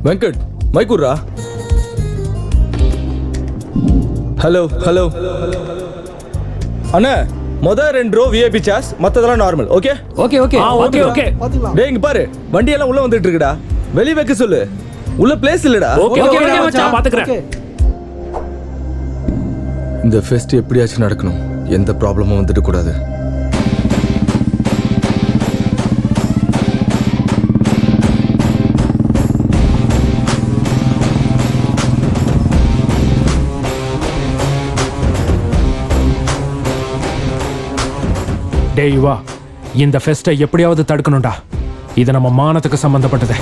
Venkat மைக்கூர்ரா. Hello hello அண்ணா, மொதல் 2 row VIP chairs, மற்றதெல்லாம் normal. Okay okay okay okay okay. டேய் இங்க பாரு, வண்டியெல்லாம் உள்ள வந்துட்டு இருக்குடா. வெளிய வைக்க சொல்லு, உள்ள பிளேஸ் இல்லடா. ஓகே ஓகே மச்சான் பாத்துக்கறேன். இந்த ஃபெஸ்ட் எப்படியாச்சும் நடக்கணும், எந்த ப்ராப்ளமும் வந்துட கூடாது. டேய் யுவா, இந்த ஃபெஸ்ட்டை எப்படியாவது தடுக்கணும்டா. இது நம்ம மானத்துக்கு சம்பந்தப்பட்டது.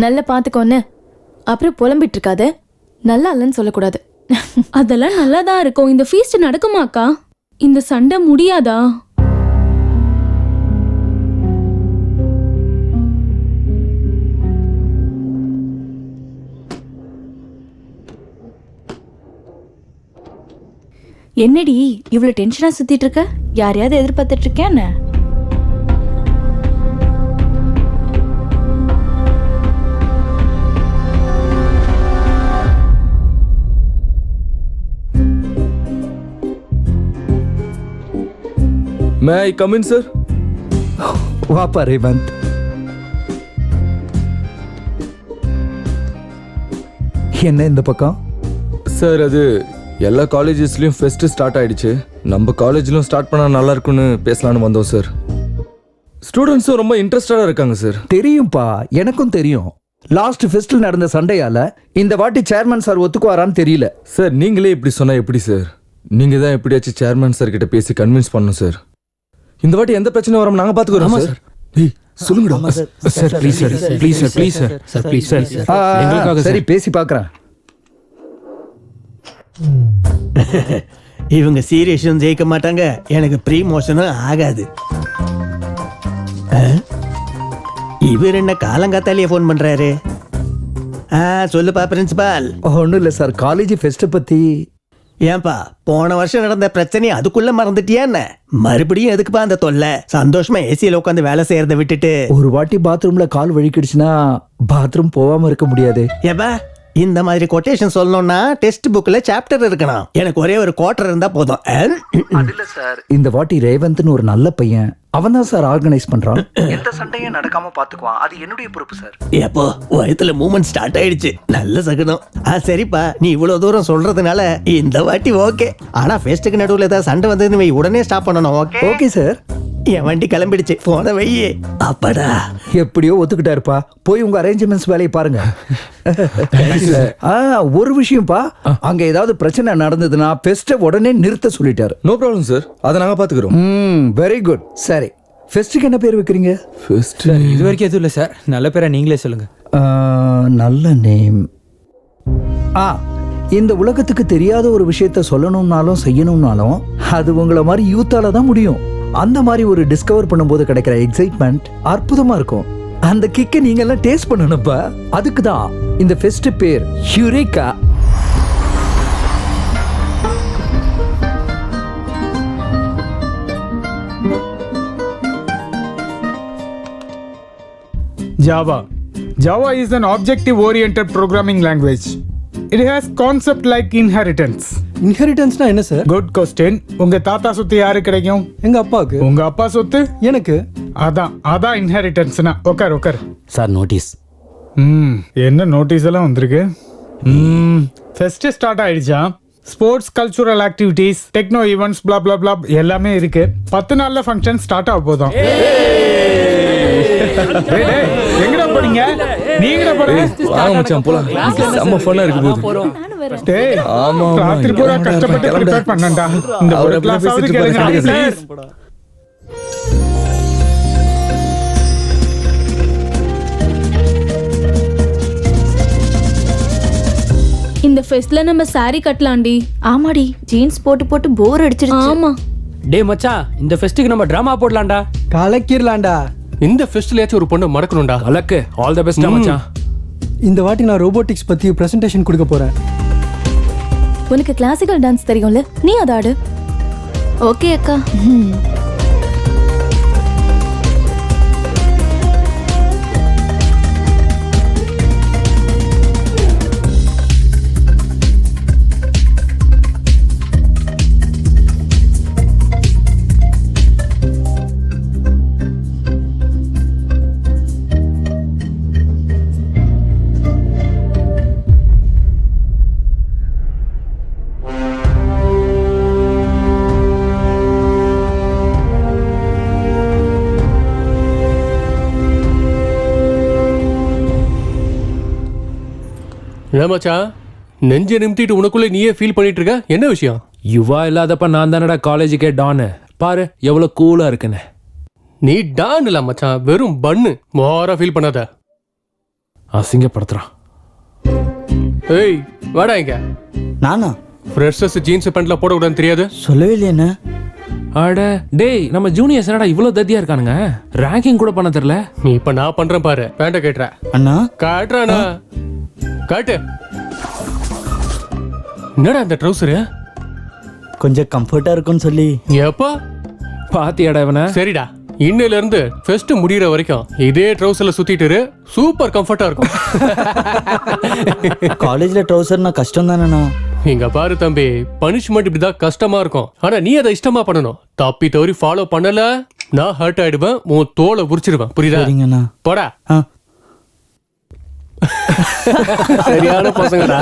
நல்லா பாத்துக்கோன்னு அப்புறம் புலம்பிட்டு இருக்காத. நல்லா இல்லைன்னு சொல்லக்கூடாது. அதெல்லாம் நல்லா தான் இருக்கும். இந்த ஃபீஸ்ட் நடக்குமாக்கா? இந்த சண்டை முடியாதா? என்னடி இவ்வளவு டென்ஷனா சுத்திட்டு இருக்க? யாரையாவது எதிர்பார்த்துட்டு இருக்கேன்? மே ஐ கம் இன் சார்? வாப்பா ரேவந்த். என்ன இந்த பக்கம்? சார் அது எல்லா காலேஜஸ்லயும் ஃபெஸ்ட் ஸ்டார்ட் ஆயிடுச்சு. நம்ம காலேஜ்லயும் ஸ்டார்ட் பண்ணா நல்லா இருக்கும்னு பேசலாம்னு வந்தோம் சார். ஸ்டூடெண்ட்ஸும் ரொம்ப இன்ட்ரெஸ்டடா இருக்காங்க சார். தெரியும்பா, எனக்கும் தெரியும். லாஸ்ட் ஃபெஸ்டில் நடந்த சண்டையால இந்த வாட்டி சேர்மன் சார் ஒத்துக்குவாரான்னு தெரியல. சார் நீங்களே இப்படி சொன்னா எப்படி சார்? நீங்க தான் எப்படியாச்சும் சேர்மன் சார் கிட்ட பேசி கன்வின்ஸ் பண்ணணும் சார். இந்த வாட்டி எந்த பிரச்சனை வராம நாங்க பாத்துக்கிறோம் சார். ஏய் சொல்லுங்கடா sir. Please sir, please sir, please sir, sir please sir. எங்களுக்காக சரி பேசி பார்க்கறேன். இவங்க சீரியஸும் ஜெயிக்க மாட்டாங்க, எனக்கு ப்ரீமோஷனும் ஆகாது. இவர் என்ன காலங்காத்தாலேயே ஃபோன் பண்றாரு? சொல்லுப்பா பிரின்சிபால். ஒன்றும் இல்லை சார், காலேஜ் ஃபெஸ்ட்டை பற்றி. ஏன்பா போன வருஷம் நடந்த பிரச்சனையை அதுக்குள்ள மறந்துட்டியா என்ன? மறுபடியும் எதுக்குப்பா அந்த தொல்லை? சந்தோஷமா ஏசியில் உட்காந்து வேலை செய்யறதை விட்டுட்டு ஒரு வாட்டி பாத்ரூம்ல கால் வழுக்கிடுச்சுன்னா பாத்ரூம் போகாம இருக்க முடியாது. ஏப்பா இந்த மாதிரி கொட்டேஷன் சொல்லணும்னா டெக்ஸ்ட் புக்ல சாப்டர் இருக்கணும். எனக்கு ஒரே ஒரு குவார்டர் இருந்தா போதும். அதுல சார் இந்த வாட்டி ரேவந்த்னு ஒரு நல்ல பையன், அவன் தான் சார் ஆர்கனைஸ் பண்றான். எந்த சண்டையும் நடக்காம பாத்துக்குவான், அது என்னுடைய பொறுப்பு சார். எப்போ வயத்துல மூமெண்ட் ஸ்டார்ட் ஆயிடுச்சு, நல்ல சகுனம். சரிப்பா, நீ இவ்வளவு தூரம் சொல்றதுனால இந்த வாட்டி ஓகே. ஆனா ஃபெஸ்ட்டுக்கு நடுவில் ஏதாவது சண்டை வந்ததுன்னு உடனே ஸ்டாப் பண்ணணும். Okay okay sir. என் வண்டி கிளம்பிடுச்சு, போன வையே. அப்படா எப்படியோ ஒத்துக்கிட்டாருப்பா. போய் உங்க அரேஞ்ச்மெண்ட்ஸ் வேலையை பாருங்க. ஒரு விஷயம்ப்பா, அங்க ஏதாவது பிரச்சனை நடந்ததுன்னா ஃபெஸ்ட்டை உடனே நிறுத்த சொல்லிட்டாரு. நோ ப்ராப்ளம் சார், அதை நாங்க பாத்துக்கிறோம். Very good. சரி, ஃபெஸ்ட்டுக்கு என்ன பேர் வைக்கிறீங்க? ஃபெஸ்ட் இது வரைக்கும் எதுவும் இல்லை சார். நல்ல பேரா நீங்களே சொல்லுங்க. நல்ல நேம். இந்த உலகத்துக்கு தெரியாத ஒரு விஷயத்த சொல்லணும்னாலும் செய்யணும்னாலும் அது உங்களை மாதிரி யூத்தால தான் முடியும். அந்த மாதிரி ஒரு டிஸ்கவர் பண்ணும்போது கிடைக்கிற எக்ஸைட்மெண்ட் அற்புதமா இருக்கும். அந்த கிக்கை நீங்க எல்லாம் டேஸ்ட் பண்ணணும்ப்பா. அதுக்கு தான் இந்த ஃபெஸ்ட் பேர் யூரேகா. Java is an objective-oriented programming language. It has concept like inheritance. இன்ஹெரிட்டன்ஸ்னா என்ன சார்? Good question. உங்க தாத்தா சொத்து யாரு கிடைக்கும்? எங்க அப்பாவுக்கு. உங்க அப்பா சொத்து எனக்கு. அதான் இன்ஹெரிட்டன்ஸ்னா. உட்கார் சார் நோட்டீஸ். என்ன நோட்டீஸ் எல்லாம் வந்திருக்கு? ஃபெஸ்ட் ஸ்டார்ட் ஆயிடுச்சா? Sports, cultural activities, techno events, bla bla bla எல்லாமே இருக்கு. 10 நாள்ல ஃபங்க்ஷன் ஸ்டார்ட் ஆக போதும். எங்கடா போறீங்க? நீங்கடா போறீங்க? வாங்க மச்சான் போலாம். செம்ம ஃபன்னா இருக்கு போது. டேய் ஆமா ராத்திரி பூரா கஷ்டப்பட்டு ப்ரிப்பேர் பண்ணேன்டா. இந்த ஒரு கிளாஸ் ஆவது கேளுங்க ப்ளீஸ். இந்த ஃபெஸ்ட்ல நம்ம சாரி கட்டலாம்டி. ஆமாடி, ஜீன்ஸ் போட்டு போட்டு போர் அடிச்சிருச்சு. ஆமா. டேய் மச்சான், இந்த ஃபெஸ்ட்டுக்கு நம்ம டிராமா போடலாம்டா. கலக்கிரலாம்டா. இந்த ஃபெஸ்ட்லயாச்சும் ஒரு பொண்ணு மடக்கணும்டா. கலக்கு. ஆல் தி பெஸ்ட் மச்சான். இந்த வாட்டி நான் ரோபோட்டிக்ஸ் பத்தி பிரசன்டேஷன் கொடுக்க போறேன். உனக்கு கிளாசிக்கல் டான்ஸ் தெரியும்ல, நீ அதை ஆடு. ஓகே அக்கா. ஏமாச்சான் நெஞ்சை நிமித்திட்டு உனக்குள்ள நீயே ஃபீல் பண்ணிட்டு இருக்க, என்ன விஷயம்? யுவா இல்லாதப்ப நான் தானடா காலேஜுக்கே டானு. பாரு எவ்வளவு கூலா இருக்குன்னு. நீ டான் இல்ல மச்சான், வெறும் பன்னு. மோரா ஃபீல் பண்ணாத. அசிங்கப்படுத்துறான். ஏய் வாடா இங்க. நானா ஃப்ரெஷர்ஸ் ஜீன்ஸ் பேண்ட்ல போடக்கூடாதுன்னு தெரியாது? சொல்லவே இல்லையண்ணா. அட டேய், நம்ம ஜூனியர்ஸ் என்னடா இவ்வளவு தத்தியா இருக்கானுங்க? ரேங்கிங் கூட பண்ண தெரியல. நீ இப்ப நான் பண்றேன் பாரு. பேண்ட கேட்டுற அண்ணா காட்டுறானா? காட்டு. என்னடா அந்த ட்ரௌசரு? கொஞ்சம் கம்ஃபர்ட்டா இருக்கும்னு சொல்லி. எப்பா பாத்தியாடா இவனை? சரிடா, இன்னையில இருந்து ஃபெஸ்ட் முடியற வரைக்கும் இதே ட்ரௌசர்ல சுத்திட்டு இரு. சூப்பர் கம்ஃபர்ட்டா இருக்கும். காலேஜ்ல ட்ரௌசர்னா கஷ்டம் தானேண்ணா. இங்க பாரு தம்பி, பனிஷ்மெண்ட் இப்படிதான் கஷ்டமா இருக்கும். ஆனா நீ அதை இஷ்டமா பண்ணணும். தப்பி தவறி ஃபாலோ பண்ணல, நான் ஹர்ட் ஆயிடுவேன், உன் தோலை உரிச்சிடுவேன். புரியுதா? சரிங்கண்ணா. போடா. ஆ. சரியான பசங்கடா.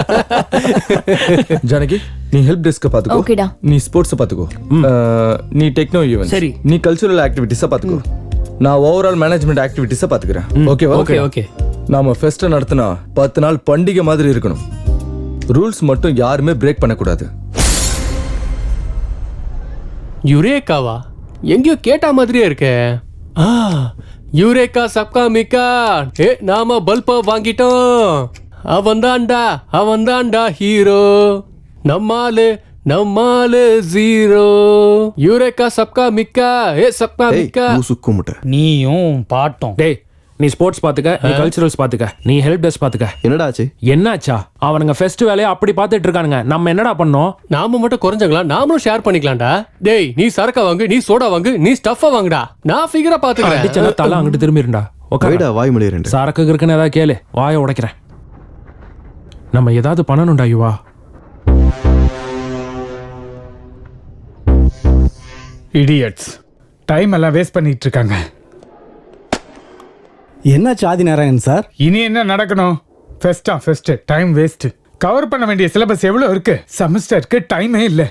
ஜானகி, நீ ஹெல்ப் டெஸ்க் பாத்துக்கோ. ஓகேடா. நீ ஸ்போர்ட்ஸ் பாத்துக்கோ. நீ டெக்னோ ஈவென்ட். சரி. நீ கல்ச்சுரல் ஆக்டிவிட்டிஸ பாத்துக்கோ. நான் ஓவரால் மேனேஜ்மெண்ட் ஆக்டிவிட்டிஸ பாத்துக்கிறேன். ஓகேவா? Okay okay. நாம ஃபெஸ்ட் நடத்தினா 10 நாள் பண்டிகை மாதிரி இருக்கணும். ரூல்ஸ் மட்டும் யாருமே பிரேக் பண்ணக்கூடாது. யுரேகாவா? எங்கேயோ கேட்ட மாதிரியே இருக்கே. யுரேகா சப்கா மிக்கா. நாம பல்ப வாங்கிட்டோம். அவன்தான்டா ஹீரோ. நம்மாலு ஜீரோ. யுரேகா சப்கா மிக்கா. சப்கா மிக்கா. நீயும் பாட்டும். டேய், நீ ஸ்போர்ட்ஸ் பாத்துக்க, நீ கல்ச்சுரல்ஸ் பாத்துக்க, நீ ஹெல்ப் டெஸ்க் பாத்துக்க. என்னடா ஆச்சு? என்னாச்சா? அவனுங்க ஃபெஸ்ட் வேலையை அப்படி பாத்துட்டு இருக்கானுங்க. நம்ம என்னடா பண்ணோம்? நாம மட்டும் குறைஞ்சங்களா? நாமளும் ஷேர் பண்ணிக்கலாம்டா. டேய், நீ சரக்க வாங்கு, நீ சோடா வாங்கு, நீ ஸ்டஃப்பா வாங்குடா. நான் ஃபிகரா பாத்துக்கிறேன். அடிச்சனா தலை அங்கிட்டு திரும்பிருண்டா. வைடா, வாய் மொழி ரெண்டு. சரக்கு இருக்குன்னு ஏதாவது கேளு, வாயை உடைக்கிறேன். நம்ம ஏதாவது பண்ணணும்டா யுவா. இடியட்ஸ், டைம் எல்லாம் வேஸ்ட் பண்ணிட்டு இருக்காங்க. என்னாச்சு ஆதிநாராயணன் சார்? இனி என்ன நடக்கணும்? Fest time waste. கவர் பண்ண வேண்டிய சிலபஸ் எவ்வளவு இருக்கு? செமஸ்டருக்கு டைமே இல்ல.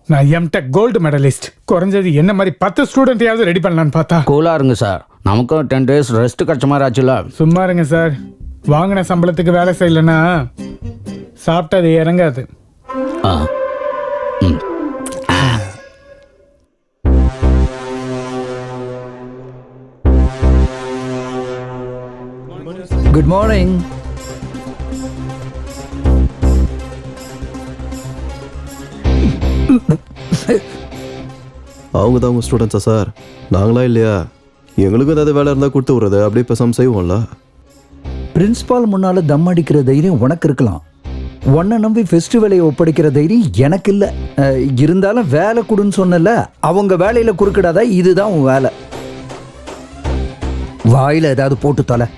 நான் எம்டெக் கோல்டு மெடலிஸ்ட். குறைஞ்சது என்ன மாதிரி 10 ஸ்டூடெண்ட்டையாவது ரெடி பண்ணலான்னு பார்த்தா. கூலா இருங்க சார், நமக்கும் 10 days ரெஸ்ட் கிடைச்ச மாதிரி ஆச்சுல. சும்மா இருங்க சார். வாங்கின சம்பளத்துக்கு வேலை செய்யலன்னா சாப்பிட்டது இறங்காது. ஆ. ம். Good morning. அவங்க தான் உங்க ஸ்டூடெண்ட்ஸா சார்? நாங்களா இல்லையா? எங்களுக்கும் ஏதாவது வேலை இருந்தால் கொடுத்து விடுறது, அப்படியே பேசாமல் செய்வோம்ல. பிரின்சிபால் முன்னால தம் அடிக்கிற தைரியம் உனக்கு இருக்கலாம். உன்னை நம்பி ஃபெஸ்டிவலை ஒப்படைக்கிற தைரியம் எனக்கு இல்லை. இருந்தாலும் வேலை கொடுன்னு சொன்னல, அவங்க வேலையில் குறுக்கிடாத. இதுதான் உன் வேலை. வாயில் ஏதாவது போட்டு தொலை.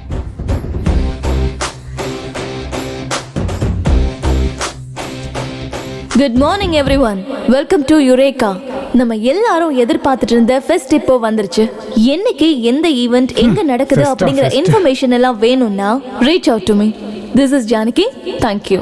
Good morning everyone. Welcome to eureka. நம்ம எல்லாரும் எதிர்பார்த்துட்டு இருந்த ஃபெஸ்ட் இப்போ வந்துருச்சு. என்னைக்கு எந்த ஈவெண்ட் எங்க நடக்குது அப்படிங்கிற இன்ஃபர்மேஷன் எல்லாம் வேணும்னா reach out to me. This is Janaki. Thank you.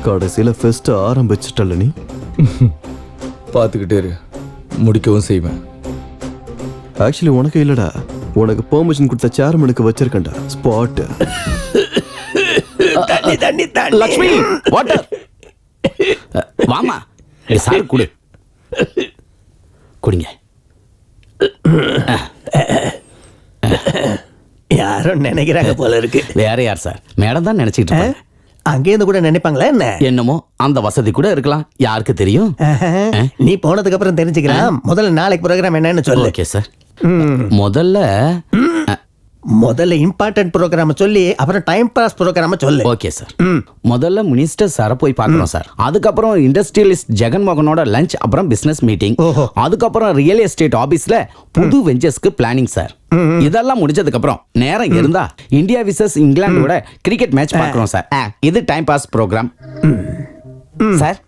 கடைசியில் ஃபெஸ்ட் ஆரம்பிச்சிட்டல நீ. பார்த்துக்கிட்டே இரு, முடிக்கவும் செய்வேன். ஆக்சுவலி உனக்கு இல்லடா, உனக்கு பெர்மிஷன் கொடுத்த சேர்மனுக்கு வச்சிருக்கேன்டா ஸ்பாட். தண்ணி தண்ணி தண்ணி. லக்ஷ்மி வாட்டர் வாமா சார் குடு குடிங்க. யாரும் நினைக்கிறாங்க போல இருக்கு. வேற யார் சார்? மேடம் தான் நினைச்சிட்டு இருப்பாங்க. அங்கேருந்து கூட நினைப்பாங்களா என்ன? என்னமோ அந்த வசதி கூட இருக்கலாம், யாருக்கு தெரியும். நீ போனதுக்கு அப்புறம் தெரிஞ்சுக்கலாம். முதல்ல நாளைக்கு ப்ரோக்ராம் என்னன்னு சொல்லு. Okay sir. முதல்ல இம்பார்ட்டன்ட் ப்ரோக்ராம் சொல்லி அப்புறம் டைம் பாஸ் ப்ரோக்ராம் சொல்லு. Okay sir. முதல்ல மினிஸ்டர் சாரை போய் பார்க்கணும் சார். அதுக்கப்புறம் இண்டஸ்ட்ரியலிஸ்ட் ஜெகன்மோகனோட லஞ்ச், அப்புறம் பிசினஸ் மீட்டிங், அதுக்கப்புறம் ரியல் எஸ்டேட் ஆபீஸ்ல புது வெஞ்சர்ஸ்க்கு பிளானிங் சார். இதெல்லாம் முடிஞ்சதுக்கு அப்புறம் நேரம் இருந்தா இந்தியா விசஸ் இங்கிலாந்தோட கிரிக்கெட் மேட்ச் பார்க்கறோம் சார். இது டைம் பாஸ் ப்ரோக்ராம் சார்.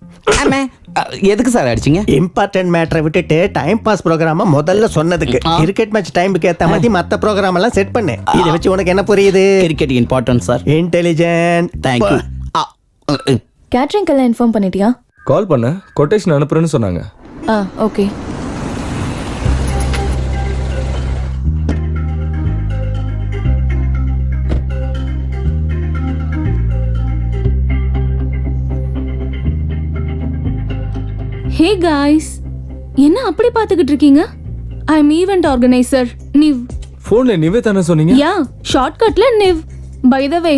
எதுக்கு சார் அடிச்சீங்க? இம்பார்ட்டன்ட் மேட்டரை விட்டுட்டு டைம் பாஸ் ப்ரோக்ராம முதல்ல சொன்னதுக்கு. கிரிக்கெட் மேட்ச் டைமுக்கு ஏத்த மாதிரி மத்த ப்ரோக்ராம் எல்லாம் செட் பண்ணு. இதை வச்சு உனக்கு என்ன புரியுது? Cricket important sir. Intelligent. Thank you. கேட்டரிங்க்கெல்லாம் இன்ஃபார்ம் பண்ணிட்டியா? கால் பண்ண, கொட்டேஷன் அனுப்புறேன்னு சொன்னாங்க. ஓகே. ஹே காய்ஸ், என்ன அப்படி பார்த்துக்கிட்டு இருக்கீங்க? ஐ அம் ஈவென்ட் ஆர்கனைசர் நிவ். ஃபோன்ல நிவே தானே சொன்னீங்க? யா, ஷார்ட்கட்ல நிவ். பை த வே,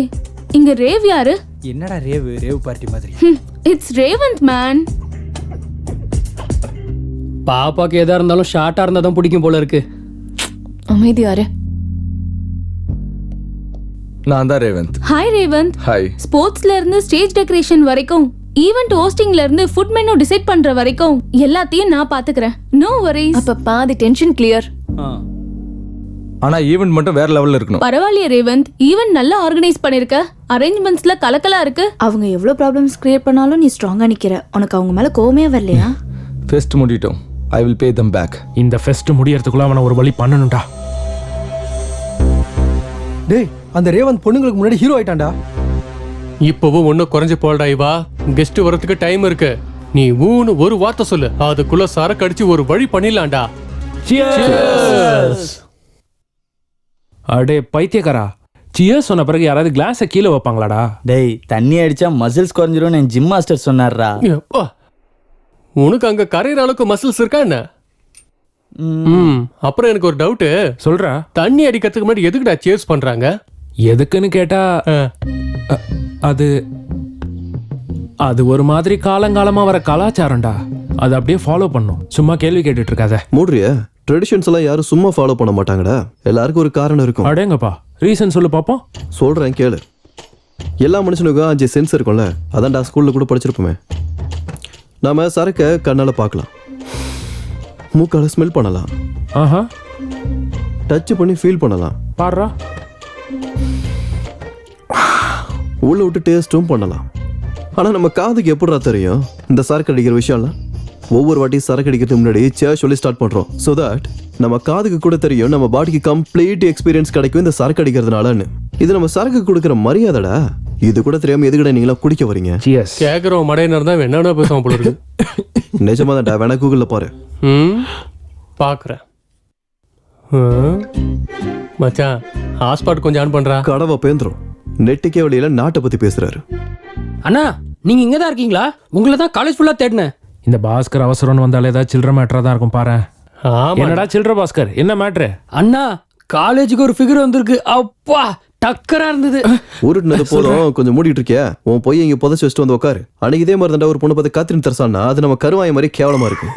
இங்க ரேவ் யாரு? என்னடா ரேவ் பார்ட்டி மாதிரி? It's Revanth man. பாப்பாக்கு எதா இருந்தாலும் ஷார்ட்டா இருந்தா தான் பிடிக்கும் போல இருக்கு. அமைதியாரு. நான் தான் ரேவந்த். ஹாய் ரேவந்த். ஹாய். ஸ்போர்ட்ஸ்ல இருந்து ஸ்டேஜ் டெக்கரேஷன் வரைக்கும், ஈவென்ட் ஹோஸ்டிங்ல இருந்து ஃபுட் மெனு டிசைட் பண்ற வரைக்கும் எல்லாத்தையும் நான் பாத்துக்கறேன். No worries. அப்ப பாதி டென்ஷன் கிளியர். ஆனா ஈவென்ட் மட்டும் வேற லெவல்ல இருக்கணும். பரவாயில்லையே ரேவந்த், ஈவென்ட் நல்லா ஆர்கனைஸ் பண்ணிருக்க. அரேஞ்ச்மெண்ட்ஸ்ல கலக்கலா இருக்கு. அவங்க எவ்வளவு ப்ராப்ளம்ஸ் கிரியேட் பண்ணாலும் நீ ஸ்ட்ராங்கா நிக்கிற. உனக்கு அவங்க மேல கோவமே வரலையா? ஃபெஸ்ட் முடிட்டோம். I will pay them back. இந்த ஃபெஸ்ட் முடியறதுக்குள்ள அவனை ஒரு வழி பண்ணணும்டா. டேய், அந்த ரேவந்த் பொண்ணுங்களுக்கு முன்னாடி ஹீரோ ஆயிட்டான்டா. இப்பவும் ஒன்னும் குறைஞ்சு போல்டா இவா. கெஸ்ட் வரதுக்கு டைம் இருக்கு. நீ ஊன்னு ஒரு வார்த்தை சொல்லு, அதுக்குள்ள சரக்கு அடிச்சு ஒரு வழி பண்ணிடலாம்டா. அடே பைத்தியக்காரா, சியர்ஸ் சொன்ன பிறகு யாராவது கிளாஸை கீழே வைப்பாங்களாடா? டேய், தண்ணி அடிச்சா மசில்ஸ் குறைஞ்சிரும் என் ஜிம் மாஸ்டர் சொன்னார்ரா. எப்பா, உனக்கு அங்க கரையிற அளவுக்கு மசில்ஸ் இருக்கா என்ன? அப்புறம் எனக்கு ஒரு டவுட். சொல்றா. தண்ணி அடிக்கிறதுக்கு முன்னாடி எதுக்குடா சேர்ஸ் பண்றாங்க? எதுக்குன்னு கேட்டா அது ஒரு மாதிரி காலங்காலமா வர கலாச்சாரம்டா. அது அப்படியே ஃபாலோ பண்ணும். சும்மா கேள்வி கேட்டுட்டு இருக்காத. மூடுறிய ட்ரெடிஷன்ஸ் எல்லாம் யாரும் சும்மா ஃபாலோ பண்ண மாட்டாங்கடா. எல்லாருக்கும் ஒரு காரணம் இருக்கும். அடேங்கப்பா, ரீசன் சொல்லு பாப்போம். சொல்றேன் கேளு. எல்லா மனுஷனுக்கும் 5 சென்ஸ் இருக்கும்ல, அதான்டா ஸ்கூல்ல கூட படிச்சிருப்போமே. நாம சரக்க கண்ணால பார்க்கலாம், மூக்கால ஸ்மெல் பண்ணலாம், டச் பண்ணி ஃபீல் பண்ணலாம், பாருடா, உள்ள விட்டு டேஸ்டும் பண்ணலாம். ஆனா நம்ம காதுக்கு எப்படிடா தெரியும் இந்த சரக்கு அடிக்கிற விஷயம்லாம்? ஒவ்வொரு வாட்டி சரக்கு அடிக்கிறதுக்கு முன்னாடி சொல்லி ஸ்டார்ட் பண்றோம். ஸோ தட் நம்ம காதுக்கு கூட தெரியும் நம்ம பாடிக்கு கம்ப்ளீட் எக்ஸ்பீரியன்ஸ் கிடைக்கும் இந்த சரக்கு அடிக்கிறதுனாலன்னு. இது நம்ம சரக்கு கொடுக்குற மரியாதைடா. இது கூட தெரியாம எதுக்கடா நீங்களா குடிக்க வரீங்க? கேக்குறோம் மடையினர் தான் என்னடா பேசுவோம் போல இருக்கு. நிஜமா தான்டா, வேணா கூகுள்ல பாரு. பாக்குறேன் மச்சான். ஹாட்ஸ்பாட் கொஞ்சம் ஆன் பண்றா. கடவை பேந்துரும். நெட்டுக்கே வழியில நாட்டை பத்தி பேசுறாரு. அண்ணா, நீங்க இங்க தான் இருக்கீங்களா? உங்களை தான் காலேஜ் ஃபுல்லா தேடினேன். இந்த பாஸ்கர் அவசரம்னு வந்தாலே ஏதாவது சில்லற மேட்டரா தான் இருக்கும் பாரு. என்னடா சில்லற பாஸ்கர், என்ன மேட்ரு? அண்ணா, காலேஜுக்கு ஒரு ஃபிகர் வந்திருக்கு. அப்பா, டக்கரா இருந்தது. உருட்டுனது போதும், கொஞ்சம் மூடிட்டு இருக்கியா? உன் போய் இங்க புதைச்சு வச்சுட்டு வந்து உட்காரு. அன்னைக்கு இதே மாதிரி தாண்டா ஒரு பொண்ணு பார்த்து காத்திரின் தரசானா, அது நம்ம கருவாய மாதிரி கேவலமா இருக்கு.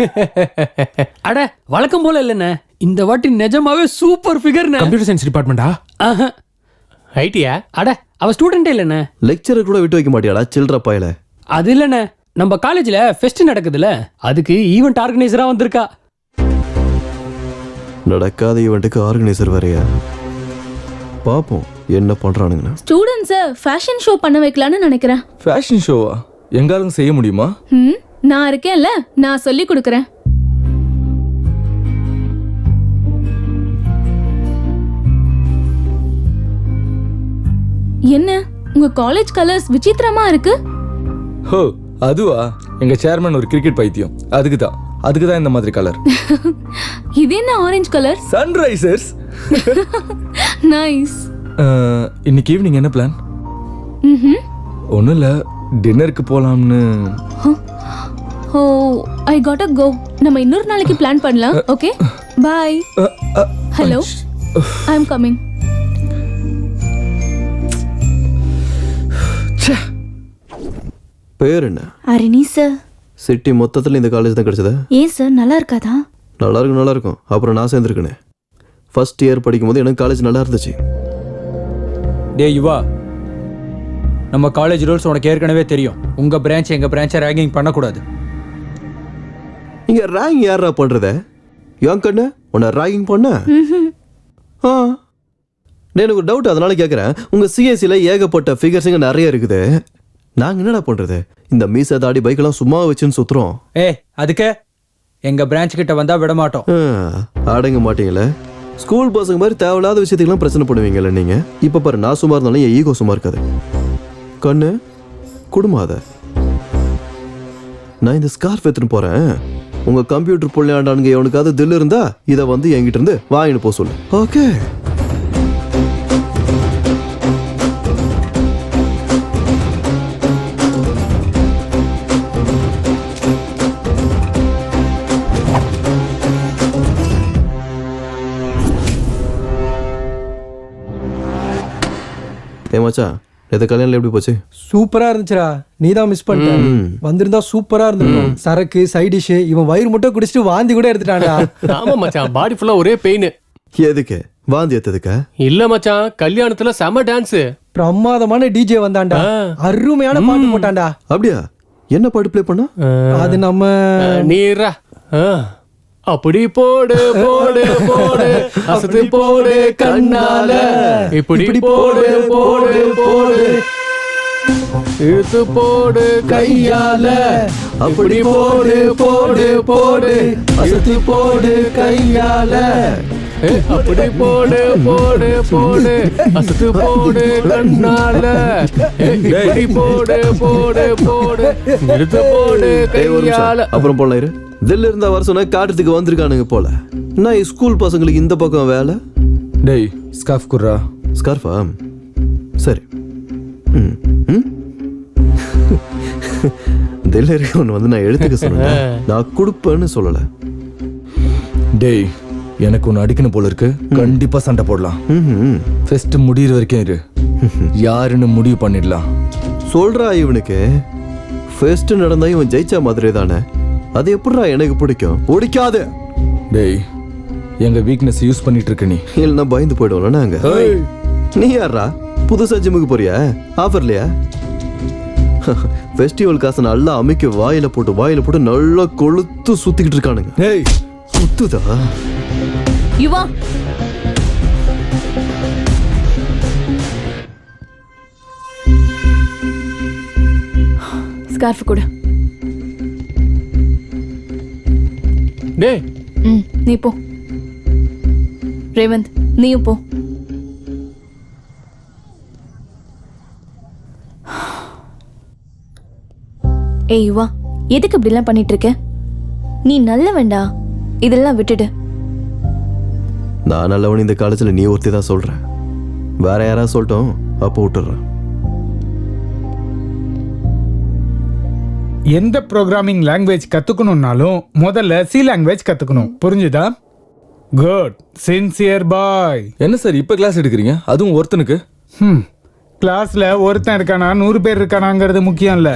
அட, வழக்கம் போல இல்லண்ணே, இந்த வாட்டி நிஜமாவே சூப்பர் ஃபிகர். கம்ப்யூட்டர் சயின்ஸ் டிபார்ட்மெண்டா? ஐடியா? அட, அவ ஸ்டூடெண்டே இல்லண்ணே. லெக்சரர் கூட விட்டு வைக்க மாட்டியாடா சில்ற பாயல? அது இல்லண்ணே, நம்ம காலேஜ்ல ஃபெஸ்ட் நடக்குதுல, அதுக்கு ஈவென்ட் ஆர்கனைசரா வந்திருக்கா. நடக்காத ஈவென்ட்டுக்கு ஆர்கனைசர் வேறையா? பாப்போம் என்ன பண்றானுங்க. ஸ்டூடண்ட்ஸை ஃபேஷன் ஷோ பண்ண வைக்கலாம்னு நினைக்கிறேன். ஃபேஷன் ஷோவா? எங்காலும் செய்ய முடியுமா? நான் இருக்கேன்ல, நான் சொல்லி கொடுக்கறேன். என்ன உங்க காலேஜ் கலர்ஸ் விசித்திரமா இருக்கு? ஹோ, அதுவா? எங்க சேர்மன் ஒரு கிரிக்கெட் பைத்தியம், அதுக்கு தான். அதுக்கு தான் இந்த மாதிரி கலர். இது என்ன ஆரஞ்சு கலர்? சன்ரைசர்ஸ். நைஸ். இன்னைக்கு ஈவினிங் என்ன பிளான்? ஒன்றும் இல்லை, டின்னருக்கு போகலாம்னு. ஓ ஐ காட் கோ. நம்ம இன்னொரு நாளைக்கு பிளான் பண்ணலாம். Okay bye. Hello, I am coming. பேர் என்ன? அரிணி சார். சிட்டி மொத்தத்தில் இந்த காலேஜ் தான் கிடைச்சதா? ஏன் சார், நல்லா இருக்காதா? நல்லா இருக்கும். அப்புறம் நான் சேர்ந்துருக்கேனே. ஃபர்ஸ்ட் இயர் படிக்கும்போது எனக்கு காலேஜ் நல்லா இருந்துச்சு. டே யுவா, நம்ம காலேஜ் ரூல்ஸ் உனக்கு ஏற்கனவே தெரியும். உங்க பிரான்ச் எங்க பிரான்ச்சை ரேங்கிங் பண்ணக்கூடாது. இங்க ரேங் யாரா பண்றத? என் கண்ணு உன்னை ரேங்கிங் பண்ண? எனக்கு ஒரு டவுட், அதனால கேட்குறேன். உங்க சிஎஸ்சியில் ஏகப்பட்ட ஃபிகர்ஸுங்க நிறைய இருக்குது. நாங்கள் என்னடா பண்றது? இந்த மீசை தாடி பைக்கெல்லாம் சும்மா வச்சுன்னு சுத்துறோம். அதுக்கு எங்க பிரான்ச் கிட்ட வந்தா விட மாட்டோம். அடங்க மாட்டீங்களே. ஸ்கூல் பசங்க மாதிரி தேவையில்லாத விஷயத்துக்கெல்லாம் பிரச்சனை பண்ணுவீங்கல்ல நீங்க. இப்போ பாரு, நான் சும்மா இருந்தாலும் என் ஈகோ சும்மா இருக்காது. கண்ணு குடும்பாத. நான் இந்த ஸ்கார்ஃப் எடுத்துன்னு போறேன். உங்க கம்ப்யூட்டர் புள்ளையாண்டானுங்க எவனுக்காவது தில் இருந்தா இதை வந்து என்கிட்ட இருந்து வாங்கிட்டு போக சொல்லு. ஓகே? மச்சான், எது கல்யாணம் எப்படி போச்சு? சூப்பரா இருந்துச்சுடா. நீ தான் மிஸ் பண்ணிட்ட. வந்திருந்தா சூப்பரா இருந்திருக்கும். சரக்கு, சைட் டிஷ், இவன் வயிறு மட்டும் குடிச்சிட்டு வாந்தி கூட எடுத்துட்டான்டா. ஆமா மச்சான், பாடி ஃபுல்லா ஒரே பெயின். எதுக்கு வாந்தி எடுத்ததுக்கா? இல்ல மச்சான், கல்யாணத்துல செம டான்ஸ். பிரமாதமான டிஜே வந்தான்டா. அருமையான பாட்டு போட்டான்டா. அப்படியா? என்ன பாட்டு ப்ளே பண்ணா? அது நம்ம நீரா அப்படி போடு போடு போடு அசத்து போடு கண்ணால, இப்படி போடு போடு போடு இழுத்து போடு கையால, அப்படி போடு போடு போடு அசத்து போடு கையால, அப்படி போடு போடு போடு அசத்து போடு கண்ணால, இப்படி போடு போடு போடு இழுத்து போடு கையால. அப்புறம் போல இரு. தில்ல இருந்தா வர சொன்னா காட்டுறதுக்கு வந்திருக்கானுங்க போல. நான் ஸ்கூல் பசங்களுக்கு இந்த பக்கம் வேலை. டேய் ஸ்கார்ஃப் குர்ரா. ஸ்கார்ஃபா? சரி. தில்ல இருக்கவன் வந்து நான் எடுத்துக்க சொன்னேன், நான் கொடுப்பேன்னு சொல்லல. டேய், எனக்கு ஒன்று அடிக்கணும் போல இருக்கு. கண்டிப்பா சண்டை போடலாம். ஃபெஸ்ட் முடியிற வரைக்கும் இரு. யாருன்னு முடிவு பண்ணிடலாம். சொல்றா இவனுக்கு. ஃபெஸ்ட் நடந்தா இவன் ஜெயிச்சா மாதிரி தானே. அது எப்படிடா எனக்கு பிடிக்கும்? பிடிக்காது. டேய், எங்க வீக்னஸ் யூஸ் பண்ணிட்டு இருக்க நீ. இல்லைன்னா பயந்து போயிடுவோம்ல நாங்க. நீ யாரா புதுசா ஜிம்முக்கு போறியா? ஆஃபர்லையா? ஃபெஸ்டிவல் காசு நல்லா அமைக்க வாயில போட்டு நல்லா கொளுத்து சுத்திக்கிட்டு இருக்கானுங்க. டேய் சுத்துதா? யுவா, ஸ்கார்ஃப் கொடு. டேய், நீ போ. ரேவந்த், நீயும் போ. ஏய் யுவா, எதுக்கு இப்படிலாம் பண்ணிட்டு இருக்க? நீ நல்லவன்டா. இதெல்லாம் விட்டுடு. நான் நல்லவன் இந்த காலேஜில் நீ ஒருத்தி தான் சொல்ற. வேற யாராவது சொல்லட்டும், அப்போ விட்டுறேன். எந்த ப்ரோக்ராமிங் லாங்குவேஜ் கத்துக்கணும்னாலும் முதல்ல சி லாங்குவேஜ் கத்துக்கணும். புரிஞ்சுதா? குட், சின்சியர் பாய். என்ன சார் இப்ப கிளாஸ் எடுக்கிறீங்க? அதுவும் ஒருத்தனுக்கு? கிளாஸ்ல ஒருத்தன் இருக்கானா 100 பேர் இருக்கானாங்கிறது முக்கியம் இல்ல.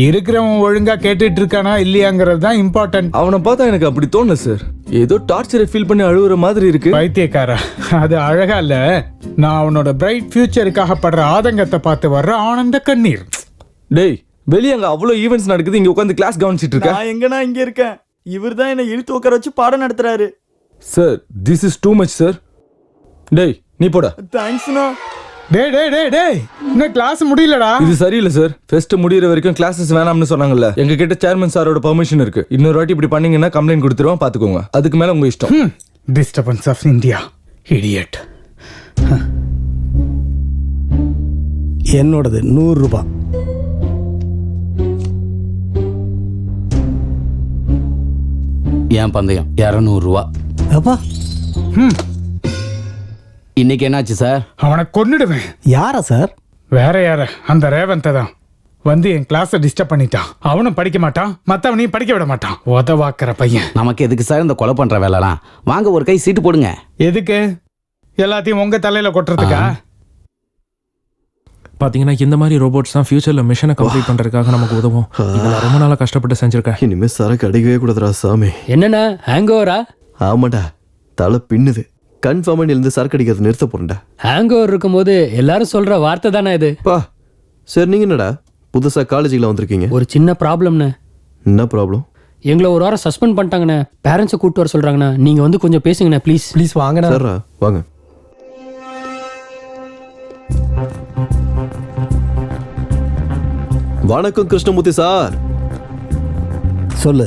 இருக்கிறவன் ஒழுங்கா கேட்டுட்டு இருக்கானா இல்லையாங்கிறது தான் இம்பார்ட்டன்ட். அவனை பார்த்தா எனக்கு அப்படி தோணல சார். ஏதோ டார்ச்சரை ஃபீல் பண்ணி அழுகுற மாதிரி இருக்கு. பைத்தியக்காரா, அது அழகா இல்ல. நான் அவனோட பிரைட் ஃபியூச்சருக்காக படுற ஆதங்கத்தை பார்த்து வர்ற ஆனந்த கண்ணீர். டேய், வெளியே அங்க அவ்வளவு ஈவெண்ட்ஸ் நடக்குது, இங்க உட்காந்து கிளாஸ் கவனிச்சிட்டு இருக்க. நான் எங்கனா இங்க இருக்கேன். இவர் தான் என்ன இழுத்து உட்கார வச்சு பாடம் நடத்துறாரு. Sir, this is too much sir. டேய் நீ போடா. தேங்க்ஸ்ண்ணா. டேய் டேய் டேய் டேய், இன்னும் கிளாஸ் முடியலடா. இது சரியில்லை சார். ஃபெஸ்ட் முடியிற வரைக்கும் கிளாஸஸ் வேணாம்னு சொன்னாங்கல்ல. எங்க கிட்ட சேர்மன் சாரோட பெர்மிஷன் இருக்கு. இன்னொரு வாட்டி இப்படி பண்ணீங்கன்னா கம்ப்ளைண்ட் கொடுத்துருவோம், பாத்துக்கோங்க. அதுக்கு மேல உங்க இஷ்டம். Disturbance of India, idiot. என்னோடது 100 ரூபாய். என் பந்தயம் 200 ரூபா. அப்பா இன்னைக்கு என்னாச்சு சார்? அவனை கொன்னுடுவேன். யாரா சார்? வேற யார? அந்த ரேவந்தை தான் வந்து என் கிளாஸை டிஸ்டர்ப் பண்ணிட்டான். அவனும் படிக்க மாட்டான், மற்றவனையும் படிக்க விட மாட்டான். உதவாக்குற பையன். நமக்கு எதுக்கு சார் இந்த கொலை பண்ற வேலைலாம்? வாங்க ஒரு கை சீட்டு போடுங்க. எதுக்கு? எல்லாத்தையும் உங்க தலையில கொட்டுறதுக்கா? பாத்தீங்கன்னா இந்த மாதிரி ரோபோட்ஸ் தான் ஃபியூச்சர்ல மிஷனை கம்ப்ளீட் பண்றதுக்காக நமக்கு உதவும். இதெல்லாம் ரொம்ப நாளா கஷ்டப்பட்டு செஞ்சிருக்கேன். இனிமே சரக்கு அடிக்கவே கூடாதுடா சாமி. என்னண்ணா ஹேங் ஓவரா? ஆமாடா, தலை பின்னுது. கன்ஃபார்மா இருந்து சரக்கு அடிக்கிறது நிறுத்த போறேன்டா. ஹேங் ஓவர் இருக்கும்போது எல்லாரும் சொல்ற வார்த்தை தானே இது. பா சரி, நீங்க என்னடா புதுசா காலேஜுக்குள்ள வந்திருக்கீங்க? ஒரு சின்ன ப்ராப்ளம்ண்ணே. என்ன ப்ராப்ளம்? எங்களை ஒரு வாரம் சஸ்பெண்ட் பண்ணிட்டாங்கண்ணே. பேரண்ட்ஸை கூப்பிட்டு வர சொல்றாங்கண்ணா. நீங்க வந்து கொஞ்சம் பேசுங்கண்ணே ப்ளீஸ். ப்ளீஸ் வாங்கண்ணா. சரிடா வாங்க. வணக்கம் கிருஷ்ணமூர்த்தி சார். சொல்லு.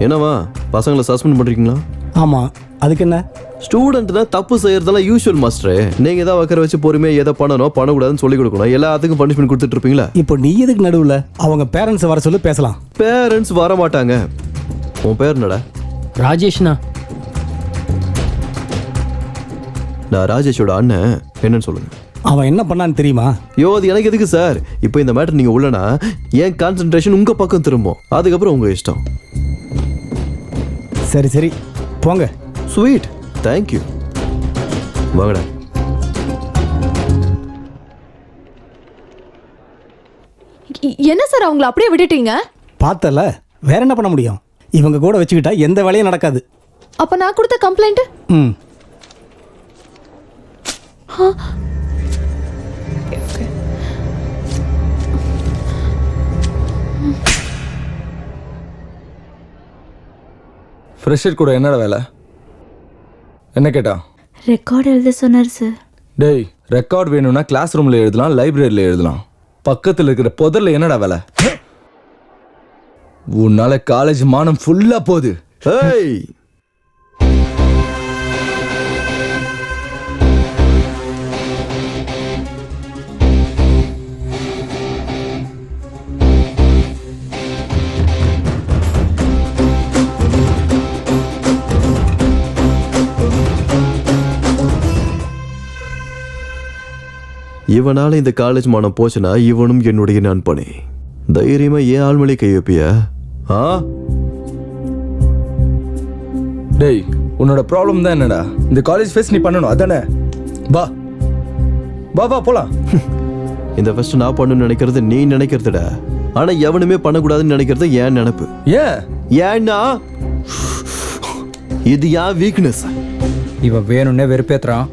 என்னவா பசங்களை சஸ்பெண்ட் பண்றீங்களா? ஆமா, அதுக்கு என்ன? ஸ்டூடெண்ட் தான் தப்பு செய்யறதெல்லாம் யூஷுவல் மாஸ்டர். நீங்க ஏதாவது வைக்கிற வச்சு பொறுமையா எதை பண்ணணும் பண்ணக்கூடாதுன்னு சொல்லி கொடுக்கணும். எல்லாத்துக்கும் பனிஷ்மெண்ட் கொடுத்துட்டு இருப்பீங்களா? இப்போ நீ எதுக்கு நடுவுல? அவங்க பேரண்ட்ஸ் வர சொல்லி பேசலாம். பேரண்ட்ஸ் வர மாட்டாங்க. உன் பேர் என்னடா? ராஜேஷ்ண்ணா. நான் ராஜேஷோட அண்ணன். என்னன்னு சொல்லுங்க. அவன் என்ன பண்ணான்னு தெரியுமா? யோ அது எனக்கு எதுக்கு சார்? இப்போ இந்த மேட்டர் நீங்க உள்ளனா என் கான்சென்ட்ரேஷன் உங்க பக்கம் திரும்பும். அதுக்கப்புறம் உங்க இஷ்டம். சரி சரி போங்க. Sweet, thank you. வாங்கடா. என்ன சார் அவங்கள அப்படியே விட்டுட்டீங்க? பார்த்தல, வேற என்ன பண்ண முடியும்? இவங்க கூட வச்சுக்கிட்டா எந்த வேலையும் நடக்காது. அப்ப நான் கொடுத்த கம்ப்ளைண்ட்? ம். ஃப்ரெஷர் கூட என்னடா வேலை? என்ன கேட்டா? ரெக்கார்ட் எழுத சொன்னார் சார். டேய், ரெக்கார்ட் வேணும்னா கிளாஸ் ரூம்ல எழுதலாம், லைப்ரரியில எழுதலாம். பக்கத்தில் இருக்கிற புதர்ல என்னடா வேலை? உன்னால காலேஜ் மானம் ஃபுல்லா போகுது. ஏய், இவனால இந்த காலேஜ் மானம் போச்சுன்னா இவனும் என்னுடைய நண்பனே. தைரியமா ஏன் ஆள்மொழி கை வைப்பியா? ஆ டேய், உன்னோட ப்ராப்ளம் தான் என்னடா? இந்த காலேஜ் ஃபெஸ்ட் நீ பண்ணணும் அதானே? வா வா வா போலாம். இந்த ஃபர்ஸ்ட் நான் பண்ணணும்னு நினைக்கிறது நீ நினைக்கிறதுடா. ஆனா எவனுமே பண்ணக்கூடாதுன்னு நினைக்கிறது ஏன் நினைப்பு. ஏன்னா இது ஏன் வீக்னஸ். இவன் வேணும்னே வெறுப்பேத்துறான்.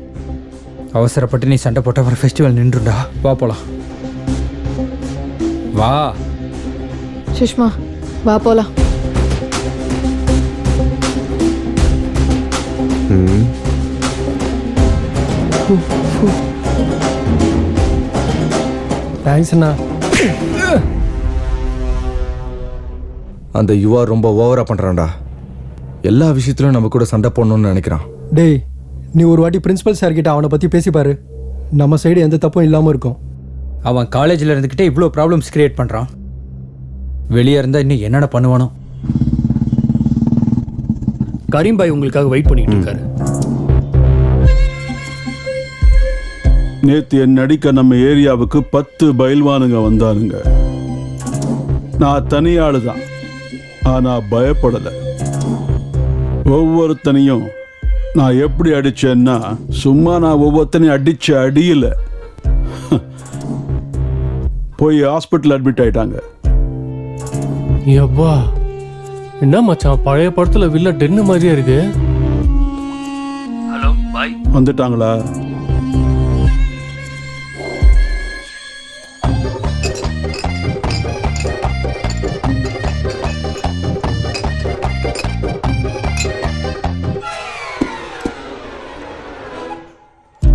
அவசரப்பட்டு நீ சண்டை போட்ட ஒரு ஃபெஸ்டிவல் நின்றுடா. வா போலாம். வா சுஷ்மா, வா போலாம். தேங்க்ஸ் அண்ணா. அந்த யுவா ரொம்ப ஓவரா பண்றான்டா. எல்லா விஷயத்திலும் நம்ம கூட சண்டை போடணும்னு நினைக்கிறான். டேய், நீ ஒரு வாட்டி பிரின்சிபல் சார் கிட்ட அவனை பத்தி பேசி பாரு. நம்ம சைடு எந்த தப்பும் இல்லாம இருக்கும். அவன் காலேஜில் இருந்துக்கிட்டே இவ்வளோ ப்ராப்ளம்ஸ் கிரியேட் பண்ணுறான். வெளியே இருந்தால் இன்னும் என்னென்ன பண்ணுவானோ. கரீம் பாய் உங்களுக்காக வெயிட் பண்ணிட்டு இருக்காரு. நேத்து என் நடிக்க நம்ம ஏரியாவுக்கு 10 பயில்வானுங்க வந்தானுங்க. நான் தனியாளு தான், ஆனா பயப்படலை. ஒவ்வொருத்தனையும் நான் எப்படி அடிச்சேன்னா, சும்மா நான் ஒவ்வொருத்தனையும் அடிச்ச அடியில் போய் ஹாஸ்பிட்டல் அட்மிட் ஆயிட்டாங்க. எப்பா என்ன மச்சான், பழைய படத்துல வில்ல டென்னு மாதிரியே இருக்கு. ஹலோ பாய், வந்துட்டாங்களா?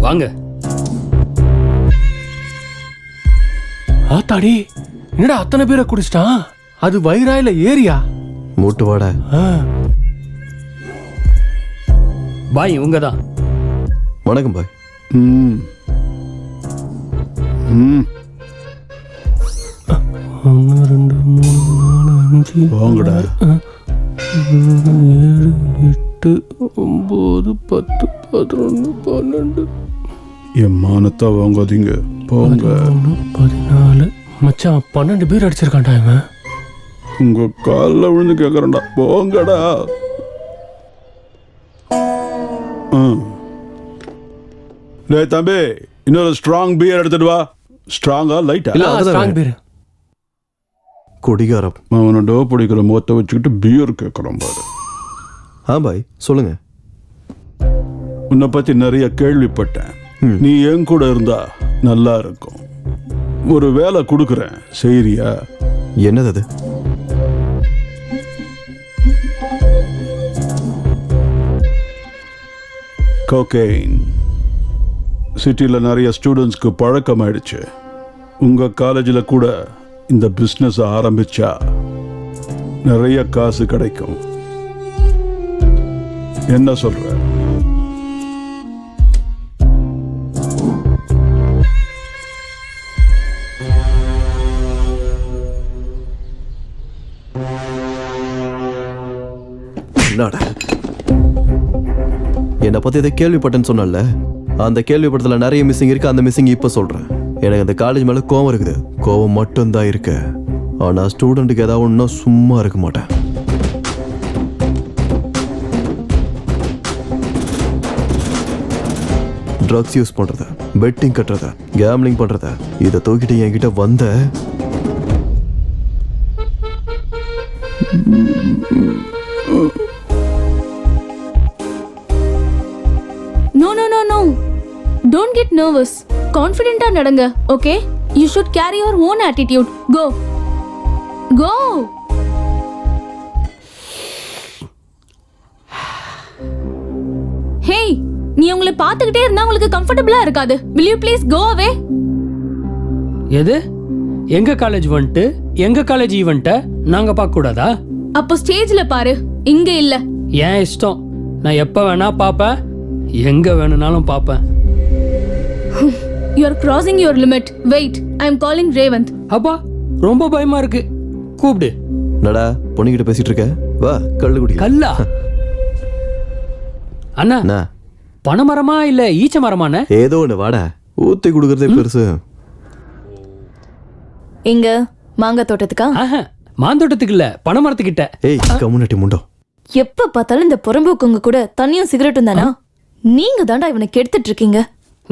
வாங்க. ஆத்தாடி, என்னடா அத்தனை பேரை குடிச்சிட்டான்? அது வைரா இல்ல ஏரியா? மூட்டு வாடா. பாய் இவங்க தான். வணக்கம் பாய். ஒன்று ரெண்டு மூணு நாலு அஞ்சு வாங்கடா. 8 9 10 11 12 என் மானத்தை வாங்காதீங்க போங்க. 14 மச்சான் 12 பேர் அடிச்சிருக்கான்டா இவன். உங்க காலில் விழுந்து கேட்குறேன்டா போங்கடா. டேய் தம்பி, இன்னொரு ஸ்ட்ராங் பியர் எடுத்துட்டு வா. ஸ்ட்ராங்கா லைட்டா? இல்ல, அதுதான் ஸ்ட்ராங் பேர். குடிகாரம். அவனை டோ பிடிக்கிற மொத்த வச்சுக்கிட்டு பியர் கேட்குறான் பாரு. பாய் சொல்லுங்க. உன்னை பத்தி நிறைய கேள்விப்பட்டேன். நீ என் கூட இருந்தா நல்லா இருக்கும். ஒரு வேலை கொடுக்குறேன், செய்றியா? என்னது அது? கோகெயின். சிட்டியில் நிறைய ஸ்டூடெண்ட்ஸ்க்கு பழக்கமாயிடுச்சு. உங்க காலேஜில் கூட இந்த பிஸ்னஸ் ஆரம்பிச்சா நிறைய காசு கிடைக்கும். என்ன சொல்ற? என்னை பத்தி இதை கேள்விப்பட்டேன்னு சொன்னல, அந்த கேள்விப்பட்டதுல நிறைய மிஸ்ஸிங் இருக்கு. அந்த மிஸ்ஸிங் இப்ப சொல்றேன். எனக்கு அந்த காலேஜ் மேல கோவம் இருக்குது. கோவம் மட்டும்தான் இருக்கு. ஆனா ஸ்டூடெண்ட்டுக்கு ஏதாவது ஒன்றுனா சும்மா இருக்க மாட்டேன். ட்ரக்ஸ் யூஸ் பண்றத, பெட்டிங் கட்டுறத, கேம்லிங் பண்றத, இதை தூக்கிட்டு என்கிட்ட வந்த no no no no, don't get nervous. கான்ஃபிடென்ட்டா நடங்க, okay? You should carry your own attitude. Go go. Hey, நீ உங்களை பார்த்துக்கிட்டே இருந்தா உங்களுக்கு கம்ஃபர்டபிளா இருக்காது. will you please go away? எது? எங்க காலேஜ் வந்துட்டு எங்க காலேஜ் ஈவெண்ட்டை நாங்க பார்க்க கூடாதா? அப்போ ஸ்டேஜ்ல பாரு, இங்க இல்ல. ஏன் இஷ்டம். நான் எப்ப வேணா பார்ப்பேன், எங்க வேணும்னாலும் பார்ப்பேன். you are crossing your limit. wait, I am calling Revant. அப்பா ரொம்ப பயமா இருக்கு. கூப்பிடு. நடா, பொண்ணுகிட்ட பேசிட்டு இருக்க. வா, கள்ளு குடி. கல்லா? அண்ணா, பனைமரமா இல்ல ஈச்ச மரமான? ஏதோ ஒண்ணு, வாடா. ஊத்தி கொடுக்கறதே பெருசு. எங்க மாங்காய் தோட்டத்துக்கா? மாந்தோட்டத்துக்கு இல்ல, பனைமரத்துக்கிட்ட. ஏய், கம்முனட்டி முண்டோ. எப்ப பார்த்தாலும் இந்த புறம்போக்குங்க கூட தண்ணியும் சிகரெட்டும் தானா? நீங்க தாண்டா இவனை கெடுத்துட்டு இருக்கீங்க.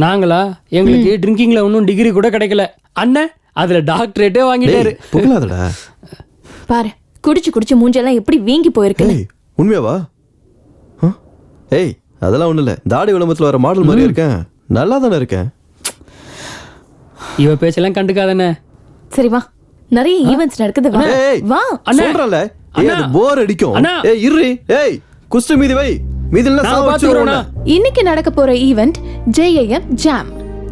நாங்களா? எங்களுக்கு ட்ரிங்கிங்ல ஒன்னும் டிகிரி கூட கிடைக்கல. அண்ணன் அதுல டாக்டரேட்டே வாங்கிட்டாரு. புகழாதடா. பாரு, குடிச்சு குடிச்சு மூஞ்செல்லாம் எப்படி வீங்கி போயிருக்கு. உண்மையாவா? ஏய், அதெல்லாம் ஒண்ணு இல்ல. தாடி விளம்பரத்துல வர மாடல் மாதிரி இருக்கேன். நல்லா தானே இருக்கேன். இவ பேச்செல்லாம் கண்டுக்காதண்ணே. சரி வா, நிறைய ஈவென்ட்ஸ் நடக்குது. வா வா. சொல்றல. ஏய், அது போர் அடிக்கும். ஏய் இர்ரி. ஏய், குஸ்ட் மீதி வை. மீதில சாவச்சுறோம். இன்னைக்கு நடக்க போற event JIM jam.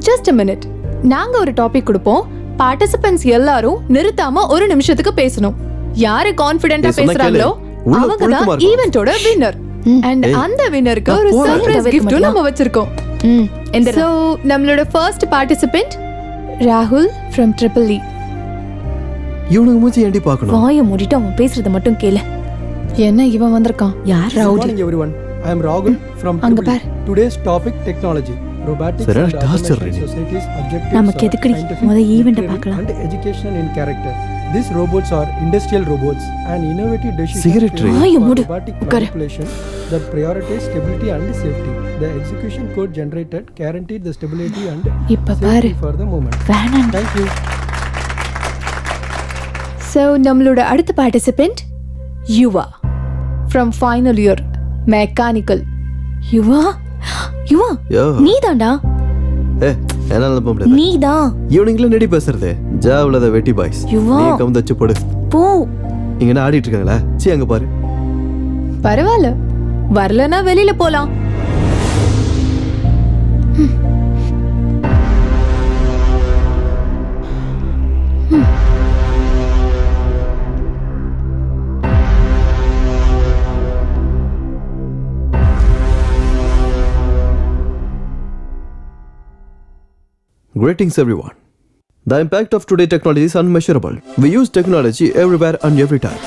Just a minute. நாங்க ஒரு டாபிக் கொடுப்போம். பார்ட்டிசிபென்ட்ஸ் எல்லாரும் நிறுத்தாம ஒரு நிமிஷத்துக்கு பேசணும். யாரு கான்ஃபிடென்ட்டா பேசுறாங்களோ அவங்க தான் ஈவென்ட்டோட வின்னர். அண்ட் அந்த வின்னருக்கு ஒரு சர்ப்ரைஸ் gift நம்ம வச்சிருக்கோம். சோ நம்மளோட ஃபர்ஸ்ட் பார்ட்டிசிபென்ட் ராகுல் from EEE. இவனுக்கு மூஞ்சி ஏண்டி பார்க்கணும்? வாயை மூடிட்டு அவன் பேசுறத மட்டும் கேளு. என்ன இவன் வந்திருக்கான்? யார்? Good morning everyone. I am Rahul from அங்க பார். Today's topic technology. Robotics Sir, and taster automation ready. society's objectives நமக்கு are எதுக்குடி scientific, முத ஈவென்ட் engineering பார்க்கலாம். and education in character. These robots are industrial robots and innovative decision Cigarette tray. வாயை மூடு. robotic உட்காரு. manipulation that prioritize stability and safety. The execution code generated guaranteed the stability and இப்ப பாரு. safety for the moment. வேணாம். Thank you. So நம்மளோட அடுத்த participant Yuva from final year mechanical. யுவா யுவா யோ. நீதான்டா. என்னால நம்ப முடியாது. நீதான். இவனுங்கள நெடி பேசுறது. ஜாவுலத வெட்டி பாய்ஸ். யுவா. நீ கவுந்தச்சு போடு. போ. இங்க என்ன ஆடிட்டு இருக்காங்களா? சீ, அங்க பாரு. பரவாயில்ல, வரலனா வெளியில போலாம். Greetings everyone. The impact of today technology is unmeasurable. We use technology everywhere and every time.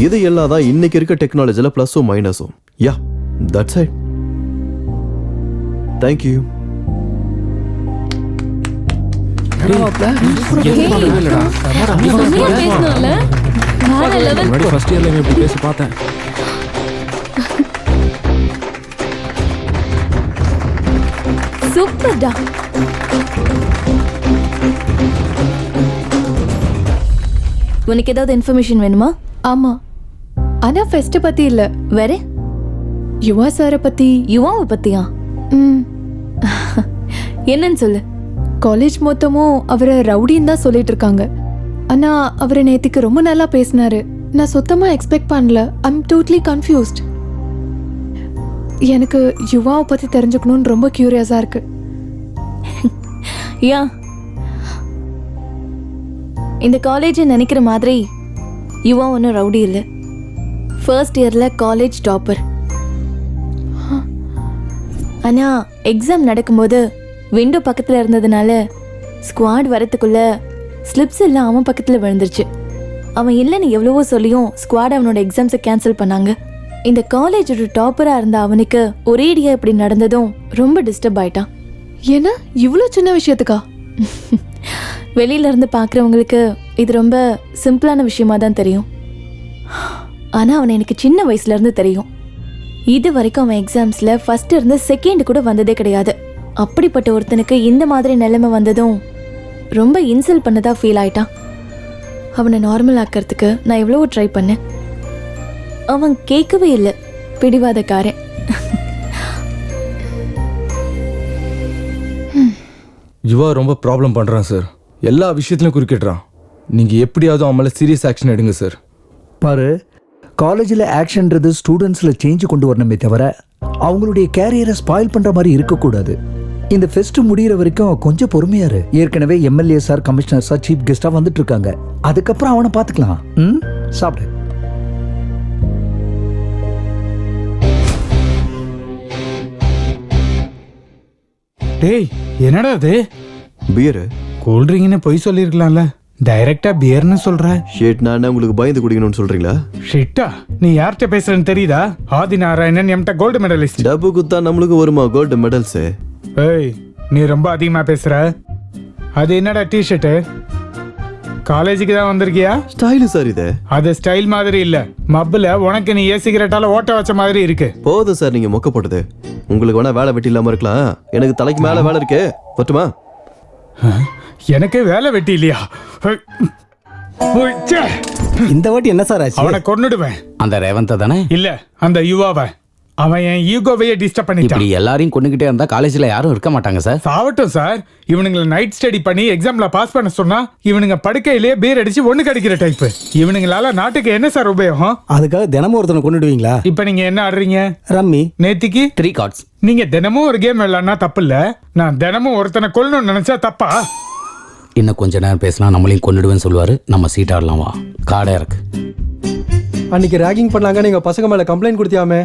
இது எல்லாம் தான் இன்னைக்கு இருக்க டெக்னாலஜியில் ப்ளஸும் மைனஸும். யா, தட்ஸ் இட். தேங்க்யூ. ஃபர்ஸ்ட் இயர்ல இப்படி பேசி பார்த்தேன். சூப்பர்டா. உனக்கு ஏதாவது இன்ஃபர்மேஷன் வேணுமா? ஆமா, ஆனா ஃபெஸ்ட் பத்தி இல்ல, வேற யுவா சார பத்தி. யுவாவை பத்தியா? ம், என்னன்னு சொல்லு. காலேஜ் மொத்தமும் அவரை ரவுடின்னு தான் சொல்லிட்டு இருக்காங்க. ஆனா அவரை நேத்திக்கு ரொம்ப நல்லா பேசினாரு. நான் சுத்தமா எக்ஸ்பெக்ட் பண்ணல. I'm totally confused. எனக்கு யுவாவை பத்தி தெரிஞ்சுக்கணும்னு ரொம்ப கியூரியஸா இருக்கு. யா, இந்த காலேஜ் நினைக்கிற மாதிரி யுவா ஒன்றும் ரவுடி இல்லை. ஃபர்ஸ்ட் இயர்ல காலேஜ் டாப்பர். ஆனா எக்ஸாம் நடக்கும்போது விண்டோ பக்கத்துல இருந்ததுனால ஸ்குவாட் வரத்துக்குள்ள ஸ்லிப்ஸ் எல்லாம் அவன் பக்கத்துல விழுந்துருச்சு. அவன் இல்லைன்னு எவ்வளவோ சொல்லியும் ஸ்குவாட் அவனோட எக்ஸாம்ஸை கேன்சல் பண்ணாங்க. இந்த காலேஜோட டாப்பரா இருந்த அவனுக்கு ஒரேடியா இப்படி நடந்ததும் ரொம்ப டிஸ்டர்ப் ஆயிட்டான். ஏன்னா இவ்வளோ சின்ன விஷயத்துக்கா? வெளியில இருந்து பார்க்குறவங்களுக்கு இது ரொம்ப சிம்பிளான விஷயமா தான் தெரியும். ஆனா அவன் எனக்கு சின்ன வயசுல இருந்து தெரியும். இது வரைக்கும் அவன் எக்ஸாம்ஸ்ல ஃபர்ஸ்ட் இருந்து செகண்ட் கூட வந்ததே கிடையாது. அப்படிப்பட்ட ஒருத்தனுக்கு இந்த மாதிரி நிலைமை வந்ததும் ரொம்ப இன்சல்ட் பண்ணதா ஃபீல் ஆயிட்டான். அவனை நார்மல் ஆக்கிறதுக்கு நான் எவ்வளவோ ட்ரை பண்ணேன். அவன் கேட்கவே இல்லை. பிடிவாதக்காரன். யுவா ரொம்ப ப்ராப்ளம் பண்ணுறான் சார். எல்லா விஷயத்துலையும் குறுக்கிடுறான். நீங்கள் எப்படியாவது அவன் மேலே சீரியஸ் ஆக்ஷன் எடுங்க சார். பாரு, காலேஜில் ஆக்ஷன்றது ஸ்டூடெண்ட்ஸில் சேஞ்ச் கொண்டு வரணுமே தவிர அவங்களுடைய கேரியரை ஸ்பாயில் பண்ணுற மாதிரி இருக்கக்கூடாது. இந்த ஃபெஸ்ட் முடிகிற வரைக்கும் கொஞ்சம் பொறுமையாரு. ஏற்கனவே MLA sir, commissioner sir chief கெஸ்டாக வந்துட்டு இருக்காங்க. அதுக்கப்புறம் அவனை பார்த்துக்கலாம். ம், சாப்பிடு. டேய், என்னடா அது? பியரு கூல்ட்ரிங்க்னு பொய் சொல்லியிருக்கலாம்ல. டைரக்டா பியர்னு சொல்ற. ஷேட், நான் உங்களுக்கு பயந்து குடிக்கணும்னு சொல்றீங்களா? ஷிட்டா, நீ யார்கிட்ட பேசுறன்னு தெரியுதா? ஆதி நாராயணன் எம்ட கோல்டு மெடலிஸ்ட். டப்பு குத்தா நம்மளுக்கு வருமா கோல்டு மெடல்ஸ்? ஏய், நீ ரொம்ப அதிகமா பேசுற. அது என்னடா டிஷர்ட்டு? காலேஜுக்கு தான் வந்திருக்கியா? ஸ்டைலு சார் இது. அது ஸ்டைல் மாதிரி இல்ல. மப்புல உனக்கு நீ சிகரெட்டால ஓட்ட வச்ச மாதிரி இருக்கு. போதும் சார், நீங்க மொக்க போட்டது. உங்களுக்கு வேணா வேலை வெட்டி இல்லாம இருக்கலாம். எனக்கு தலைக்கு மேல வேலை இருக்கு. பட்டுமா? எனக்கு வேலை வெட்டி இல்லையா? இந்த வாட்டி என்ன சார் ஆச்சு? அவனை கொன்னுடுவேன். அந்த ரேவந்த தானே? இல்ல, அந்த யுவாவை. அவன் என் ஈகோவையே டிஸ்டர்ப் பண்ணிட்டான். இப்படி எல்லாரையும் கொண்டுகிட்டே இருந்தா காலேஜ்ல யாரும் இருக்க மாட்டாங்க சார். சாவட்டும் சார். இவனுங்களை நைட் ஸ்டடி பண்ணி எக்ஸாம்ல பாஸ் பண்ண சொன்னா இவனுங்க படுக்கையிலேயே பீர் அடிச்சு ஒண்ணு கிடைக்கிற டைப். இவனுங்களால நாட்டுக்கு என்ன சார் உபயோகம்? அதுக்காக தினமும் ஒருத்தனை கொண்டுடுவீங்களா? இப்ப நீங்க என்ன ஆடுறீங்க? ரம்மி. நேத்திக்கு 3 cards. நீங்க தினமும் ஒரு கேம் விளையாடுனா தப்பு இல்ல. நான் தினமும் ஒருத்தனை கொல்லணும்னு நினைச்சா தப்பா? இன்னும் கொஞ்ச நேரம் பேசினா நம்மளையும் கொண்டுடுவேன்னு சொல்லுவாரு. நம்ம சீட் ஆடலாம் வா. காடா இருக்கு. அன்னைக்கு ராகிங் பண்ணாங்க, நீங்க பசங்க மேல கம்ப்ளைண்ட் கொடுத்தியாமே.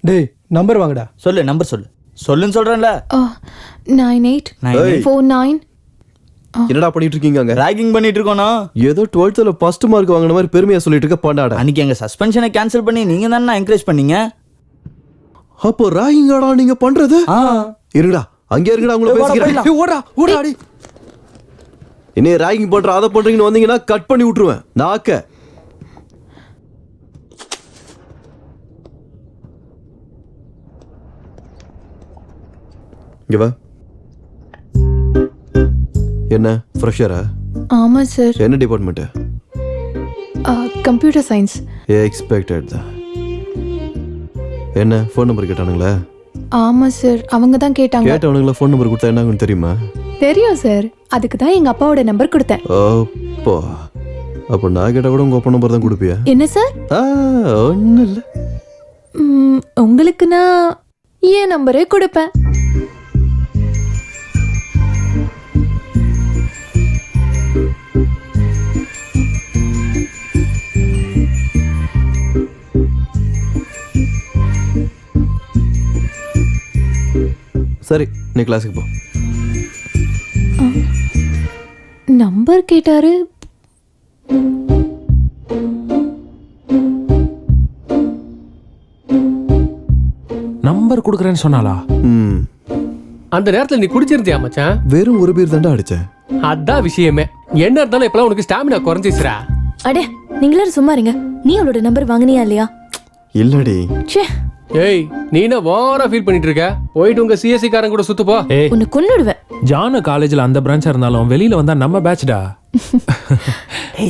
டேய், நம்பர் வாங்கடா. சொல்லு, நம்பர் சொல்லு. சொல்லுன்னு சொல்றேன்ல. 9849. என்னடா பண்ணிட்டு இருக்கீங்க அங்க? ராகிங் பண்ணிட்டு இருக்கோனா? ஏதோ 12th ஃபர்ஸ்ட் மார்க் வாங்கின மாதிரி பெருமையா சொல்லிட்டு இருக்க பாண்டாடா. அன்னைக்கு எங்க சஸ்பென்ஷனை கேன்சல் பண்ணி நீங்க தானே என்கரேஜ் பண்ணீங்க. அப்போ ராகிங்காடா நீங்க பண்றது? இருங்கடா, அங்கே இருங்கடா, உங்களை பேசிக்கிறேன். ஓடா ஓடா அடி. இன்னே ராகிங் பண்ற அதை பண்றீங்கன்னு வந்தீங்கன்னா கட் பண்ணி விட்டுருவேன் நாக்க. இங்க வா. என்ன ஃப்ரெஷரா? ஆமா சார். என்ன டிபார்ட்மெண்ட்? Computer science. எக்ஸ்பெக்டட் தான். என்ன ஃபோன் நம்பர் கேட்டானுங்களா? ஆமா சார், அவங்க தான் கேட்டாங்க. கேட்டவனுங்களா ஃபோன் நம்பர் கொடுத்தா என்ன ஆகும்னு தெரியுமா? தெரியும் சார். அதுக்கு தான் எங்க அப்பாவோட நம்பர் கொடுத்தேன். அப்போ அப்போ நான் கேட்டால் கூட உங்கள் அப்பா நம்பர் தான் கொடுப்பியா? என்ன சார்? ஒன்றும் இல்லை. உங்களுக்கு நான் என் நம்பரே கொடுப்பேன். சரி, நீ கிளாஸுக்கு போ. நம்பர் கேட்டாரு. நம்பர் கொடுக்குறேன்னு சொன்னாளா? ம் அந்த நேரத்துல நீ குடிச்சிருந்தியா மச்சான்? வெறும் ஒரு பீர் தாண்டா அடிச்சேன். அதான் விஷயமே. என்ன இருந்தாலும் இப்பெல்லாம் உனக்கு ஸ்டாமினா குறைஞ்சிச்சுடா. அடே நீங்களாரும் சும்மா இருங்க. நீ அவளோட நம்பர் வாங்குனியா இல்லையா? இல்லடி. ச்சே, ஏய் நீ என்ன ஓவரா ஃபீல் பண்ணிட்டு இருக்க? போயிட்டு உங்க சிஎஸ்சி காரங்க கூட சுத்து போ. ஏய், உன்னை கொன்னுடுவேன். ஜானு காலேஜ்ல அந்த பிரான்ச்சா இருந்தாலும் வெளியில வந்தா நம்ம பேட்ச்டா.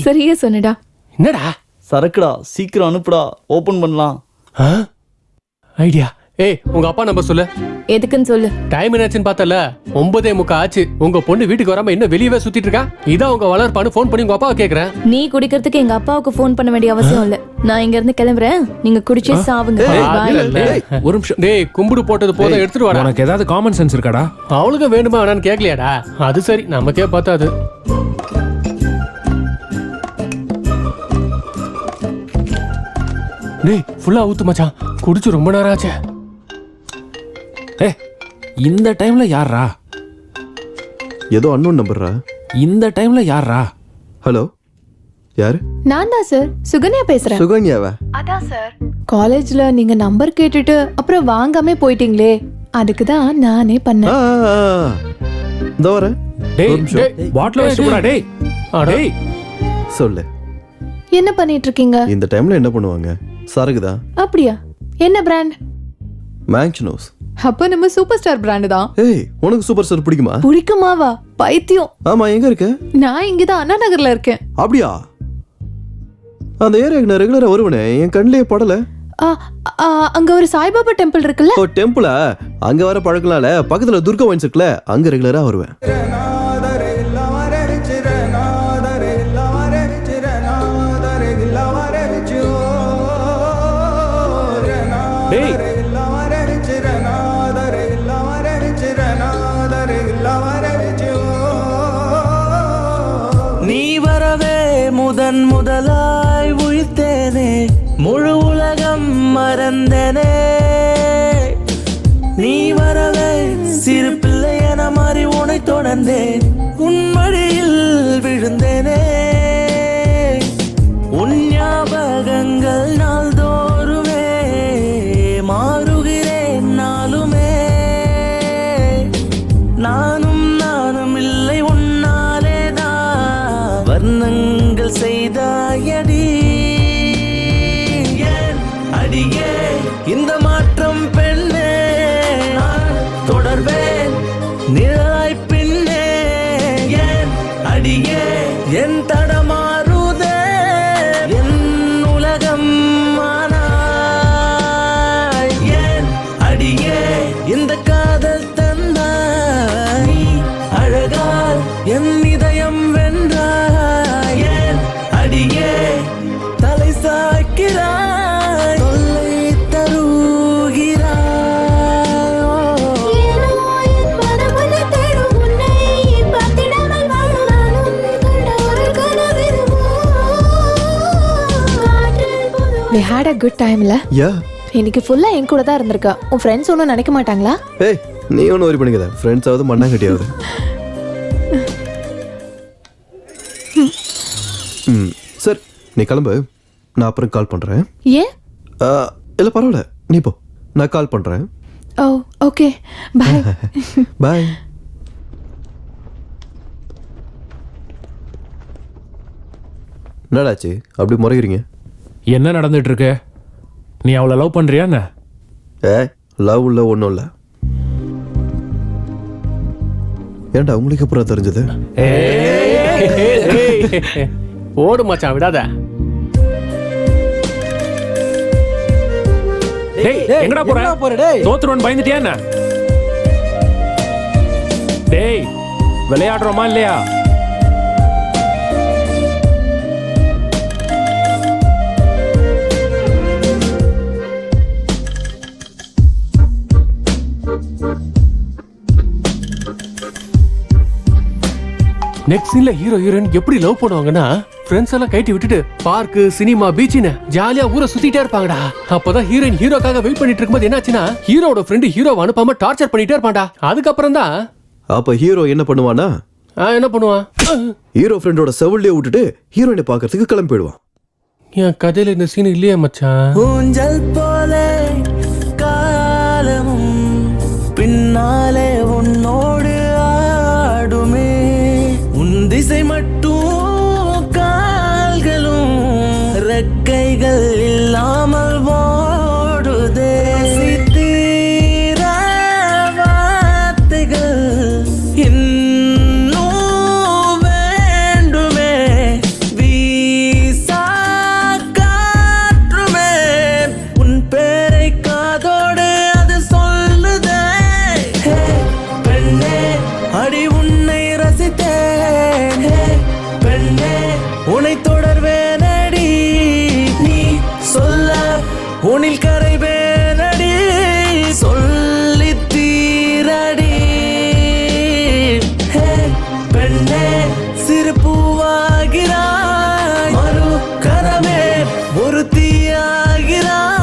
சரியா சொன்னடா. என்னடா சரக்குடா, சீக்கிரம் அனுப்புடா, ஓபன் பண்ணலாம். ஐடியா. ஏய் உங்க அப்பா நம்பர் சொல்லு. எதுக்குன்னு சொல்லு. டைம் என்னாச்சுன்னு பார்த்தல 9:45 ஆச்சு. உங்க பொண்ணு வீட்டுக்கு வராம என்ன வெளியவே சுத்திட்டு இருக்கா? இதான் உங்க வளர்ப்பான்னு ஃபோன் பண்ணி உங்க அப்பாவை கேக்குறேன். நீ குடிக்கிறதுக்கு எங்க அப்பாவுக்கு ஃபோன் பண்ண வேண்டிய அவசியம் இல்ல. நான் இங்க இருந்து கிளம்புறேன். நீங்க குடிச்சே சாவுங்க. ஏய், ஒரு நிமிஷம். டேய் கும்பிடு போட்டது போதும், எடுத்துட்டு வாடா. உனக்கு ஏதாவது காமன் சென்ஸ் இருக்காடா? அவளுக்கு வேணுமா வேணான்னு கேட்கலையாடா? அது சரி, நமக்கே பார்த்தாது. டேய் ஃபுல்லா ஊத்து மச்சான், குடிச்சு ரொம்ப நேரம் ஆச்சு. ஏ இந்த டைம்ல யாரா? ஏதோ அன்னோன் நம்பர்ரா. இந்த டைம்ல யாரா? ஹலோ, யாரு? நான் தான் சார், சுகன்யா பேசுறேன். சுகன்யாவா? அதான் சார். காலேஜ்ல நீங்க நம்பர் கேட்டுட்டு அப்புறம் வாங்காம போயிட்டீங்களே, அதுக்கு தான் நானே பண்ணேன். இதோ வரேன். டேய் பாட்டில் வச்சு போடா. டேய் டேய் சொல்லு. என்ன பண்ணிட்டு இருக்கீங்க? இந்த டைம்ல என்ன பண்ணுவாங்க? சரக்குதா. அப்படியா? என்ன பிராண்ட்? மேங்க்னோஸ். அப்ப நம்ம சூப்பர் ஸ்டார் பிராண்ட் தான். ஏய் உனக்கு சூப்பர் ஸ்டார் பிடிக்குமா? பிடிக்குமாவா? பைத்தியம். ஆமா, எங்க இருக்க? நான் இங்கதான் அண்ணா நகர்ல இருக்கேன். அப்படியா? அந்த ஏரியாக்கு நான் ரெகுலரா வருவனே, என் கண்ணிலேயே படல. அங்க ஒரு சாய்பாபா டெம்பிள் இருக்குல்ல? ஓ டெம்பிளா? அங்க வர பழக்கலால பக்கத்துல துர்கா வைன்ஸ் இருக்குல்ல, அங்க ரெகுலரா வருவேன். டேய் நீ வரவே முதலாய் உயிர்த்தேனே, முழு உலகம் மறந்தனே. நீ வரவே சிறு பிள்ளை என மாறி உனை தொடர்ந்தேன், உன் மடியில் விழுந்தேனே. உன் ஞாபகங்கள் நாள்தோறுமே மாறுகிறேன் நாளுமே. நானும் இல்லை உன்னாலேதான் வர்ணங்கள் செய்தாயடி. ஏன் அடியே இந்த மாற்றம் பெண்ணே, தொடர்வேன் நிழலாய் பின்னே. ஏன் அடியே என் தடமாறுதே என் உலகம் ஆனாய். ஏன் அடியே இந்த காதல் தந்தாய், நீ அழகால் என் இதயம் வென்றாய். ஏன் அடியே தலை சாய்க்கிறாய், தொல்லை தருகிறாய். We had a good time ல? யா. இன்னைக்கு ஃபுல்லா என் கூட தான் இருந்திருக்கா. உன் ஃப்ரெண்ட்ஸ் ஒன்றும் நினைக்க மாட்டாங்களா? ஏய் நீ ஒன்றும் worry பண்ணிக்காத, ஃப்ரெண்ட்ஸ் ஆகுது மண்ணாங்கட்டியாவது. சார் நீ கிளம்பு, நான் அப்புறம் கால் பண்றேன். ஏன்? இல்லை பரவாயில்ல, நீ போ, நான் கால் பண்றேன். ஓ ஓகே, பை. பாய். என்னடாச்சு அப்படி முறைகிறீங்க? என்ன நடந்துட்டு இருக்கு? நீ அவளை லவ் பண்றியா என்ன? லவ் இல்லை, ஒன்றும் இல்லை. ஏன்டா உங்களுக்கு அப்புறம் தெரிஞ்சது? ஓடு மச்சான், விடாத. டேய் எங்கடா போற? தோத்துருவன் பயந்துட்டியா என்ன? டேய் விளையாடுறோமா இல்லையா? நெக்ஸ்ட் சீன்ல ஹீரோ ஹீரோயின் எப்படி லவ் பண்ணுவாங்கன்னா, ஃப்ரெண்ட்ஸ் எல்லாம் கைட்டி விட்டுட்டு பார்க்கு, சினிமா, பீச்னு ஜாலியா ஊரை சுத்திட்டே இருப்பாங்கடா. அப்பதான் ஹீரோயின் ஹீரோக்காக வெயிட் பண்ணிட்டு இருக்கும்போது என்னாச்சுன்னா, ஹீரோட ஃப்ரெண்டு ஹீரோவை அனுப்பாம டார்ச்சர் பண்ணிட்டே இருப்பான்டா. அதுக்கப்புறம் தான் அப்ப ஹீரோ என்ன பண்ணுவானா? என்ன பண்ணுவான்? ஹீரோ ஃப்ரெண்டோட செவிலியே விட்டுட்டு ஹீரோயினை பார்க்கறதுக்கு கிளம்பி போயிடுவான். என் கதையில இந்த சீன் இல்லையே மச்சான். ஊஞ்சல் போல காலமும் அடி உன்னை ரசித்தேன் பெண்ணே உன்னை தொடர்வேனடி நீ சொல்ல உன்னில் கரைவேனடி சொல்லி தீரடி பெண்ணே சிறு பூவாகிறாய் மறு கரமே ஒரு தீயாகிறாய்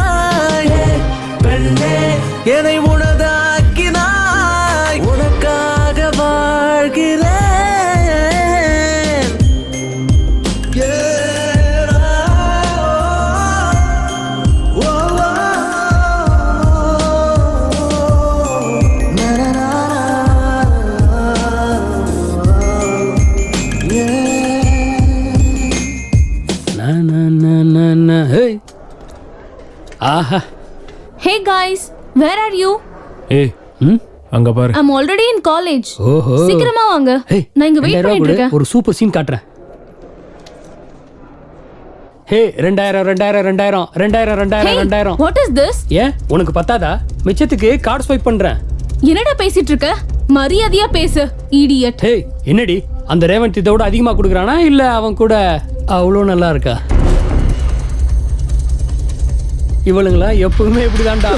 பெண்ணே என்னை உனதாக்கினாய் உனக்காக வாழ்கிறேன் ஆஹா Hey guys, where are you? ஏய் அங்க பாரு. I'm already in college. ஓஹோ சீக்கிரமா வாங்க. நான் இங்க வெயிட் பண்ணிட்டு இருக்கேன். ஒரு சூப்பர் சீன் காட்டுறேன். ஹே 2000 2000 2000 2000 2000 2000. What is this? ஏன் உனக்கு பத்தாதா? மிச்சத்துக்கு கார்டு ஸ்வைப் பண்றேன். என்னடா பேசிட்டு இருக்க? மரியாதையா பேசு, idiot. ஹே என்னடி அந்த ரேவந்த் இதை விட அதிகமா கொடுக்குறானா இல்ல அவன் கூட அவ்வளோ நல்லா இருக்கா? இவளுங்களா எப்பவுமே இப்படிதான்டா.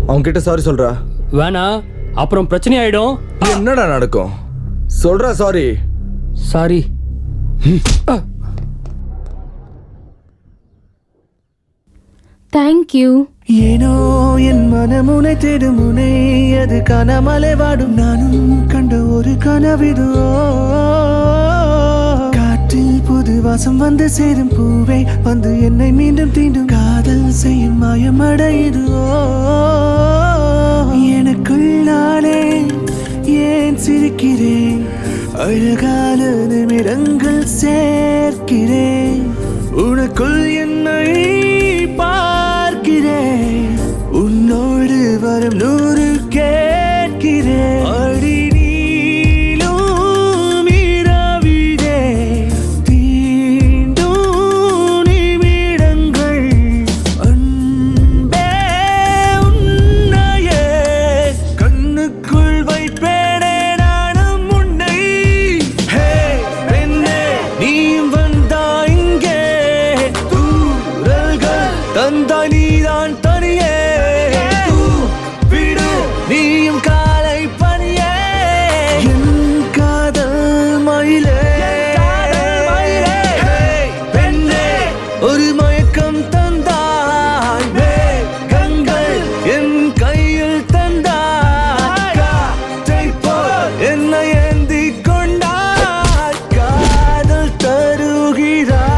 அவங்க கிட்ட சாரி சொல்றா. வேணா அப்புறம் பிரச்சனை ஆயிடும். என்னடா நடக்கும் சொல்றா. Sorry sorry. Thank you. ஏனோ என் மனமுனை தேடும் முனை அது காணாமலே வாடும் நானும் கண்ட ஒரு கனவிதுவோ காற்றில் புது வாசம் வந்து சேரும் பூவே வந்து என்னை மீண்டும் தீண்டும் காதல் செய்யும் மாயமடையுதுவோ எனக்குள் நானே ஏன் சிரிக்கிறேன் அழகான நிமிடங்கள் சேர்க்கிறேன் உனக்குள் என்னை பார்க்கிறேன் உன்னோடு வரும் 100 கேட்கிறேன் அடி நீளும் இரவிலே தீண்டும் நிமிடங்கள் அன்பே உன்னையே கண்ணுக்குள் வைப்பேனே நானும் உன்னை ஹே பெண்ணே நீ வந்தா இங்கே தூரல்கள் தந்தா நீதான் தனியே விடு நீயும் காலை பணியே என் காதல் மயிலே பெண்ணே ஒரு மயக்கம் தந்தாய் கண்கள் என் கையில் தந்தாய் காற்றை போல் என்னை ஏந்தி கொண்டாய் காதல் தருகிறாய்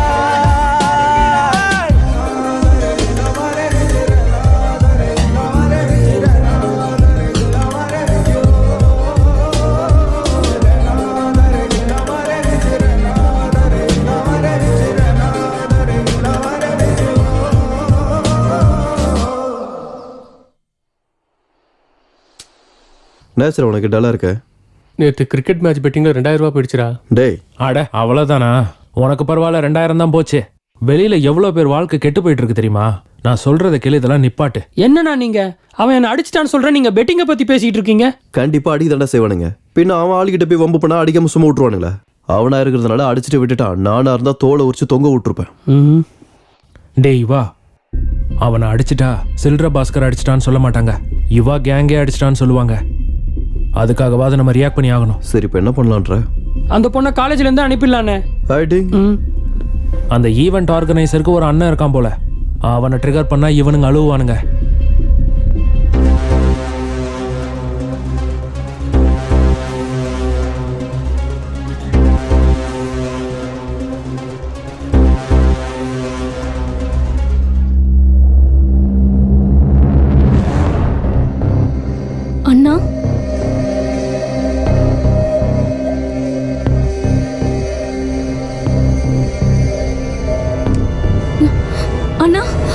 நேச்சர் உனக்கு டல்லா இருக்க. நேற்று கிரிக்கெட் மேட்ச் பெட்டிங்ல 2000 ரூபாய் போயிடுச்சுடா. டேய் அட அவ்வளவுதானா? உனக்கு பரவாயில்ல 2000 தான் போச்சு. வெளியில எவ்வளவு பேர் வாழ்க்கை கெட்டு போயிட்டு இருக்கு தெரியுமா? நான் சொல்றத கேளு, இதெல்லாம் நிப்பாட்டு. என்னண்ணா நீங்க அவன் என்ன அடிச்சிட்டான்னு சொல்றேன், நீங்க பெட்டிங்க பத்தி பேசிட்டு இருக்கீங்க. கண்டிப்பா அடி தண்டை செய்வானுங்க. பின்ன அவன் ஆளுகிட்ட போய் வம்பு பண்ணா அடிக்காம சும்மா விட்டுருவானுங்களா? அவனா இருக்கிறதுனால அடிச்சுட்டு விட்டுட்டான். நானா இருந்தா தோலை உரிச்சு தொங்க விட்டுருப்பேன். டேய் இவா, அவனை அடிச்சிட்டா சில்ற பாஸ்கர் அடிச்சிட்டான்னு சொல்ல மாட்டாங்க, இவா கேங்கே அடிச்சிட்டான்னு சொல்லுவாங்க. அதுக்காகவாது நம்ம ரியாக்ட் பண்ணி ஆகணும். சரி இப்போ என்ன பண்ணலான்ற? அந்த பொண்ணை காலேஜ்ல இருந்து அனுப்பிடலானே. அந்த ஈவெண்ட் ஆர்கனைசருக்கு ஒரு அண்ணன் இருக்கான் போல, அவனை ட்ரிகர் பண்ணா இவனுங்க அழுவானுங்க. அண்ணா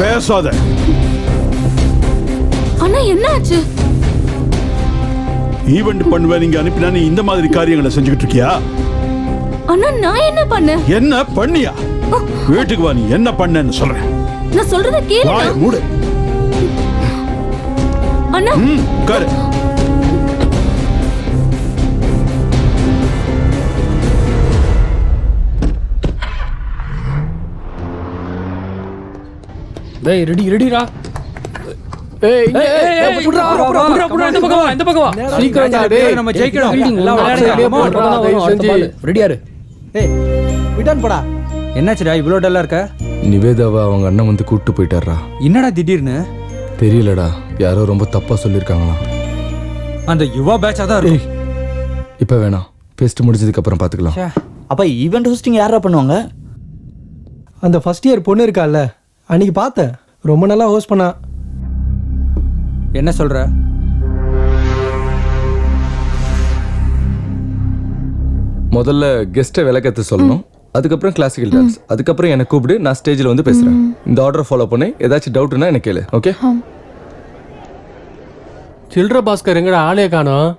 பேசாத. அண்ணா என்ன ஆச்சு? ஈவெண்ட் பண்ணுவேன் நீங்க அனுப்பினா நீ இந்த மாதிரி காரியங்களை செஞ்சுக்கிட்டு இருக்கியா? அண்ணா நான் என்ன பண்ணேன்? என்ன பண்ணியா? வீட்டுக்கு வா, நீ என்ன பண்ணேன்னு சொல்றேன். நான் சொல்றத கேளு. வாயை மூடு. அண்ணா உட்காரு. டேய் ரெடிடா. ஏய் புட்றா இந்த பக்கம் வா. சீக்கிரம் டா டேய், நம்ம ஜெயிக்கணும். எல்லாம் விளையாடுங்க. ரெடியா இரு. ஏய் விட்டான் போடா. என்னாச்சுடா இவ்ளோ டல்லா இருக்க? நிவேதாவை அவங்க அண்ணன் வந்து கூப்பிட்டு போயிட்டாரா. என்னடா திடீர்னு? தெரியலடா, யாரோ ரொம்ப தப்பா சொல்லியிருக்காங்களா. அந்த யுவா பேட்சா தான் இருக்கு. இப்போ வேணாம், ஃபெஸ்ட் முடிஞ்சதுக்கு அப்புறம் பார்த்துக்கலாம். அப்ப ஈவெண்ட் ஹோஸ்டிங் யாரா பண்ணுவாங்க? அந்த ஃபர்ஸ்ட் இயர் பொண்ணு இருக்கால்ல, அன்னைக்கு பார்த்தேன், ரொம்ப நல்லா ஹோஸ்ட் பண்ணா. என்ன சொல்ற? முதல்ல கெஸ்ட்டை விளக்கத்தை சொல்லணும், அதுக்கப்புறம் கிளாசிக்கல் டான்ஸ், அதுக்கப்புறம் என்னை கூப்பிடு, நான் ஸ்டேஜில் வந்து பேசுகிறேன். இந்த ஆர்டரை ஃபாலோ பண்ணி ஏதாச்சும் டவுட்னா எனக்கு கேளு. ஓகே? சில்ட்ர பாஸ்கர் எங்கடா ஆளே காணோம்?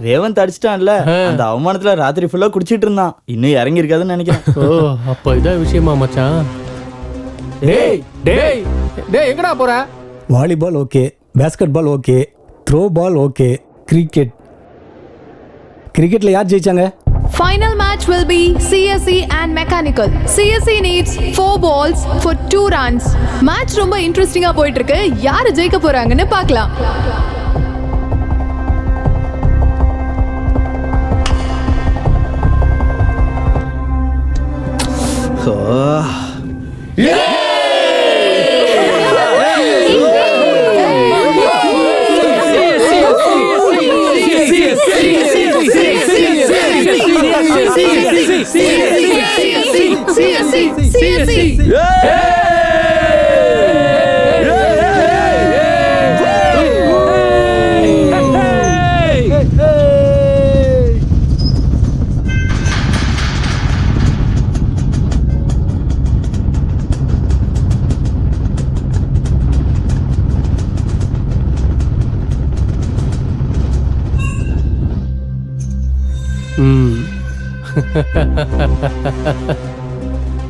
ரேவந்த் அடிச்சிட்டான்ல, அந்த அவமானத்துல ராத்திரி ஃபுல்லா குடிச்சிட்டு இருந்தான். இன்னும் இறங்கி இருக்காதுன்னு நினைக்கிறேன். ஓ அப்ப இதான் விஷயமா மச்சான். டேய் டேய் டேய் எங்கடா போற? Volleyball okay, basketball okay, throwball okay, கிரிக்கெட்ல யார் ஜெயிச்சாங்க? Final match will be CSE and Mechanical. CSE needs 4 balls for 2 runs. Match ரொம்ப இன்ட்ரெஸ்டிங்கா போயிட்டு இருக்கு. யாரு ஜெயிக்க போறாங்கன்னு பார்க்கலாம்.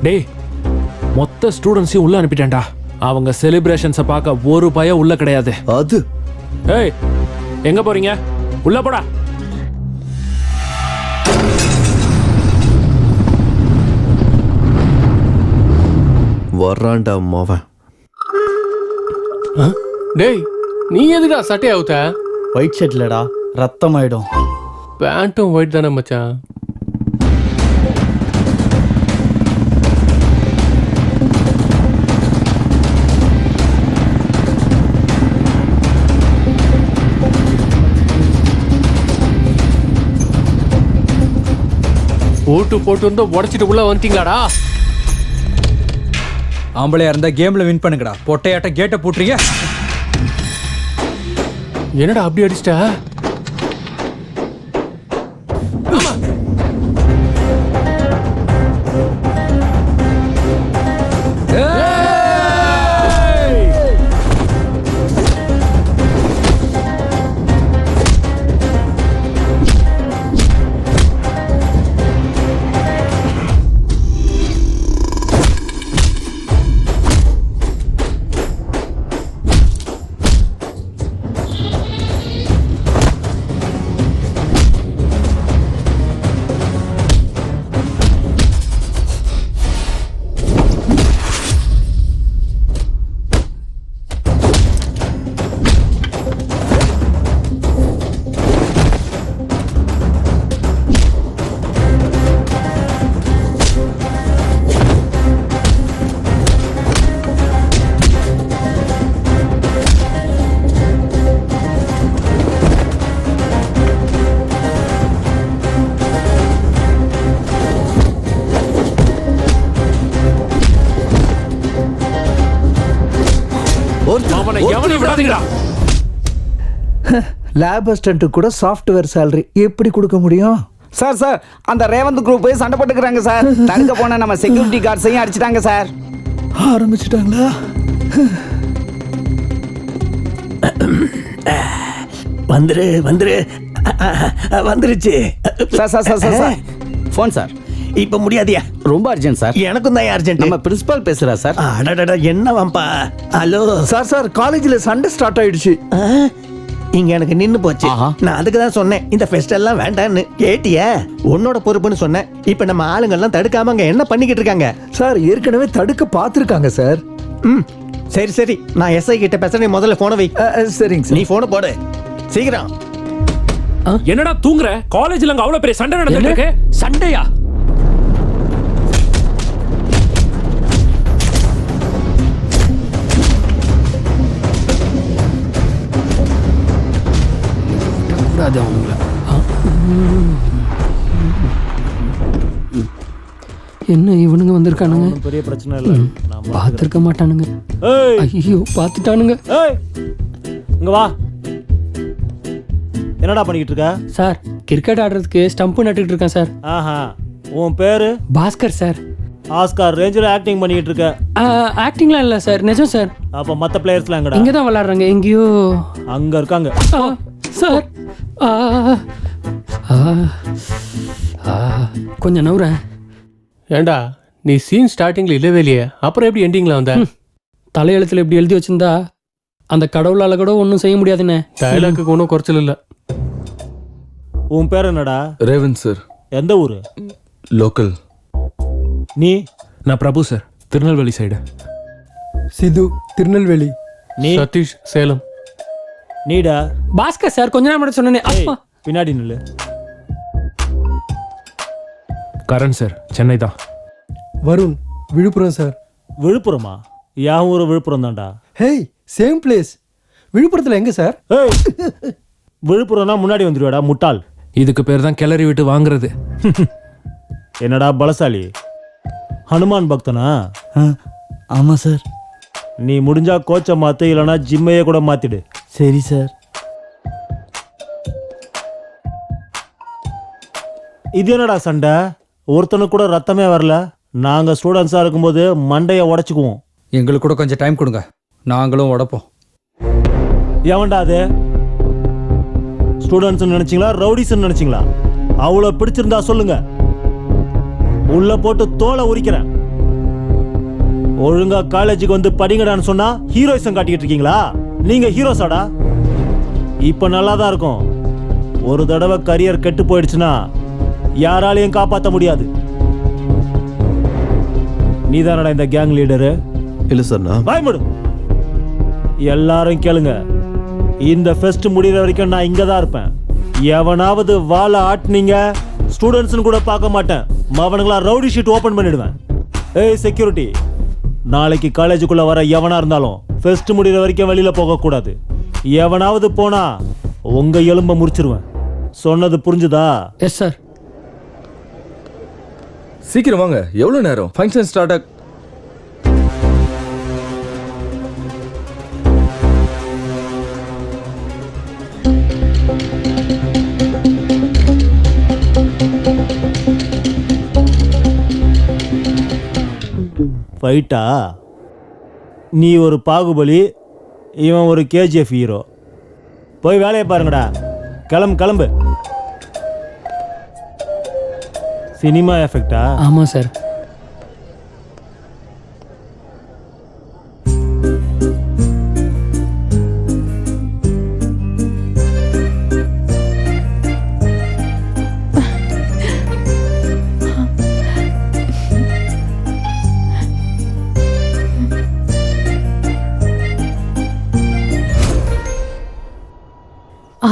டேய் மொத்த ஸ்டூடெண்ட்ஸையும் உள்ள அனுப்பிட்டேன்டா. அவங்க செலிப்ரேஷன்ஸை பார்க்க ஒரு பயம் உள்ள கிடையாது. அது ஏய் எங்க போறீங்க? உள்ள போடா. வர்றான்டா மாவன். டேய் நீ எதுடா சட்டை அவுத்த? ஒயிட் ஷர்ட்லடா, ரத்தம் ஆயிடும். பேண்ட்டும் ஒயிட் தானே மச்சான். ஓட்டு போட்டு வந்து உடச்சிட்டு உள்ள வந்துட்டீங்களாடா? ஆம்பளையா இருந்தா கேம்ல வின் பண்ணுங்கடா. பொட்டையாட்ட கேட்ட போட்டுறீங்க. என்னடா அப்படி அடிச்சிட்ட? லேப் அசிஸ்டன்ட் கூட சாஃப்ட்வேர் சேலரி எப்படி கொடுக்க முடியும்? சார் சார் அந்த ரேவந்த் குரூப் சண்டை போட்டுக்கிறாங்க சார். தடுக்க போன நம்ம செக்யூரிட்டி கார்ட்ஸையும் அடிச்சிட்டாங்க சார். ஆரம்பிச்சிட்டாங்களா? வந்துரு வந்துரு வந்துருச்சு. Sir sir sir sir sir phone sir. இப்ப முடியாதியா? ரொம்ப அர்ஜென்ட் சார். எனக்கும் தான் அர்ஜென்ட். நம்ம பிரின்சிபால் பேசுறா சார். அடடடா என்னவாம்பா? ஹலோ சார் காலேஜில் சண்டை ஸ்டார்ட் ஆயிடுச்சு. இங்க எனக்கு நின்னு போச்சு. நான் அதுக்கு தான் சொன்னேன் இந்த ஃபெஸ்ட் எல்லாம் வேண்டான்னு. கேட்டியா? உன்னோட பொறுப்புன்னு சொன்னேன். இப்ப நம்ம ஆளுங்க எல்லாம் தடுக்காம அங்க என்ன பண்ணிக்கிட்டு இருக்காங்க? சார் ஏற்கனவே தடுக்க பார்த்துருக்காங்க சார். சரி சரி, நான் எஸ்ஐ கிட்ட பேசுறேன். முதல்ல போனை வை. சரிங்க சார். நீ போனை போடு சீக்கிரம். என்னடா தூங்குற? காலேஜ்ல அங்க அவ்வளவு பெரிய சண்டை நடந்துட்டு இருக்கு. சண்டையா? கூடாது அவங்கள. என்ன இவனுங்க வந்திருக்கானுங்க? பெரிய பிரச்சனை இல்ல. பார்த்திருக்க மாட்டானுங்க. ஐயோ பார்த்துட்டானுங்க. இங்க வா. என்னடா பண்ணிக்கிட்டு இருக்க? சார் கிரிக்கெட் ஆடுறதுக்கு ஸ்டம்ப் நட்டுக்கிட்டு இருக்கேன் சார். ஆஹா, உன் பேரு? பாஸ்கர் சார். ஆஸ்கார் ரேஞ்சில் ஆக்டிங் பண்ணிக்கிட்டு இருக்க? ஆக்டிங்லாம் இல்லை சார், நிஜம் சார். அப்போ மற்ற பிளேயர்ஸ்லாம் எங்கடா? இங்கே தான் விளாட்றாங்க. எங்கேயோ அங்கே இருக்காங்க சார். கொஞ்சம் நவுறேன். ஏண்டா நீ சீன் ஸ்டார்டிங்கில் இல்லவே இல்லையே, அப்புறம் எப்படி எண்டிங்கில் வந்த? தலையெழுத்தில் எப்படி எழுதி வச்சிருந்தா அந்த கடவுளால் கூட ஒன்றும் செய்ய முடியாதுண்ணே. டயலாக்கு ஒன்றும் குறைச்சல் இல்லை. உன் பேர் என்னடா? Raven sir. எந்த ஊர்? லோக்கல். நீ? நான் பிரபு சார், திருநெல்வேலி சைடு. சிது, திருநெல்வேலி. நீ? சதீஷ், சேலம். நீடா? பாஸ்கர் சார், கொஞ்ச நேரம் மட்டும் சொன்னேன். பின்னாடி நில்லு. கரண் சார், சென்னை தான். வருண், விழுப்புரம் சார். விழுப்புரமா? என் ஊர் விழுப்புரம் தான்டா. Hey, same place. விழுப்புரத்தில் எங்க சார்? விழுப்புரம்னா முன்னாடி வந்துடுவாடா முட்டாள். இதுக்கு பேர் தான் கிளறி விட்டு வாங்குறது. என்னடா பலசாலி, ஹனுமான் பக்தனா? ஆமாம் சார். நீ முடிஞ்சா கோச்சை மாற்று, இல்லைனா ஜிம்மையே கூட மாற்றிடு. சரி சார். இது என்னடா சண்டை? ஒருத்தனுக்கு கூட ரத்தமே வரல. நாங்கள் ஸ்டூடெண்ட்ஸாக இருக்கும்போது மண்டையை உடச்சிக்குவோம். எங்களுக்கு கூட கொஞ்சம் டைம் கொடுங்க, நாங்களும் உடப்போம். எவன்டா அது? ஸ்டூடெண்ட்ஸ் நினைச்சிங்களா, ரவுடிஸ் நினைச்சிங்களா? அவ்வளோ பிடிச்சிருந்தா சொல்லுங்க, உள்ள போட்டு தோலை உரிக்கிறேன். ஒழுங்கா காலேஜுக்கு வந்து படிங்கடான்னு சொன்னா ஹீரோயிசம் காட்டிக்கிட்டு இருக்கீங்களா? நீங்க ஹீரோஸாடா? இப்ப நல்லா தான் இருக்கும். ஒரு தடவை கரியர் கெட்டு போயிடுச்சுன்னா யாராலையும் காப்பாற்ற முடியாது. நீதானடா இந்த கேங் லீடரு? இல்ல சார். பயமுடு. எல்லாரும் கேளுங்க, இந்த ஃபெஸ்ட் முடிகிற வரைக்கும் நான் இங்க தான் இருப்பேன். எவனாவது வாழை ஆட்டினீங்க, ஸ்டூடெண்ட்ஸ்னு கூட பார்க்க மாட்டேன். அவனுங்களா ரவுடி ஷீட் ஓபன் பண்ணிடுவேன். ஏய் செக்யூரிட்டி, நாளைக்கு காலேஜுக்குள்ள வர எவனா இருந்தாலும் ஃபெஸ்ட் முடிகிற வரைக்கும் வெளியில போக கூடாது. எவனாவது போனா உங்க எலும்ப முறிச்சிருவேன். சொன்னது புரிஞ்சுதா? Yes sir. சீக்கிரம் வாங்க, எவ்வளோ நேரம்? ஃபங்க்ஷன் ஸ்டார்ட் ஆக ஃபைட்டா? நீ ஒரு பாகுபலி, இவன் ஒரு கேஜிஎஃப் ஹீரோ. போய் வேலையை பாருங்கடா. கிளம்பு கிளம்பு. சினிமா எஃபெக்டா? ஆமாம் சார்.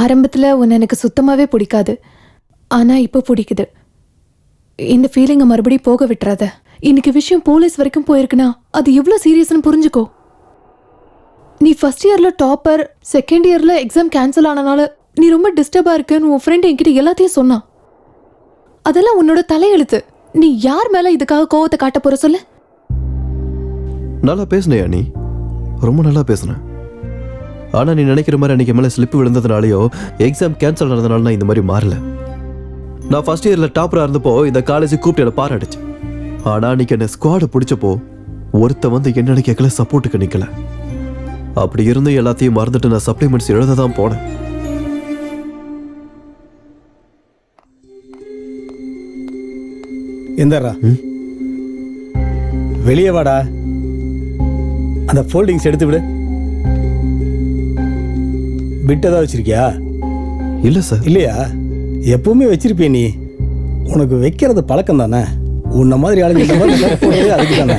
ஆரம்பத்தில் உன்னை எனக்கு சுத்தமாகவே பிடிக்காது, ஆனால் இப்போ பிடிக்குது. இந்த ஃபீலிங்கை மறுபடியும் போக விட்டுறாத. இன்னைக்கு விஷயம் போலீஸ் வரைக்கும் போயிருக்குன்னா அது எவ்வளோ சீரியஸ்னு புரிஞ்சுக்கோ. நீ ஃபர்ஸ்ட் இயரில் டாப்பர், செகண்ட் இயரில் எக்ஸாம் கேன்சல் ஆனனால நீ ரொம்ப டிஸ்டர்பாக இருக்குன்னு உன் ஃப்ரெண்ட் என்கிட்ட எல்லாத்தையும் சொன்னான். அதெல்லாம் உன்னோட தலையெழுத்து. நீ யார் மேலே இதுக்காக கோவத்தை காட்ட போற சொல்லு? நல்லா பேசுனையா நீ? ரொம்ப நல்லா பேசுனேன். ஆனால் நீ நினைக்கிற மாதிரி அன்றைக்கி மேலே ஸ்லிப்பு விழுந்ததுனாலையோ எக்ஸாம் கேன்சல் ஆனதுனால நான் இந்த மாதிரி மாறல. நான் ஃபர்ஸ்ட் இயரில் டாப்பராக இருந்தப்போ இந்த காலேஜ் கூப்பிட்டு என்னை பாராட்டுச்சு. ஆனால் அன்றைக்கி என்னை ஸ்குவாடை பிடிச்சப்போ ஒருத்த வந்து என்னன்னு கேட்கல, சப்போர்ட்டுக்கு நிக்கல. அப்படி இருந்து எல்லாத்தையும் மறந்துட்டு நான் சப்ளிமெண்ட்ஸ் எழுத தான் போனேன். எந்தரா வெளியே வாடா. அந்த ஃபோல்டிங்ஸ் எடுத்து விடு. பிட் ஏதாவது வச்சிருக்கியா? இல்ல சார். இல்லையா? எப்பவுமே வச்சிருப்பிய நீ. உனக்கு வைக்கிறது பழக்கம் தானே. உன்ன மாதிரி ஆளுங்க இந்த மாதிரி love போடுறதே அதுக்கு தானே.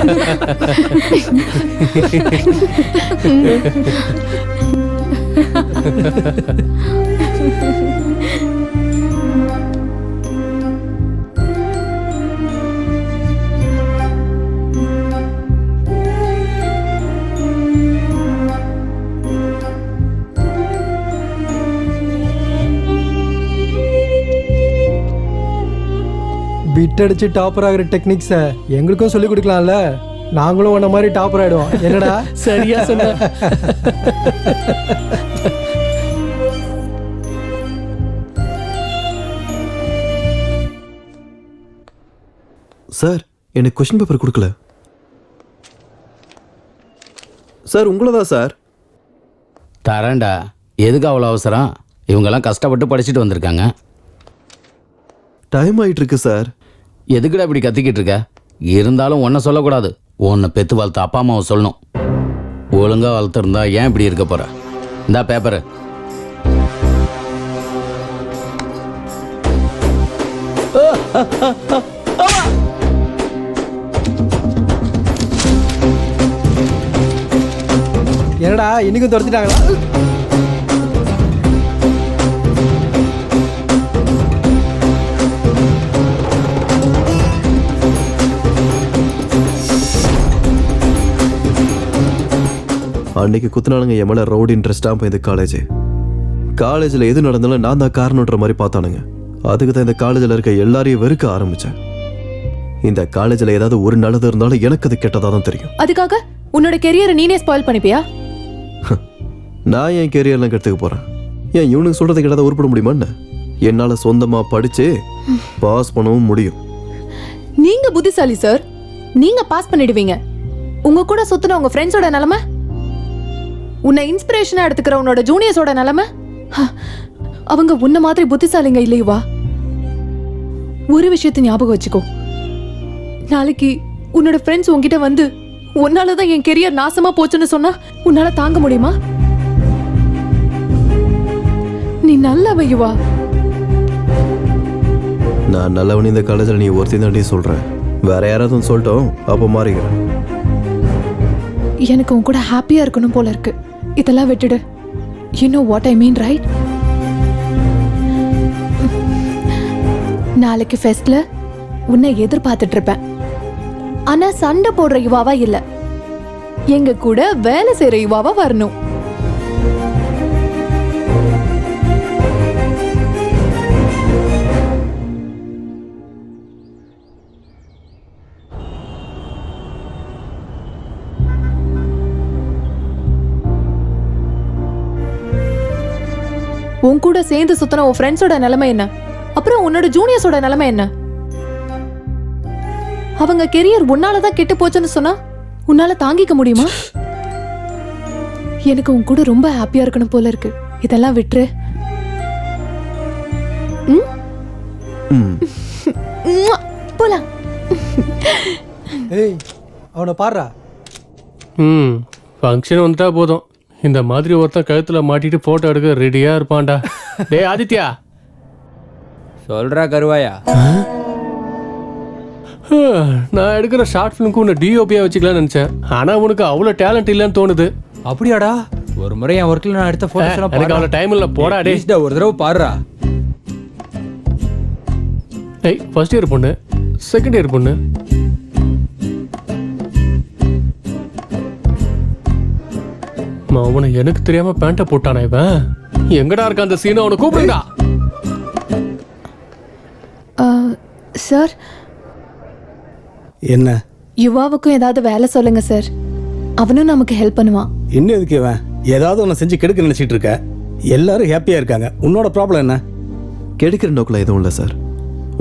பிட் அடிச்சு டாப்பர் ஆகிற டெக்னிக்ஸை எங்களுக்கும் சொல்லி கொடுக்கலாம்ல. நாங்களும் உன்ன மாதிரி டாப்பர் ஆயிடுவோம். என்னடா? சரியா சொன்ன. சார் எனக்கு கொஸ்டின் பேப்பர் கொடுக்கல சார். உங்களதான் சார். தரேன்டா. எதுக்கு அவ்வளோ அவசரம்? இவங்கெல்லாம் கஷ்டப்பட்டு படிச்சுட்டு வந்திருக்காங்க. டைம் ஆயிட்டு இருக்கு சார். எதுக்குடா இப்படி கத்திக்கிட்டு இருக்க? இருந்தாலும் ஒன்றை சொல்லக்கூடாது. உன்னை பெத்து வளர்த்த அப்பா அம்மாவை சொல்லணும். ஒழுங்கா வளர்த்துருந்தா ஏன் இப்படி இருக்க போற? இந்தா பேப்பரு. என்னடா இன்னைக்கும் துரத்திட்டாங்களா? அன்னைக்கு குத்துனானுங்க என் மேல ரோடு இன்ட்ரெஸ்டா போய் காலேஜில் எது நடந்தாலும் நான் தான் காரணம்ன்ற மாதிரி பார்த்தானுங்க. அதுக்கு தான் இந்த காலேஜில் இருக்க எல்லாரையும் வெறுக்க ஆரம்பிச்சேன். இந்த காலேஜில் ஏதாவது ஒரு நல்லது இருந்தாலும் எனக்கு அது கெட்டதா தான் தெரியும். அதுக்காக உன்னோட கெரியரை நீனே ஸ்பாயில் பண்ணிப்பியா? நான் என் கெரியர்லாம் கெடுத்துக்க போறேன். ஏன் இவனுக்கு சொல்றது கேட்டதை உருப்பிட முடியுமா? என்னால சொந்தமா படிச்சு பாஸ் பண்ணவும் முடியும். நீங்க புத்திசாலி சார். நீங்க பாஸ் பண்ணிடுவீங்க. உங்க கூட சுத்தின உங்க ஃப்ரெண்ட்ஸோட நிலைமை, உன்னை இன்ஸ்பிரேஷனா எடுத்துக்கிற உன்னோட ஜூனியர்ஸோட நிலைமை, அவங்க உன்ன மாதிரி புத்திசாலிங்க இல்லையுவா? ஒரு விஷயத்தை ஞாபகம் வச்சுக்கோ. நாளைக்கு உன்னோட ஃப்ரெண்ட்ஸ் உன்கிட்ட வந்து உன்னாலதான் என் கெரியர் நாசமா போச்சுன்னு சொன்னா உன்னால தாங்க முடியுமா? நீ நல்லவையுவா. நான் நல்லவன் இந்த காலேஜில் நீ ஒருத்தி தாண்டி சொல்றேன். வேற யாராவது சொல்லிட்டோம் அப்போ மாறிக்கிறேன். எனக்கு உன் கூட ஹாப்பியா இருக்கணும் போல இருக்கு. இதெல்லாம் விட்டுடு. You know what I mean, right? நாளைக்கு ஃபெஸ்ட்ல உன்னை எதிர்பார்த்துட்டு இருப்பேன். ஆனா சண்டை போடுற யுவாவா இல்ல, எங்க கூட வேலை செய்யற யுவாவா வரணும். உன் கூட சேர்ந்து சுத்தின உன் ஃப்ரெண்ட்ஸோட நிலைமை என்ன? அப்புறம் உன்னோட ஜூனியர்ஸோட நிலைமை என்ன? அவங்க கெரியர் உன்னாலதான் கெட்டு போச்சுன்னு சொன்னா உன்னால தாங்கிக்க முடியுமா? எனக்கு உன் கூட ரொம்ப ஹாப்பியா இருக்கணும் போல இருக்கு. இதெல்லாம் விட்டுரு. போலாம். ஏய் அவனை பாடுறா. ஃபங்க்ஷன் வந்துட்டா போதும். இந்த மாதிரி ஒருத்தன் கழுத்துல மாட்டிட்டு போட்டோ எடுக்க ரெடியா இருப்பான்டா. டேய் ஆதித்யா, சொல்றா கருவாயா. நான் எடுக்கிற ஷார்ட் ஃபிலிம்க்கு உன்னை டிஓபியா வச்சுக்கலாம்னு நினைச்சேன். ஆனா உனக்கு அவ்வளவு டேலண்ட் இல்லைன்னு தோணுது. அப்படியாடா? ஒரு முறை என் ஒர்க்ல நான் எடுத்த போட்டோஸ் எல்லாம் எனக்கு அவ்வளவு டைம் இல்ல. போடா டேய். ஒரு தடவை பாடுறா. டேய் ஃபர்ஸ்ட் இயர் பொண்ணு, செகண்ட் இயர் பொண்ணு. அவனை எனக்கு தெரியாம பேண்ட போட்டானா இவன்? எங்கடா இருக்க அந்த சீனை? அவனை கூப்பிடுடா. சார், என்ன? யுவாவுக்கும் ஏதாவது வேலை சொல்லுங்க சார். அவனும் நமக்கு ஹெல்ப் பண்ணுவான். இன்னும் எதுக்கு இவன் ஏதாவது ஒன்று செஞ்சு கெடுக்க நினைச்சிட்டு இருக்க? எல்லாரும் ஹாப்பியா இருக்காங்க. உன்னோட ப்ராப்ளம் என்ன? கெடுக்கிற நோக்கில் எதுவும் இல்லை சார்.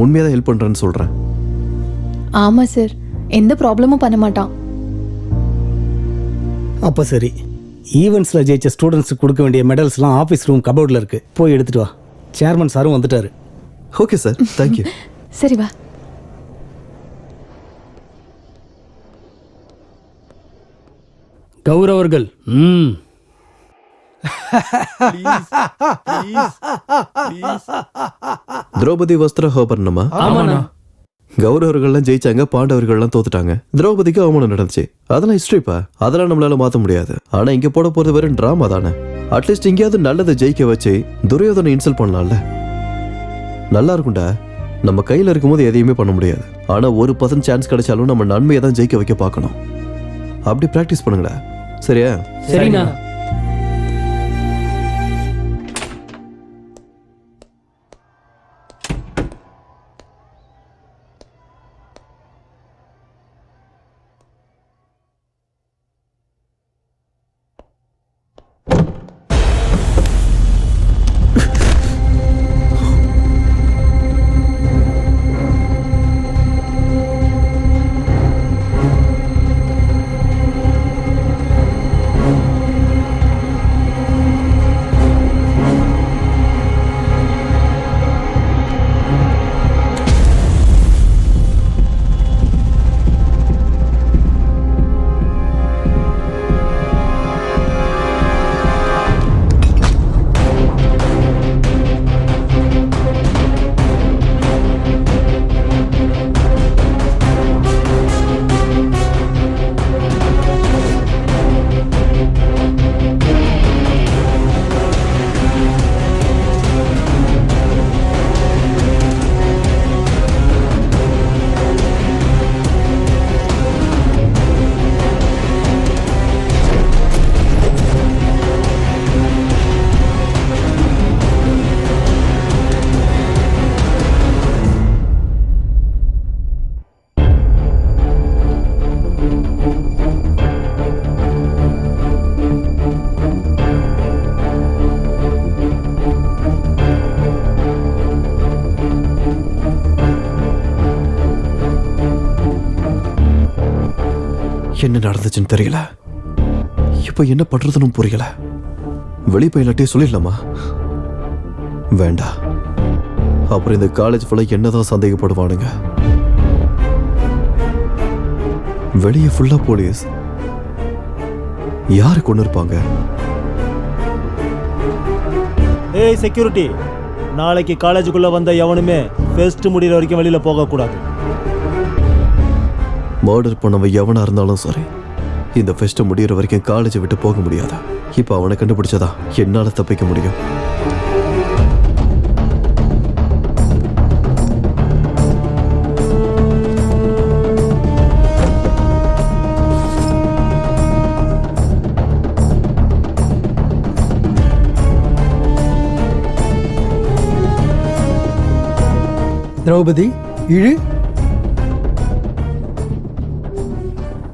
உண்மையாக தான் ஹெல்ப் பண்றேன்னு சொல்றேன். ஆமா சார், எந்த ப்ராப்ளமும் பண்ண மாட்டான். அப்போ சரி, ஈவெண்ட்ஸில் ஜெயிச்ச ஸ்டூடெண்ட்ஸுக்கு கொடுக்க வேண்டிய மெடல்ஸ்லாம் ஆஃபீஸ் ரூம் கபோர்டில் இருக்குது, போய் எடுத்துகிட்டு வா. சேர்மன் சாரும் வந்துட்டாரு. Okay sir, thank you. சரி வா. கௌரவர்கள். திரௌபதி வஸ்திர ஹோபர்ணமா? ஆமாண்ணா. கௌரவர்கள்லாம் ஜெயிச்சாங்க, பாண்டவர்கள்லாம் தோத்துட்டாங்க. திரௌபதிக்கு அவமானம் நடந்துச்சு. அதெல்லாம் ஹிஸ்டரிப்பா, அதெல்லாம் நம்மளால மாத்த முடியாது. ஆனா இங்க போட போறது வெறும் டிராமா தானே. அட்லீஸ்ட் இங்கேயாவது நல்லதை ஜெயிக்க வச்சு துரியோதனை இன்சல்ட் பண்ணலாம்ல. நல்லா இருக்கும்டா. நம்ம கையில இருக்கும்போது எதையுமே பண்ண முடியாது. ஆனா 1% சான்ஸ் கிடைச்சாலும் நம்ம நன்மையை தான் ஜெயிக்க வைக்க பார்க்கணும். அப்படி பிராக்டிஸ் பண்ணுங்கடா. சரியா? சரிண்ணா. என்ன நடந்துச்சுன்னு தெரியல. இப்ப என்ன பண்றதுன்னு புரியல. வெளியே போய் இல்லாட்டியே சொல்லிடலாமா? வேண்டாம். அப்புறம் இந்த காலேஜ் ஃபுல்லா என்னதான் சந்தேகப்படுவானுங்க. வெளியே ஃபுல்லா போலீஸ். யாரு கொண்டு இருப்பாங்க? ஏய் செக்யூரிட்டி, நாளைக்கு காலேஜுக்குள்ள வந்த எவனுமே ஃபெஸ்ட் முடிகிற வரைக்கும் வெளியில போக கூடாது. மர்டர் பண்ணவன் எவனா இருந்தாலும் சரி, இந்த ஃபெஸ்ட் முடிகிற வரைக்கும் காலேஜை விட்டு போக முடியாதா? இப்ப அவனை கண்டுபிடிச்சதா என்னால தப்பிக்க முடியும். திரௌபதி இழு.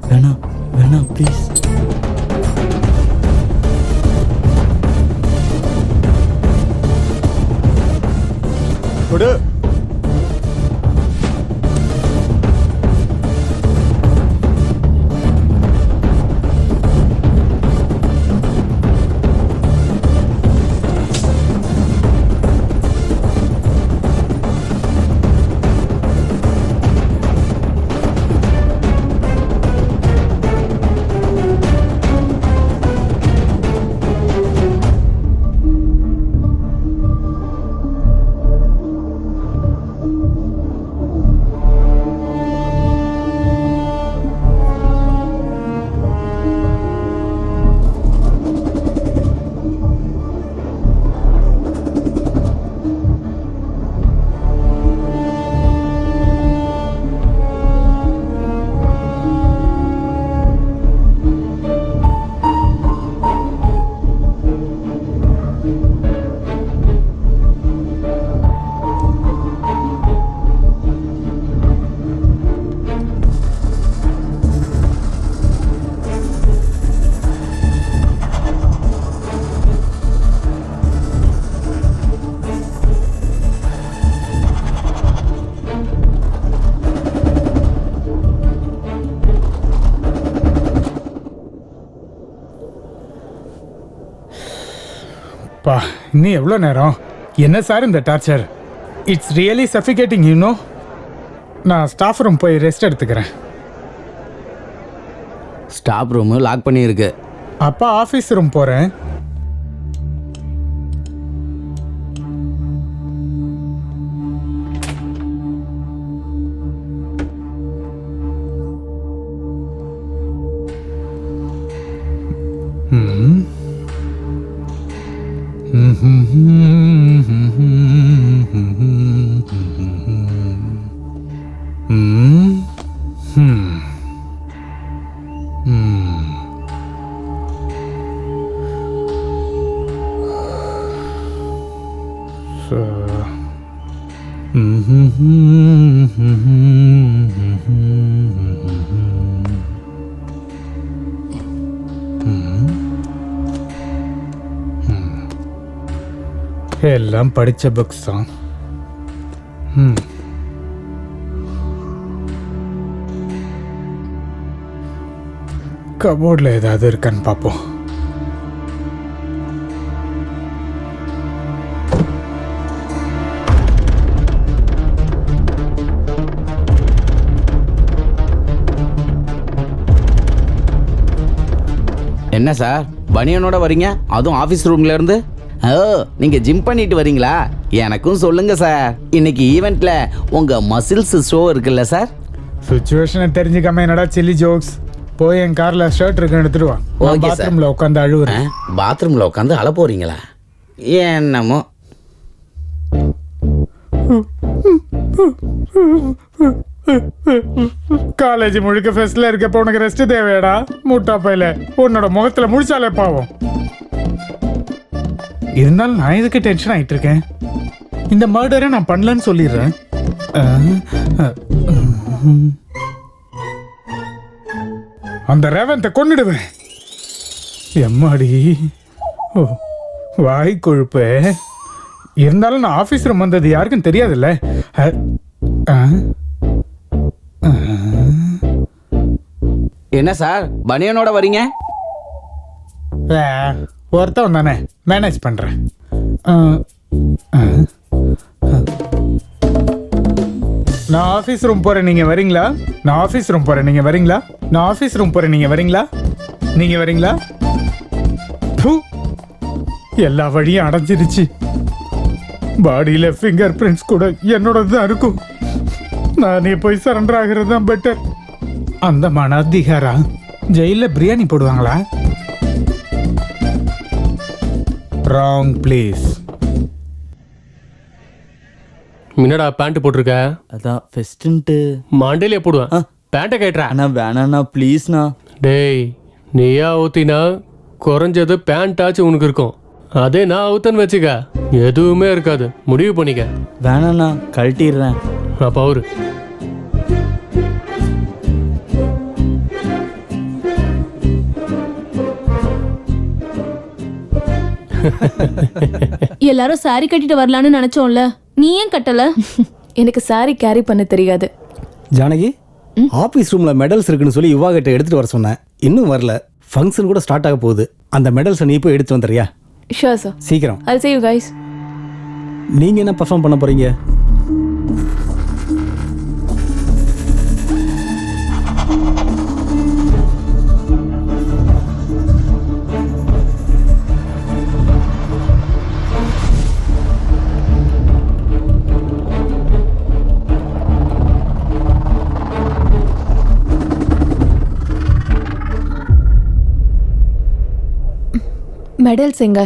வேணாம் வேணாம் ப்ளீஸ். கொடு. அப்பா இன்னும் எவ்வளோ நேரம்? என்ன சார் இந்த torture? It's really suffocating you know. நான் ஸ்டாஃப் ரூம் போய் ரெஸ்ட் எடுத்துக்கிறேன். ஸ்டாஃப் ரூமு லாக் பண்ணியிருக்கு. அப்பா ஆஃபீஸ் ரூம் போகிறேன். எல்லாம் படித்த புக்ஸ் தான். கபோர்டில் ஏதாவது இருக்கான்னு பார்ப்போம். என்ன சார் பனியனோட வரீங்க, அதுவும் ஆஃபீஸ் ரூம்ல இருந்து? ஓ, நீங்க ஜிம் பண்ணிட்டு வரீங்களா? எனக்கும் சொல்லுங்க சார். இன்னைக்கு ஈவெண்ட்ல உங்க மசில்ஸ் ஷோ இருக்குல்ல சார்? சுச்சுவேஷனை தெரிஞ்சுக்காம என்னடா சில்லி ஜோக்ஸ். போய் என் கார்ல ஷர்ட் இருக்குன்னு எடுத்துட்டு வா. Okay sir. பாத்ரூம்ல உட்காந்து அழுவுறேன். பாத்ரூம்ல உட்காந்து அழ போறீங்களா? என்னமோ. காலேஜ் முழுக்க ஃபெஸ்ட்ல இருக்கப்ப உனக்கு ரெஸ்ட் தேவையாடா? முட்டா பையில உன்னோட முகத்துல முடிச்சாலே பாவம். இருந்தாலும் நான் இதுக்கு டென்ஷன் ஆயிட்டு இருக்கேன். இந்த மர்டரை நான் பண்ணலன்னு சொல்லிடுறேன். அந்த ரேவந்தை கொன்னுடுவேன். எம்மாடி, ஓ, வாய் கொழுப்பு. இருந்தாலும் நான் ஆஃபீஸ் ரூம் வந்தது யாருக்கும் தெரியாதுல்ல. என்ன சார் பனியனோட வரீங்க? ஒருத்தவன் தானே, மேனேஜ் பண்றேன். நான் ஆஃபீஸ் ரூம் போறேன், நீங்க வரீங்களா? நான் ஆஃபீஸ் ரூம் போறேன், நீங்க வரீங்களா? நான் ஆஃபீஸ் ரூம் போறேன், நீங்க வரீங்களா? நீங்க வரீங்களா? எல்லா வழியும் அடைஞ்சிருச்சு. பாடியில ஃபிங்கர் பிரிண்ட்ஸ் கூட என்னோட தான் இருக்கும். நானே போய் சரண்டர் ஆகிறது தான் பெட்டர். அந்த மன அதிகாரா ஜெயில பிரியாணி போடுவாங்களா? Wrong place. முன்னடா பேண்ட் போட்டிருக்க? அதான் ஃபெஸ்ட்டுன்ட்டு மண்டையிலே போடுவேன். பேண்ட்டை கேட்டுறா. அண்ணா வேணாண்ணா ப்ளீஸ்ண்ணா. டேய், நீயா ஊத்தினா குறைஞ்சது பேண்ட் ஆச்சு உனக்கு இருக்கும். அதே நான் அவுத்தன்னு வச்சுக்க எதுவுமே இருக்காது. முடிவு பண்ணிக்க. வேணாண்ணா கழட்டிடுறேன். அப்போ அவரு எல்லாரும் சாரி கட்டிட்டு வரலான்னு நினைச்சோம்ல, நீ ஏன் கட்டல? எனக்கு சாரி கேரி பண்ண தெரியாது. ஜானகி, ஆபீஸ் ரூம்ல மெடல்ஸ் இருக்குன்னு சொல்லி யுவா கிட்ட எடுத்துட்டு வர சொன்னேன். இன்னும் வரல. ஃபங்க்ஷன் கூட ஸ்டார்ட் ஆக போகுது. அந்த மெடல்ஸை நீ போய் எடுத்து வந்துறியா? Sure sir. சீக்கிரம். I'll see you guys. நீங்க என்ன பெர்ஃபார்ம் பண்ண போறீங்க? மெடல்ஸ் எங்க?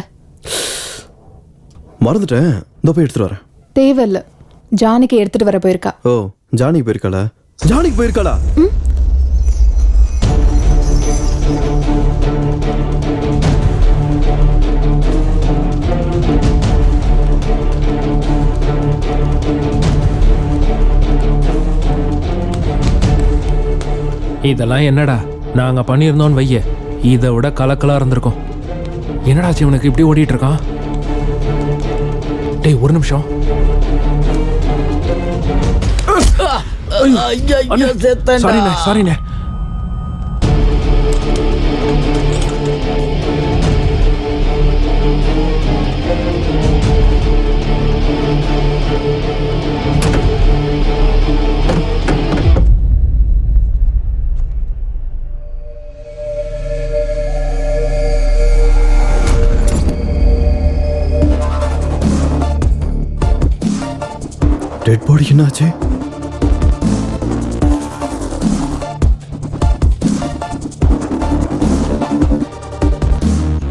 மறந்துட்டேன். இந்த போய் எடுத்துட்டு வரேன். தேவையில்ல, ஜானிக்கு எடுத்துட்டு வர போயிருக்கா. ஓ, ஜானிக்கு போயிருக்காளா? ஜானிக்கு போயிருக்காளா? இதெல்லாம் என்னடா நாங்க பண்ணியிருந்தோன்னு வைய, இதை விட கலக்கலா இருந்திருக்கும். என்னடாச்சு இவனுக்கு இப்படி ஓடிட்டு இருக்கான்? டேய் ஒரு நிமிஷம். சாரிண்ணே.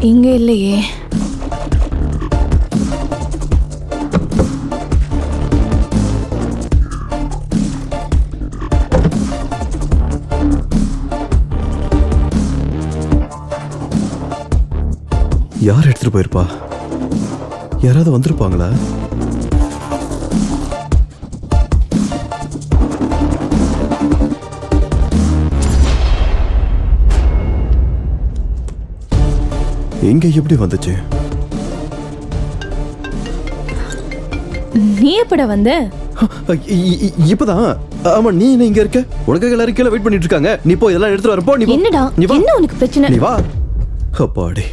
இங்க இல்லையே. யார் எடுத்துட்டு போயிருப்பா? யாராவது வந்திருப்பாங்களா? எங்க எப்படி வந்துச்சு? நீ எப்பட வந்த? இப்பதான். ஆமா, நீ என்ன இங்க இருக்க? உனக்காக எல்லாரும் கீழே வெயிட் பண்ணிட்டு இருக்காங்க. நீ போய் இதெல்லாம் எடுத்துட்டு வரப்போ. நீ என்னடா? என்ன உனக்கு பிரச்சனை? நீ வா. அப்பாடி.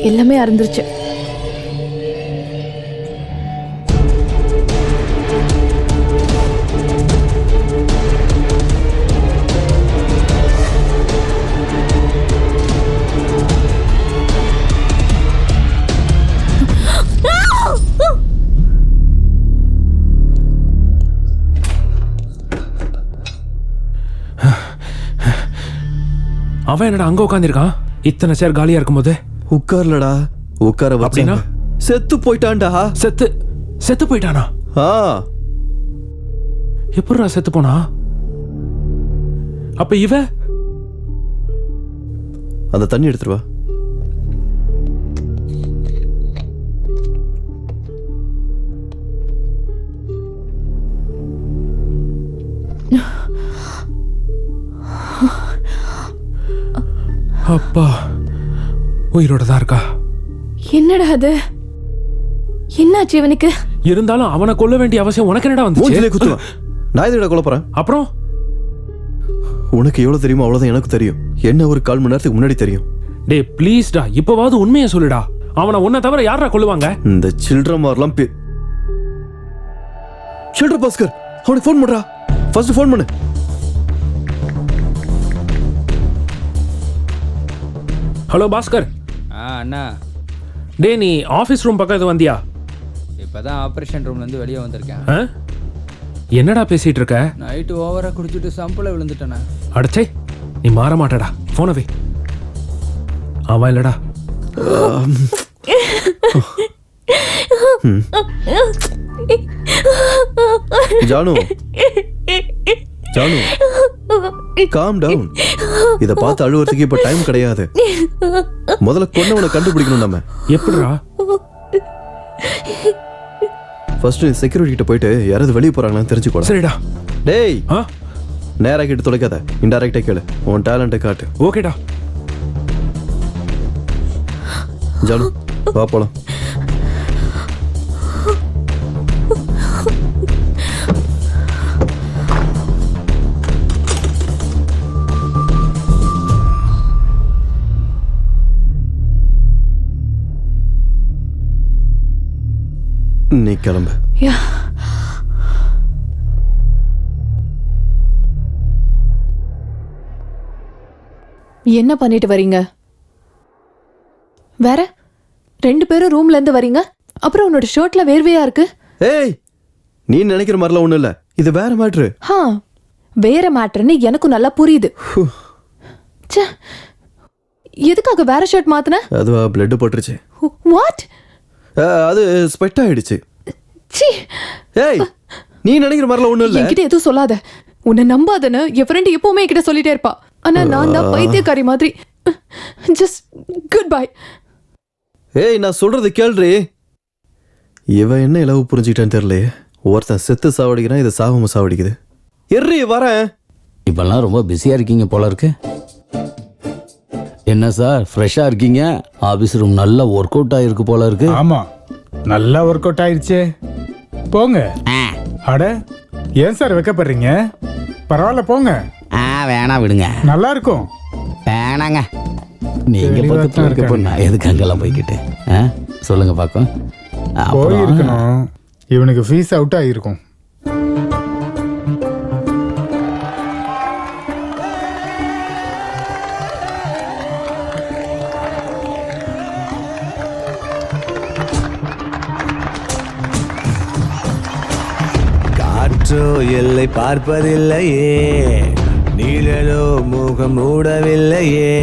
எல்லாமே அறந்துருச்சு. அவன் என்னடா அங்க உட்காந்துருக்கான்? இத்தனை சேர் காலியா இருக்கும்போது. உட்கார்லடா. உட்கார அப்படின்னா செத்து போயிட்டான்டா. செத்து போயிட்டானா? எப்படிடா செத்து போனா? அப்ப இவ அந்த தண்ணி எடுத்துட்டு வா. அப்பா உயிரோட தான் இருக்கா. என்னடா அது? என்னாச்சு இவனுக்கு? இருந்தாலும் அவனை கொல்ல வேண்டிய அவசியம் உனக்கு என்னடா வந்துச்சு? நான் எதுக்கு கொல்ல போறேன்? அப்புறம் உனக்கு எவ்வளவு தெரியுமோ அவ்வளவுதான் எனக்கு தெரியும். என்ன ஒரு 1/4 மணி நேரத்துக்கு முன்னாடி தெரியும். டே ப்ளீஸ்டா, இப்பவாவது உண்மையை சொல்லுடா. அவனை உன்னை தவிர யாரா கொல்லுவாங்க? இந்த சில்ட்ர மாதிரிலாம் சில்ட்ர பாஸ்கர், அவனுக்கு ஃபோன் பண்றா. ஃபர்ஸ்ட் ஃபோன் பண்ணு. ஹலோ பாஸ்கர். அண்ணா. டே நீ ஆஃபீஸ் ரூம் பக்கம் வந்தியா? இப்பதான் ஆபரேஷன் ரூம்ல இருந்து வெளியே வந்திருக்கேன். என்னடா பேசிட்டு இருக்க? நைட்டு ஓவரா குடிச்சிட்டு சம்பளம் விழுந்துட்டேண்ணா. அடச்சே, நீ மாற மாட்டடா. போனவே அவன் இல்லடா. Janu, Janu, calm down. இத பார்த்து அழுவறதுக்கு இப்ப டைம் கிடையாது. முதல்ல கொன்னவனை கண்டுபிடிக்கணும் நம்ம. எப்படிடா? ஃபர்ஸ்ட் செக்யூரிட்டி கிட்ட போயிட்டு யாராவது வெளியே போறாங்களான்னு தெரிஞ்சுக்கோ. சரிடா. டேய், நேரா கிட்ட தொலைக்காத. இன்டைரக்டா கேளு. உன் டேலண்ட்டை காட்டு. ஓகேடா. ஜானு, வா போலாம். நீ கிளம்பு. என்ன பண்ணிட்டு வரீங்க? வேற 2 பேரும் ரூம்ல இருந்து வரீங்க. அப்புறம் உன்னோட ஷர்ட்ல வேர்வையா இருக்கு. ஏய், நீ நினைக்கிற மாதிரிலாம் ஒண்ணும் இல்ல. இது வேற மேட்ரு. வேற மேட்டர்னு எனக்கும் நல்லா புரியுது. எதுக்காக வேற ஷர்ட் மாத்துன? அதுவா பிளட் போட்டுருச்சு. வாட்? அது ஸ்வெட் ஆயிடுச்சு. ஏய், நீ நினைக்கிற மாதிரிலாம் ஒண்ணும் இல்ல. என்கிட்ட எதுவும் சொல்லாத. உன்னை நம்பாதன்னு என் ஃப்ரெண்ட் எப்பவுமே என்கிட்ட சொல்லிட்டே இருப்பா. ஆனா நான் தான் பைத்தியக்காரி மாதிரி. Just good bye. ஏய், நான் சொல்றது கேள்றி. இவ என்ன இளவு புரிஞ்சுக்கிட்டான்னு தெரியலையே. ஒருத்தன் செத்து சாவடிக்கிறான், இது சாவம சாவடிக்குது. எர்ரி வரேன். இப்பெல்லாம் ரொம்ப பிஸியா இருக்கீங்க போல இருக்கு. என்ன சார் ஃப்ரெஷ்ஷா இருக்கீங்க? ஆபீஸ் ரூம் நல்லா ஒர்க் அவுட் ஆயிருக்கு போல இருக்கு. ஆமா, நல்லா ஒர்க் அவுட் ஆயிடுச்சு. போங்க. அட, ஏன் சார் வைக்கப்படுறீங்க? பரவாயில்ல போங்க. வேணாம் விடுங்க. நல்லா இருக்கும். வேணாங்க. நீங்க பக்கத்துல இருக்க நான் எதுக்கு அங்கெல்லாம் போய்கிட்டு? சொல்லுங்க பாக்கும். போயிருக்கணும். இவனுக்கு ஃபீஸ் அவுட் ஆகிருக்கும். காற்று காற்றோ எல்லை பார்ப்பதில்லையே, நீழலோ முகம் மூடவில்லையே,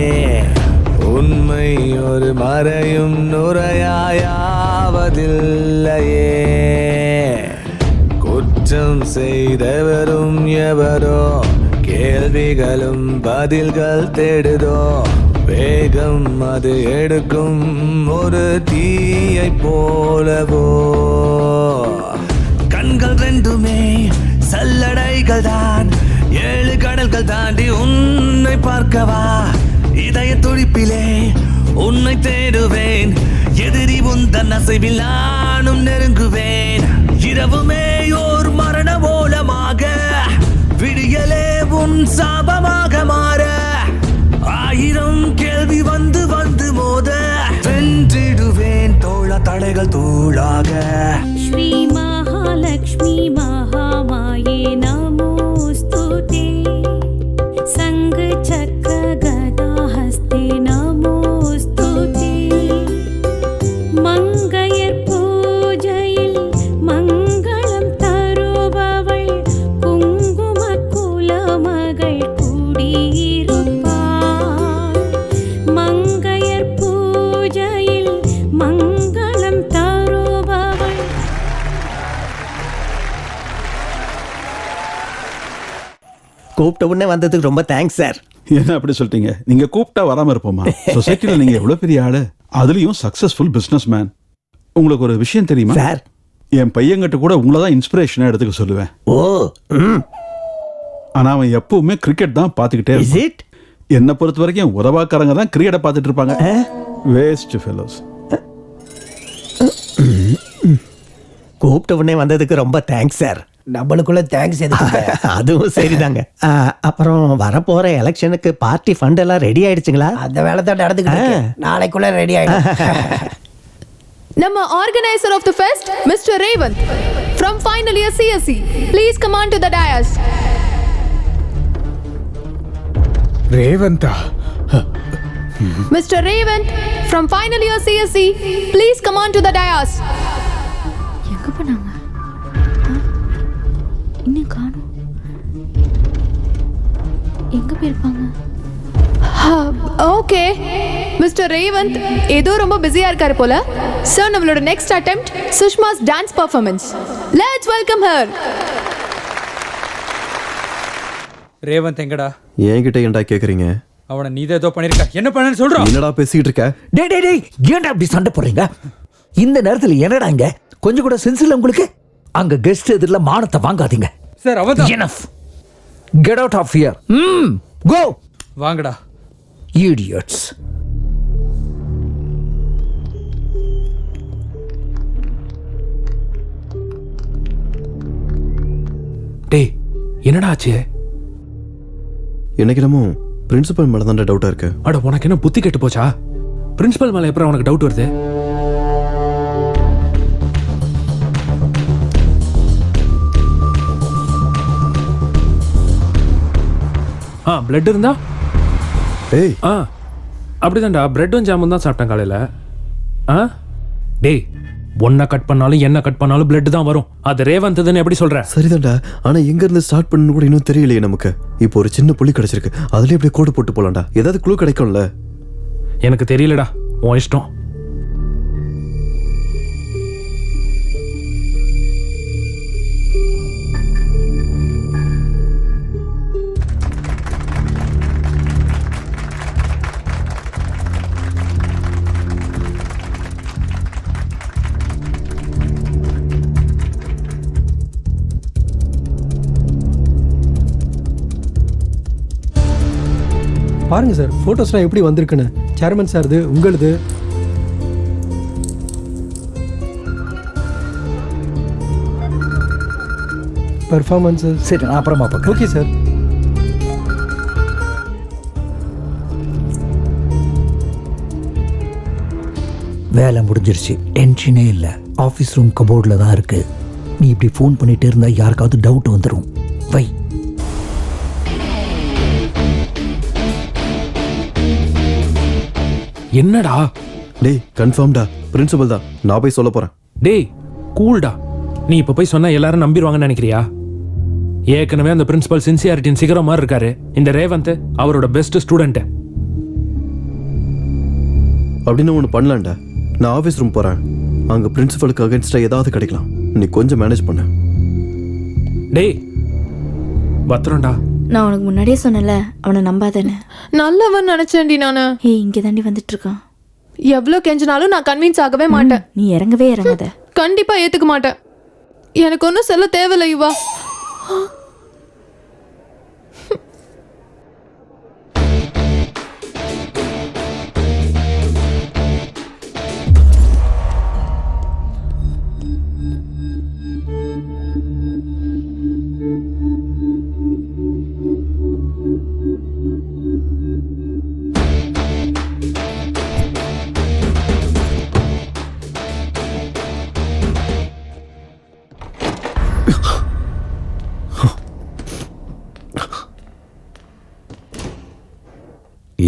உண்மை ஒரு மறையும் நுரையாயாவதில்லையே, குற்றம் செய்தவரும் எவரோ, கேள்விகளும் பதில்கள் தேடுதோ, வேகம் அது எடுக்கும் ஒரு தீயை போலவோ, கண்கள் ரெண்டுமே சல்லடைகள் தான், 7 கடல்கள் தாண்டி உன்னை பார்க்கவா, இதய துடிப்பிலே உன்னை தேடுவேன், எதிரி உந்தன் அசைவில் நானும் நெருங்குவேன், இரவுமே ஓர் மரண ஓலமாக, விடியலே உன் சாபமாக மாற, 1000 கேள்வி வந்து வந்து மோத, வென்றிடுவேன் தோழ தடைகள் தூளாக. ஸ்ரீ மகாலட்சுமி மகாமாயே நமோஸ்துதே, சங்க சக்கர கதா ஹஸ்தே நமோஸ்துதே, மங்கையர் பூஜையில் மங்களம் தருபவள், குங்கும குலமகள் குடியிருப்பாள், மங்கையர் பூஜையில் மங்களம் தருபவள். கூப்பிட்ட உடனே வந்ததுக்கு ரொம்ப தேங்க்ஸ் சார். என்ன அப்படி சொல்லிட்டீங்க? நீங்க கூப்பிட்டா வராம இருப்போமா? சொசைட்டில நீங்க எவ்வளவு பெரிய ஆளு, அதுலயும் சக்சஸ்ஃபுல் பிசினஸ் மேன். உங்களுக்கு ஒரு விஷயம் தெரியுமா சார்? என் பையன்கிட்ட கூட உங்களை தான் இன்ஸ்பிரேஷனா எடுத்துக்க சொல்லுவேன். ஓ, ஆனா அவன் எப்பவுமே கிரிக்கெட் தான் பாத்துக்கிட்டே இருப்பான். என்ன பொறுத்த வரைக்கும் உதவாக்காரங்க தான் கிரிக்கெட்டை பார்த்துட்டு இருப்பாங்க. Waste fellows. கூப்பிட்ட உடனே வந்ததுக்கு ரொம்ப தேங்க்ஸ் சார். நம்மளுக்குள்ள தேங்க்ஸ் எதுக்கு? அதுவும் சரிதாங்க. அப்புறம் வரப்போற எலெக்ஷனுக்கு பார்ட்டி ஃபண்ட் எல்லாம் ரெடி ஆயிடுச்சுங்களா? அந்த வேலை தான் நடந்துக்கிட்டு நாளைக்குள்ள ரெடி ஆயிடும். நம்ம organiser of the fest mister Revanth from final year CSE, please come on to the dais. ரேவந்தா. Mr. Revant from final year CSE, please come on to the dais. எங்க போனாங்க? இன்னும் காணோம். எங்க போயிருப்பாங்க? ஓகே மிஸ்டர் ரேவந்த் ஏதோ ரொம்ப பிஸியா இருக்காரு போல. சார் நம்மளோட next attempt Sushma's dance performance. Let's welcome her. Revanth எங்கடா? என்கிட்ட ஏன்டா கேக்குறீங்க? அவனை நீ ஏதோ பண்ணிருக்க. என்ன பண்ணன்னு சொல்றா? என்னடா பேசிட்டு இருக்க? டேய் டேய் டேய், ஏன்டா அப்படி சண்டை போடுறீங்க? இந்த நேரத்துல என்னடா இங்க? கொஞ்சம் கூட சென்ஸ் இல்ல உங்களுக்கு? அங்க கெஸ்ட் எதிரில மானத்தை வாங்காதீங்க. சார் அவதான். Enough. Get out of here. Go. வாங்கடா. இடியட்ஸ். டேய் என்னடா ஆச்சு? எனக்கு என்னமோ பிரின்சிபல் மேல தான் டவுட்டா இருக்கு. அட உனக்கு என்ன புத்தி கெட்டு போச்சா? பிரின்சிபல் மேல எப்பறம் உனக்கு டவுட் வருது? பிளட் இருந்தா? டேய் அப்படிதான்டா, பிரெட்டும் ஜாமுன் தான் சாப்பிட்டேன் காலையில. டேய் ஒன்ன கட் பண்ணாலும் என்ன கட் பண்ணாலும் பிளட் தான் வரும். அது ரேவந்த்னு எப்படி சொல்ற? சரிதான்டா, ஆனா எங்க இருந்து ஸ்டார்ட் பண்ணனும் கூட இன்னும் தெரியலையே நமக்கு. இப்போ ஒரு சின்ன புள்ளி கிடைச்சிருக்கு, அதுலயே அப்படியே கோடு போட்டு போலாம்டா. ஏதாவது க்ளூ கிடைக்கும்ல? எனக்கு தெரியலடா, உன் இஷ்டம். பாருங்க சார், போட்டோஸ்லாம் எப்படி வந்திருக்குன்னு. சேர்மன் சார் இது உங்களுது. பெர்ஃபார்மன்ஸ் சரி, நான் அப்புறமா பார்க்க. Okay sir. வேலை முடிஞ்சிருச்சு, டென்ஷனே இல்லை. ஆஃபீஸ் ரூம் கபோர்டில் தான் இருக்கு. நீ இப்படி ஃபோன் பண்ணிட்டே இருந்தா யாருக்காவது டவுட் வந்துடும். வை. என்னடா? டேய் கன்ஃபார்ம்டா, பிரின்சிபல் தான். நான் போய் சொல்ல போறேன். டேய் கூல்டா. நீ இப்ப போய் சொன்னா எல்லாரும் நம்பிடுவாங்கன்னு நினைக்கிறியா? ஏற்கனவே அந்த பிரின்சிபல் சின்சியாரிட்டின் சிகரம் மாதிரி இருக்காரு. இந்த ரேவந்த் அவரோட பெஸ்ட் ஸ்டூடெண்ட். அப்படின்னு ஒன்று பண்ணலாம்டா. நான் ஆஃபீஸ் ரூம் போகிறேன். அங்கே பிரின்சிபலுக்கு அகேன்ஸ்டாக ஏதாவது கிடைக்கலாம். நீ கொஞ்சம் மேனேஜ் பண்ண. டேய் பத்திரம்டா. நான் உனக்கு முன்னாடியே சொன்னல அவனை நம்பாதேன்னு. நல்லவன் நினைச்சேன்டி நானு. ஏய் இங்கே தாண்டி வந்துட்டு இருக்கான். எவ்வளவு கெஞ்சினாலும் நான் கன்வின்ஸ் ஆகவே மாட்டேன். நீ இறங்கவே இறங்காத. கண்டிப்பா ஏத்துக்க மாட்டேன். எனக்கு ஒன்றும் சொல்ல தேவையில்லை யுவா.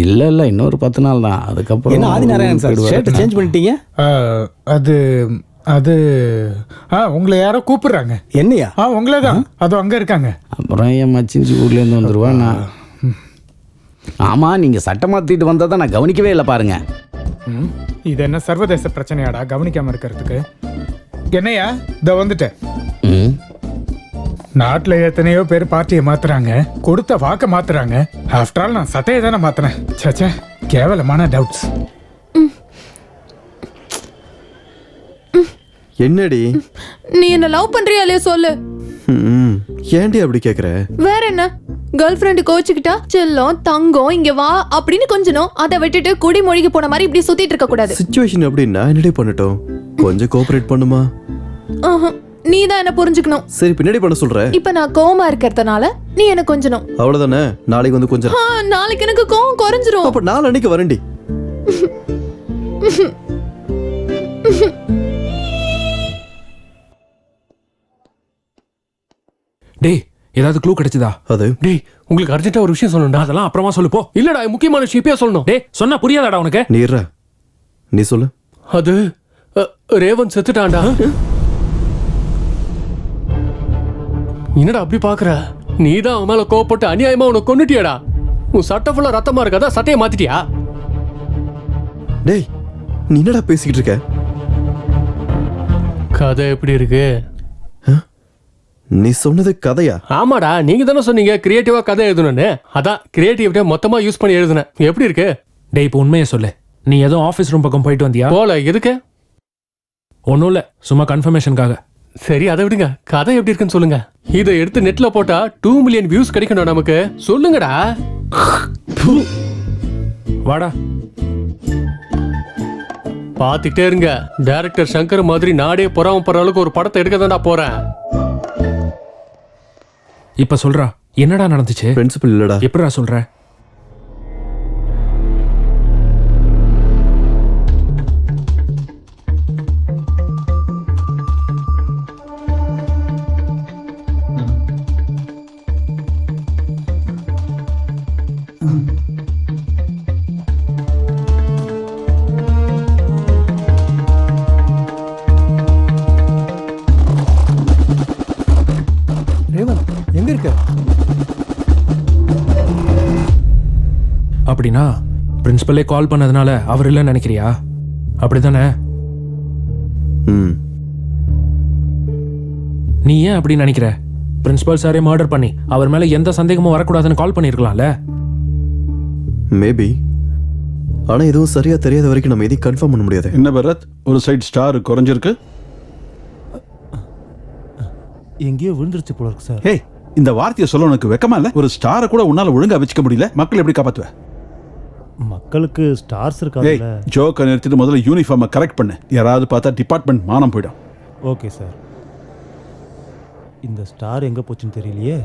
இல்ல இன்னொரு 10 நாள் தான். அதுக்கப்புறம் என்ன ஆதிநாராயணன் சார் ஷர்ட் சேஞ்ச் பண்ணிட்டீங்க? அது அது உங்களை யாரோ கூப்பிடுறாங்க. என்னையா? உங்களே தான். அது அங்கே இருக்காங்க. அப்புறம் என் மச்சிஞ்சி ஊர்லேருந்து வந்துடுவா. நான் ஆமாம், நீங்கள் சட்டை மாற்றிட்டு வந்ததை நான் கவனிக்கவே இல்லை பாருங்க. இது என்ன சர்வதேச பிரச்சனையாடா கவனிக்காமல் இருக்கிறதுக்கு? என்னையா இதை வந்துட்டேன். நாட்டில் எத்தனையோ பேர் பார்ட்டியை மாத்துறாங்க, கொடுத்த வாக்க மாத்துறாங்க. ஆஃப்டர் ஆல் நான் சட்டையை தானே மாத்தினேன். சச்சா, கேவலமான டவுட்ஸ். என்னடி நீ என்ன லவ் பண்றியா இல்லையா சொல்லு. ஏன்டி அப்படி கேக்குற? வேற என்ன, கேர்ள் ஃப்ரெண்டு கோச்சுக்கிட்டா செல்லம் தங்கம் இங்க வா அப்படின்னு கொஞ்சணும். அதை விட்டுட்டு குடி மொழிக்கு போன மாதிரி இப்படி சுத்திட்டு இருக்க கூடாது. சிச்சுவேஷன் அப்படி நான் என்னடி பண்ணட்டும்? கொஞ்சம் கோஆபரேட் பண்ணுமா? நீ தான் என்ன புரிஞ்சுக்கணும். சரி, பின்னாடி பண்ண சொல்ற. இப்ப நான் கோவமா இருக்கிறதுனால நீ என்ன கொஞ்சணும். அவ்வளவுதானே? நாளைக்கு வந்து கொஞ்சம். நாளைக்கு எனக்கு கோவம் குறைஞ்சிரும். அப்ப நாளைக்கு வரேன்டி. டேய் ஏதாவது க்ளூ கிடைச்சதா? அது டேய் உங்களுக்கு அர்ஜென்ட்டா ஒரு விஷயம் சொல்லணும்டா. அதெல்லாம் அப்புறமா சொல்லு போ. இல்லடா முக்கியமான விஷயம் இப்பயே சொல்லணும். டேய் சொன்னா புரியாதாடா உனக்கு? நீ சொல்லு. அது ரேவந்த் செத்துட்டான்டா. என்னடா அப்படி பாக்குற? நீதான் அவன் மேல கோவப்பட்டு அநியாயமா உன்னை கொன்னுட்டியாடா. உன் சட்டை ஃபுல்லா ரத்தமா இருக்காதா? சட்டையை மாத்திட்டியா? டேய் நீ என்னடா பேசிக்கிட்டு இருக்க? கதை எப்படி இருக்கு? நீ சொன்னது கதையா? ஆமாடா, நீங்க தானே சொன்னீங்க கிரியேட்டிவா கதை எழுதணும்னு. அதான் கிரியேட்டிவிட்டியா மொத்தமா யூஸ் பண்ணி எழுதுனேன். எப்படி இருக்கு? டேய் இப்போ உண்மையை சொல்லு. நீ ஏதோ ஆஃபீஸ் ரூம் பக்கம் போயிட்டு வந்தியா? போல. எதுக்கு? ஒன்றும் இல்லை, சும்மா கன்ஃபர்மேஷனுக்காக. சரி அதை விடுங்க. கதை எப்படி இருக்குன்னு சொல்லுங்க. இதை எடுத்து நெட்ல போட்டா 2 மில்லியன் வியூஸ் கிடைக்கணும் நமக்கு. சொல்லுங்கடா. வாடா. பாத்துக்கிட்டே இருங்க. டைரக்டர் சங்கர் மாதிரி நாடே பொறாமப்படுற அளவுக்கு ஒரு படத்தை எடுக்க தான்டா போறேன். இப்ப சொல்றா, என்னடா நடந்துச்சு? பிரின்சிபல் இல்லடா. எப்படிடா சொல்ற? ரேவந்த் எங்க இருக்க? அப்படின்னா பிரின்சிபலே கால் பண்ணதுனால அவர் இல்லைன்னு நினைக்கிறியா? அப்படிதானே? நீ ஏன் அப்படி நினைக்கிற? பிரின்சிபல் சாரே மர்டர் பண்ணி அவர் மேல எந்த சந்தேகமும் வரக்கூடாதுன்னு கால் பண்ணிருக்கலாம்ல. மேபி. ஆனா எதுவும் சரியா தெரியாத வரைக்கும் நம்ம எதையும் கன்ஃபார்ம் பண்ண முடியாது. என்ன பரத், ஒரு சைடு ஸ்டார் குறைஞ்சிருக்கு. எங்கேயோ விழுந்துருச்சு போல இருக்கு சார். ஹே, இந்த வார்த்தையை சொல்ல உனக்கு வெக்கமா இல்ல? ஒரு ஸ்டாரை கூட உன்னால ஒழுங்கா வச்சுக்க முடியல. மக்கள் எப்படி காப்பாத்துவ? மக்களுக்கு ஸ்டார்ஸ் இருக்காதுல்ல. ஜோக்கை நிறுத்திட்டு முதல்ல யூனிஃபார்மை கரெக்ட் பண்ணு. யாராவது பார்த்தா டிபார்ட்மெண்ட் மானம் போயிடும். Okay sir. இந்த ஸ்டார் எங்க போச்சுன்னு தெரியலையே.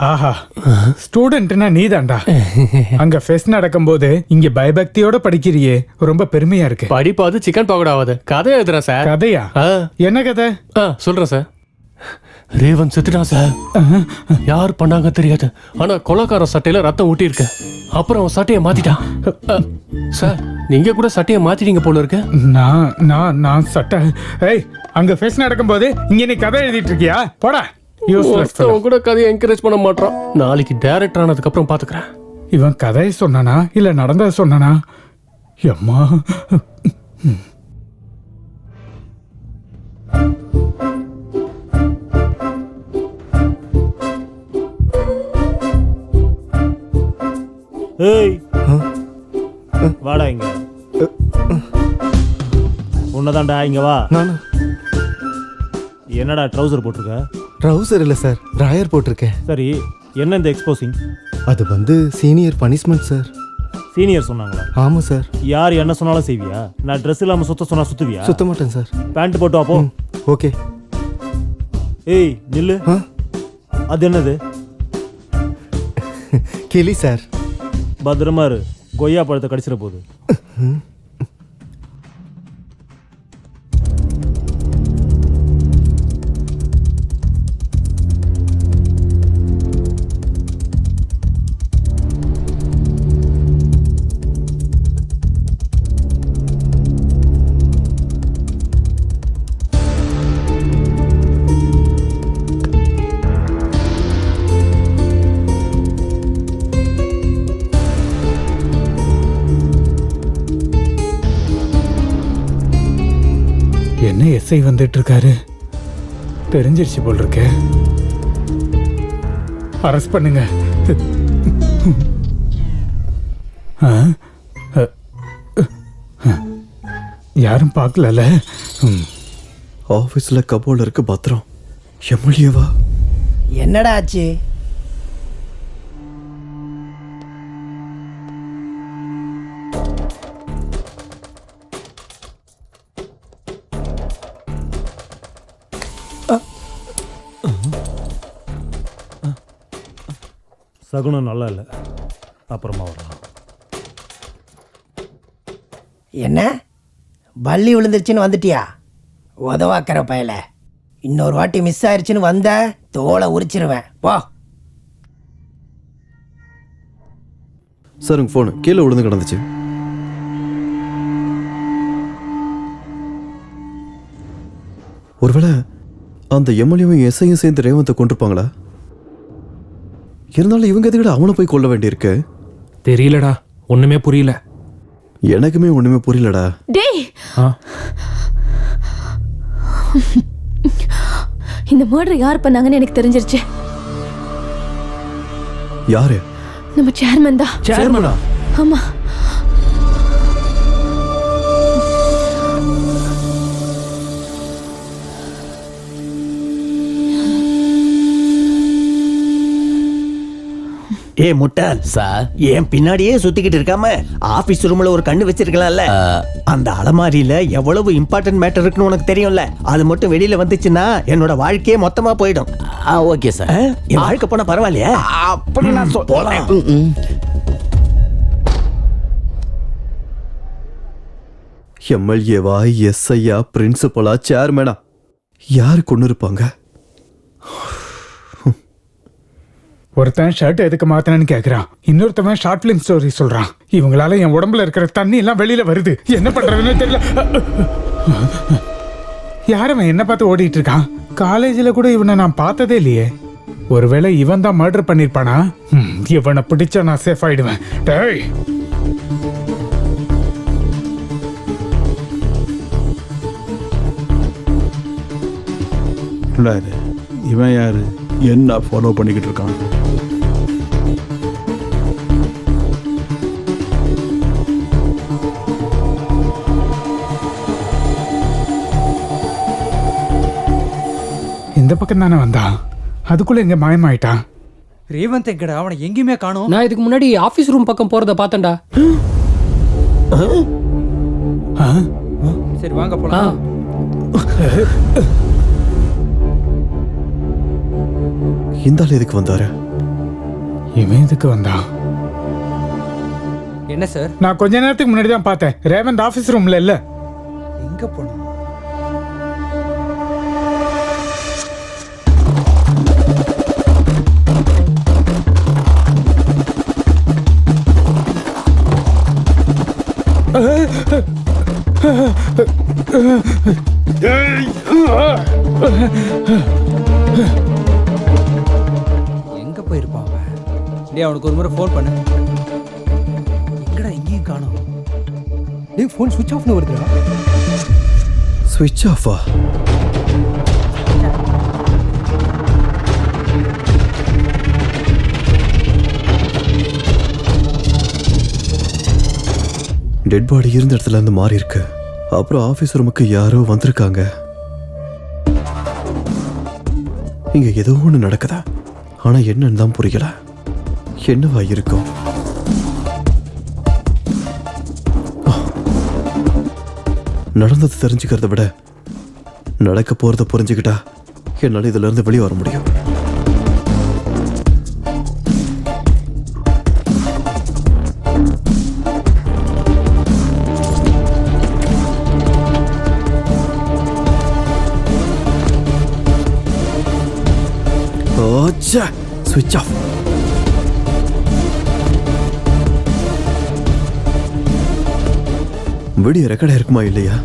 ஆஹா ஸ்டூடெண்ட்னா நீதான்டா. அங்க ஃபெஸ்ட் நடக்கும்போது இங்க பயபக்தியோட படிக்கிறியே, ரொம்ப பெருமையா இருக்கு. படிப்பாவது சிக்கன் பக்கோடா ஆகுது. கதை எழுதுறேன் சார். கதையா? என்ன கதை? சொல்றேன் சார். ரேவன் செத்துட்டான் சார். யார் பண்ணாங்க தெரியாது, ஆனா கொலைக்காரன் சட்டையில ரத்தம் ஊட்டி இருக்கு. அப்புறம் அவன் சட்டையை மாத்திட்டான். சார் நீங்க கூட சட்டையை மாத்திட்டீங்க போல இருக்கு. நான் சட்டை. ஏய், அங்க ஃபெஸ்ட் நடக்கும்போது இங்க நீ கதை எழுதிட்டு இருக்கியா? போடா. அவன் கூட கதையை என்கரேஜ் பண்ண மாட்டான். நாளைக்கு டைரக்டர் ஆனதுக்கு அப்புறம் பாத்துக்கிறேன். இவன் கதையை சொன்னானா இல்ல நடந்ததை சொன்னானா? அம்மா. ஏய் வாடா இங்க. உன்னதான்டா, இங்க வா. என்னடா ட்ரவுசர் போட்டிருக்க? ட்ரவுசர் இல்லை சார், ராயர் போட்டிருக்கேன். சரி, என்ன இந்த எக்ஸ்போசிங்? அது வந்து சீனியர் பனிஷ்மெண்ட் சார். சீனியர் சொன்னாங்களா? ஆமாம் சார். யார் என்ன சொன்னாலும் செய்வியா? நான் ட்ரெஸ் இல்லாமல் சுத்த சொன்னா சுத்துவியா? சுத்த மாட்டேன் சார். பேண்ட் போட்டு அப்போ. ஓகே. ஏய் நில்லு. அது என்னது? கிளி சார். பத்திரமா இரு, கொய்யா பழத்தை கடிச்சிட போகுது. என்ன எஸ்ஐ வந்துட்டு இருக்காரு? தெரிஞ்சிருச்சு போல் இருக்க. அரெஸ்ட் பண்ணுங்க. யாரும் பார்க்கல. ஆஃபீஸில் கபோர்டில் இருக்கு பத்திரம். எம்எல்ஏவா? என்னடா ஆச்சு? சகுனம் நல்லா இல்லை, அப்புறமா வரலாம். என்ன பள்ளி விழுந்துருச்சுன்னு வந்துட்டியா? உதவாக்கிற பயல. இன்னொரு வாட்டி மிஸ் ஆயிடுச்சுன்னு வந்த தோலை உரிச்சிருவேன். போ. சார் உங்கள் ஃபோனு கீழே விழுந்து கிடந்துச்சு. ஒருவேளை அந்த எம்எல்ஏவும் எஸ்ஐயும் சேர்ந்து ரேவந்தை கொண்டிருப்பாங்களா? இருந்தாலும் இவங்க எதுக்கிட்ட அவனை போய் கொல்ல வேண்டியிருக்கு? தெரியலடா, ஒண்ணுமே புரியல. எனக்குமே ஒண்ணுமே புரியலடா. டேய், இந்த மர்டர் யார் பண்ணாங்கன்னு எனக்கு தெரிஞ்சிருச்சு. யாரு? நம்ம சேர்மன் தான். சேர்மனா? ஆமா. ஏ முட்டாள் சார், ஏன் பின்னாடியே சுத்திக்கிட்டு இருக்காம ஆபீஸ் ரூம்ல ஒரு கண்ணு வச்சிருக்கலாம்ல? அந்த அலமாரியில எவ்வளவு இம்பார்ட்டன்ட் மேட்டர் இருக்குன்னு உனக்கு தெரியும்ல. அது மட்டும் வெளியில வந்துச்சுன்னா என்னோட வாழ்க்கையே மொத்தமா போயிடும். Okay sir. என் வாழ்க்கை போனா பரவாயில்லையா? அப்படி நான் போலாம். எம்எல்ஏவா, எஸ்ஐயா, பிரின்சிபலா, சேர்மேனா, யாரு கொண்டு இருப்பாங்க? ஒருத்தன் ஷர்ட் எதுக்கு மாத்தினு கேக்குறான், இன்னொருத்தவன் ஷார்ட் பிலிம் ஸ்டோரி சொல்றான். இவங்களால என் உடம்புல இருக்கிற தண்ணி எல்லாம் வெளியில வருது. என்ன பண்றதுன்னு தெரியல. யாரவன் என்ன பார்த்து ஓடிட்டு இருக்கான்? காலேஜில் கூட இவனை நான் பார்த்ததே இல்லையே. ஒருவேளை இவன் தான் மர்டர் பண்ணிருப்பானா? இவனை பிடிச்சா நான் சேஃப் ஆயிடுவேன். டேய், இவன் யாரு? என்ன ஃபாலோ பண்ணிக்கிட்டு இருக்கான்? இந்த பக்கம் தானே வந்தான், அதுக்குள்ள எங்க மாயமாயிட்டான். ரேவந்த் எங்கடா? அவனை எங்கேயுமே காணோம். நான் இதுக்கு முன்னாடி ஆபீஸ் ரூம் பக்கம் போறத பார்த்தேன்டா. சரி வாங்க போலாம். இந்த ஆள் எதுக்கு வந்தாரு? இவன் எதுக்கு வந்தான்? என்ன சார்? நான் கொஞ்ச நேரத்துக்கு முன்னாடி தான் பார்த்தேன். ரேவந்த் ஆபீஸ் ரூம்ல இல்ல. எங்க போனா? எங்க போயிருப்பான் அவன்? டேய் அவனுக்கு ஒரு முறை ஃபோன் பண்ணு. எங்கடா எங்கேயும் காணோம். டேய் ஃபோன் சுவிட்ச் ஆஃப்னு வருதுடா. ஸ்விட்ச் ஆஃபா? டெட் பாடி இருந்த இடத்துல இருந்து மாறி இருக்கு. அப்புறம் ஆபீஸ் ரூமுக்கு யாரோ வந்திருக்காங்க. இங்க ஏதோ ஒண்ணு நடக்குதா? ஆனா என்னன்னு தான் புரியல. என்னவா இருக்கும்? நடந்தது தெரிஞ்சுக்கிறத விட நடக்க போறத புரிஞ்சுக்கிட்டா என்னால இதுல இருந்து வெளியே வர முடியும். ஸ்விட்ச் ஆஃப். வீடியோ ரெக்கார்ட் இருக்குமா இல்லையா?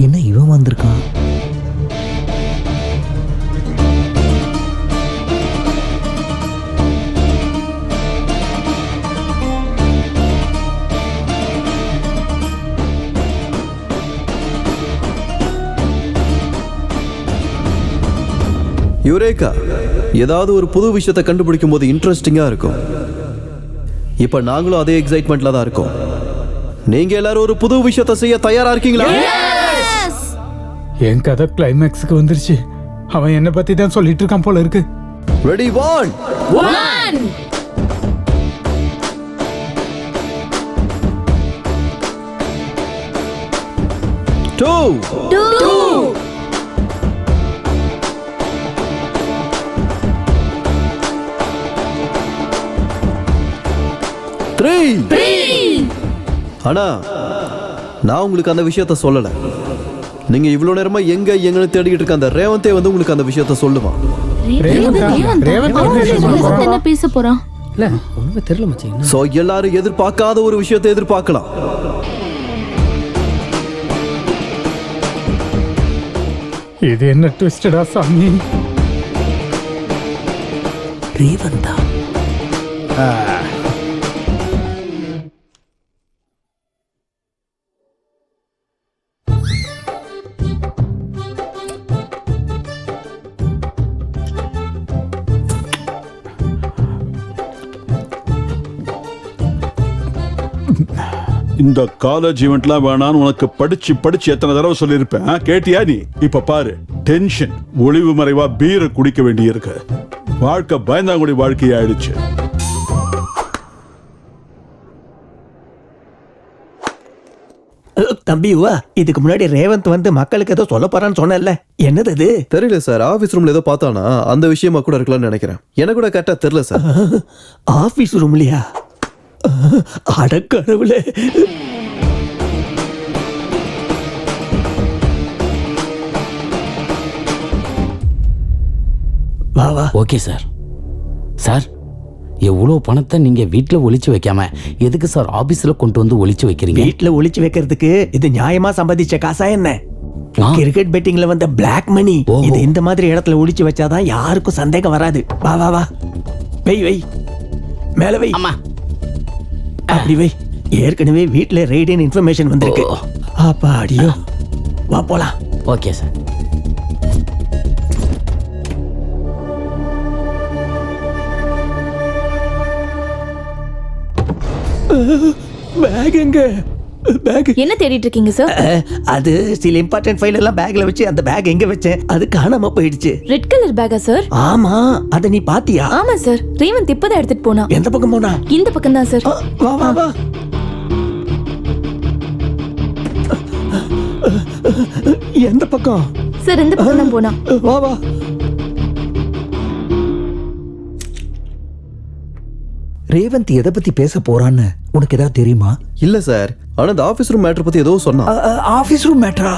என்ன இவன் வந்திருக்கான்? யுரேகா, ஏதாவது ஒரு புது விஷயத்தை கண்டுபிடிக்கும் போது இன்ட்ரெஸ்டிங்கா இருக்கும். இப்ப நாங்களும் அதே எக்ஸைட்மெண்ட்ல தான் இருக்கோம். நீங்க எல்லாரும் ஒரு புது விஷயத்தை செய்ய தயாரா இருக்கீங்களா? என் கதை கிளைமேக்ஸுக்கு வந்துருச்சு. அவன் என்ன பத்தி தான் சொல்லிட்டு இருக்கான் போல இருக்கு. ரெடி 1 2 3. ஆனா நான் உங்களுக்கு அந்த விஷயத்த சொல்லல. நீங்க இவ்வளவு நேரமா எங்கன்னு தேடிட்டு இருக்க அந்த ரேவந்தே வந்து உங்களுக்கு அந்த விஷயத்த சொல்லுவான். என்ன பேச போறான்? இல்ல ஒண்ணுமே தெரியல மச்சான். சோ எல்லாரும் எதிர்பார்க்காத ஒரு விஷயத்தை எதிர்பார்க்கலாம். இது என்ன ட்விஸ்டடா சாமி? ரேவந்தா. இந்த காலேஜ் ஈவெண்ட்லாம் வேணான்னு உனக்கு படிச்சு எத்தனை தடவை சொல்லியிருப்பேன். கேட்டியா நீ? இப்ப பாரு, டென்ஷன், ஒளிவு மறைவா பீரை குடிக்க வேண்டியிருக்கு. வாழ்க்கை பயந்தாங்குடி வாழ்க்கை ஆயிடுச்சு. தம்பிவா, இதுக்கு முன்னாடி ரேவந்த் வந்து மக்களுக்கு ஏதோ சொல்ல போறான்னு சொன்னல, என்னது அது? தெரியல சார். ஆபீஸ் ரூம்ல ஏதோ பார்த்தானா, அந்த விஷயமா கூட இருக்கலாம்னு நினைக்கிறேன். எனக்கு கூட கரெக்டா தெரியல சார். ஆபீஸ் ரூம்லயா? அடக்கடவுளே. வா வா. Okay sir. சார் எவ்வளோ பணத்தை நீங்க வீட்டில் ஒளிச்சு வைக்காம எதுக்கு சார் ஆபீஸ்ல கொண்டு வந்து ஒளிச்சு வைக்கிறீங்க? வீட்டுல ஒளிச்சு வைக்கிறதுக்கு இது நியாயமா சம்பாதிச்ச காசா என்ன? கிரிக்கெட் பெட்டிங்ல வந்த பிளாக் மணி. இது இந்த மாதிரி இடத்துல ஒளிச்சு வச்சாதான் யாருக்கும் சந்தேகம் வராது. வா வா வா, வை வை, மேல வை. ஆமா, அப்படி வை. ஏற்கனவே வீட்டுல ரெய்டின் இன்ஃபர்மேஷன் வந்திருக்கு. அப்பா அடியோ, வா போலாம். Okay sir. பேக் எங்க? பேக் என்ன தேடிட்டு இருக்கீங்க சார்? அது சில இம்பார்ட்டன்ட் ஃபைல் எல்லாம் பேக்ல வச்சு அந்த பேக் எங்க வச்சேன், அது காணாம போயிடுச்சு. ரெட் கலர் பேக்கா சார்? ஆமா, அத நீ பாத்தியா? ஆமா சார், ரேவந்த் இப்பதான் எடுத்துட்டு போனா. எந்த பக்கம் போனா? இந்த பக்கம் தான் சார். வா வா வா. எந்த பக்கம்? சார் இந்த பக்கம் தான் போனா. வா வா. ரேவந்த் எதை பத்தி பேச போறான்னு உனக்கு ஏதாவது தெரியுமா? இல்ல சார், ஆனா இந்த ஆபீஸ் ரூம் மேட்டர் பத்தி ஏதோ சொன்னா. ஆபீஸ் ரூம் மேட்டரா?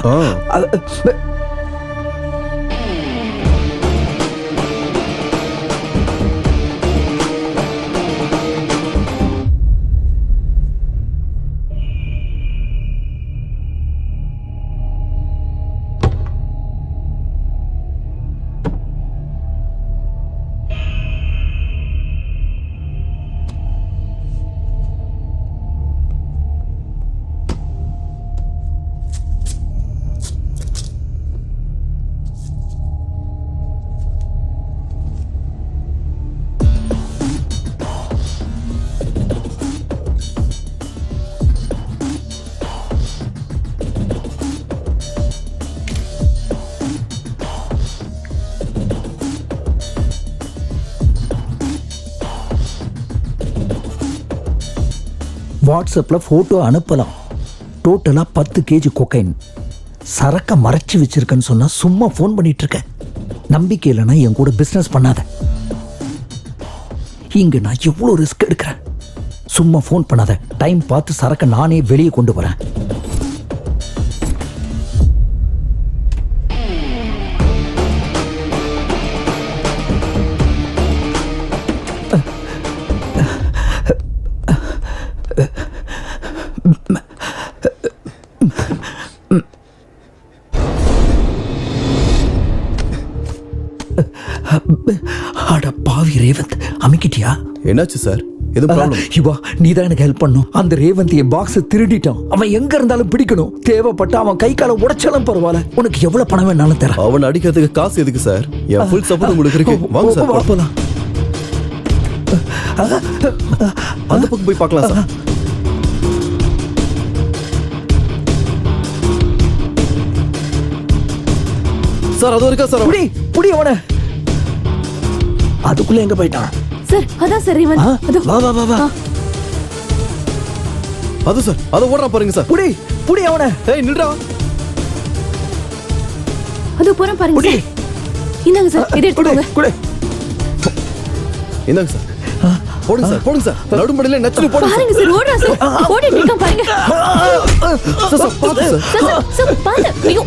வாட்ஸ்அப்ல போட்டோ அனுப்பலாம். டோட்டலா 10 kg கொக்கைன். சரக்க மறைச்சு வச்சிருக்கேன்னு சொன்னா சும்மா ஃபோன் பண்ணிட்டு இருக்கேன். நம்பிக்கை இல்லைன்னா என் கூட பிசினஸ் பண்ணாத. இங்க நான் எவ்வளவு ரிஸ்க் எடுக்கிறேன். சும்மா ஃபோன் பண்ணாத. டைம் பார்த்து சரக்க நானே வெளியே கொண்டு வரேன். அட பாவி ரேவந்த், அமைக்கிட்டியா? என்னாச்சு சார்? எது ப்ராப்ளம்? இவா, நீ தான் எனக்கு ஹெல்ப் பண்ணும். அந்த ரேவந்த் என் பாக்ஸ் திருடிட்டான். அவன் எங்க இருந்தாலும் பிடிக்கணும். தேவைப்பட்ட அவன் கை காலை உடைச்சாலும் பரவாயில்ல. உனக்கு எவ்வளவு பணம் வேணாலும் தரேன். அவன் அடிக்கிறதுக்கு காசு எதுக்கு சார்? என் ஃபுல் சப்போர்ட் உங்களுக்கு இருக்கு. வாங்க சார் போலாம். அந்த பக்கம் போய் பார்க்கலாம் சார். சார் அது இருக்கா சார்? புடி அவனை. அதுக்குள்ள எங்க போயிட்டான்? சார் அதான் சார் ரேவந்த். அது வா வா வா வா. அது சார், அது ஓடுறான் பாருங்க சார். புடி அவனை. ஏய் நில்றா. அது போறேன் பாருங்க சார். இந்தாங்க சார், இதை எடுத்துக்கோங்க. இந்தாங்க சார். போடுங்க சார், போடுங்க சார். நடுமடியில நச்சுல போடுங்க. பாருங்க சார், ஓடுறா சார். ஓடிட்டு இருக்கான் பாருங்க. சார் பாத்து சார். சார் பாத்து. ஐயோ.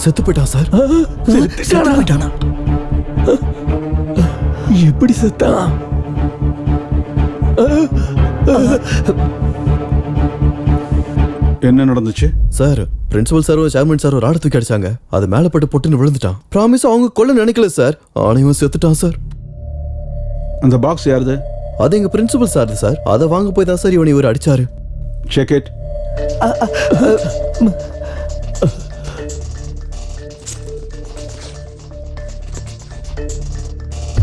செத்து போயிட்டான் சார். செத்து போயிட்டானா? எப்படி செத்தான்? என்ன நடந்துச்சு சார்? பிரின்சிபல் சாரும் சேர்மன் சாரும் ராட தூக்கி அடிச்சாங்க. அது மேல பட்டு பொட்டுன்னு விழுந்துட்டான். ப்ராமிஸ் அவங்க கொல்ல நினைக்கல சார். ஆனா இவன் செத்துட்டான் சார். அந்த பாக்ஸ் யாருது? அது எங்க பிரின்சிபல் சார் சார். அதை வாங்க போய் தான் சார் இவனை இவர் அடிச்சாரு. Check it.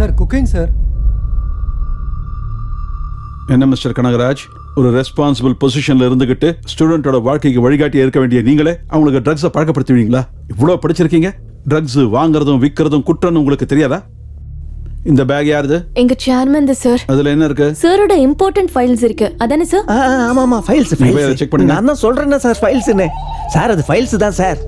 Sir cooking sir. என்ன மிஸ்டர் கனகராஜ், ஒரு ரெஸ்பான்சிபிள் பொசிஷன்ல இருந்துகிட்டு ஸ்டூடெண்டோட வாழ்க்கைக்கு வழிகாட்டியா இருக்க வேண்டிய நீங்களே அவங்களுக்கு ட்ரக்ஸை பழக்கப்படுத்துவீங்களா? இவ்வளவு படிச்சிருக்கீங்க. ட்ரக்ஸ் வாங்குறதும் விற்கிறதும் குற்றம்னு உங்களுக்கு தெரியாதா? இந்த பேக் யாருது? எங்க சேர்மன் சார். அதுல என்ன இருக்கு? சாரோட இம்பார்ட்டன்ட் ஃபைல்ஸ் இருக்கு. அதானே சார்? ஆமா ஆமா, ஃபைல்ஸ் செக் பண்ணுங்க. நான் தான் சொல்றேனே சார், ஃபைல்ஸ்னு. சார் அது ஃபைல்ஸ் தான் சார்.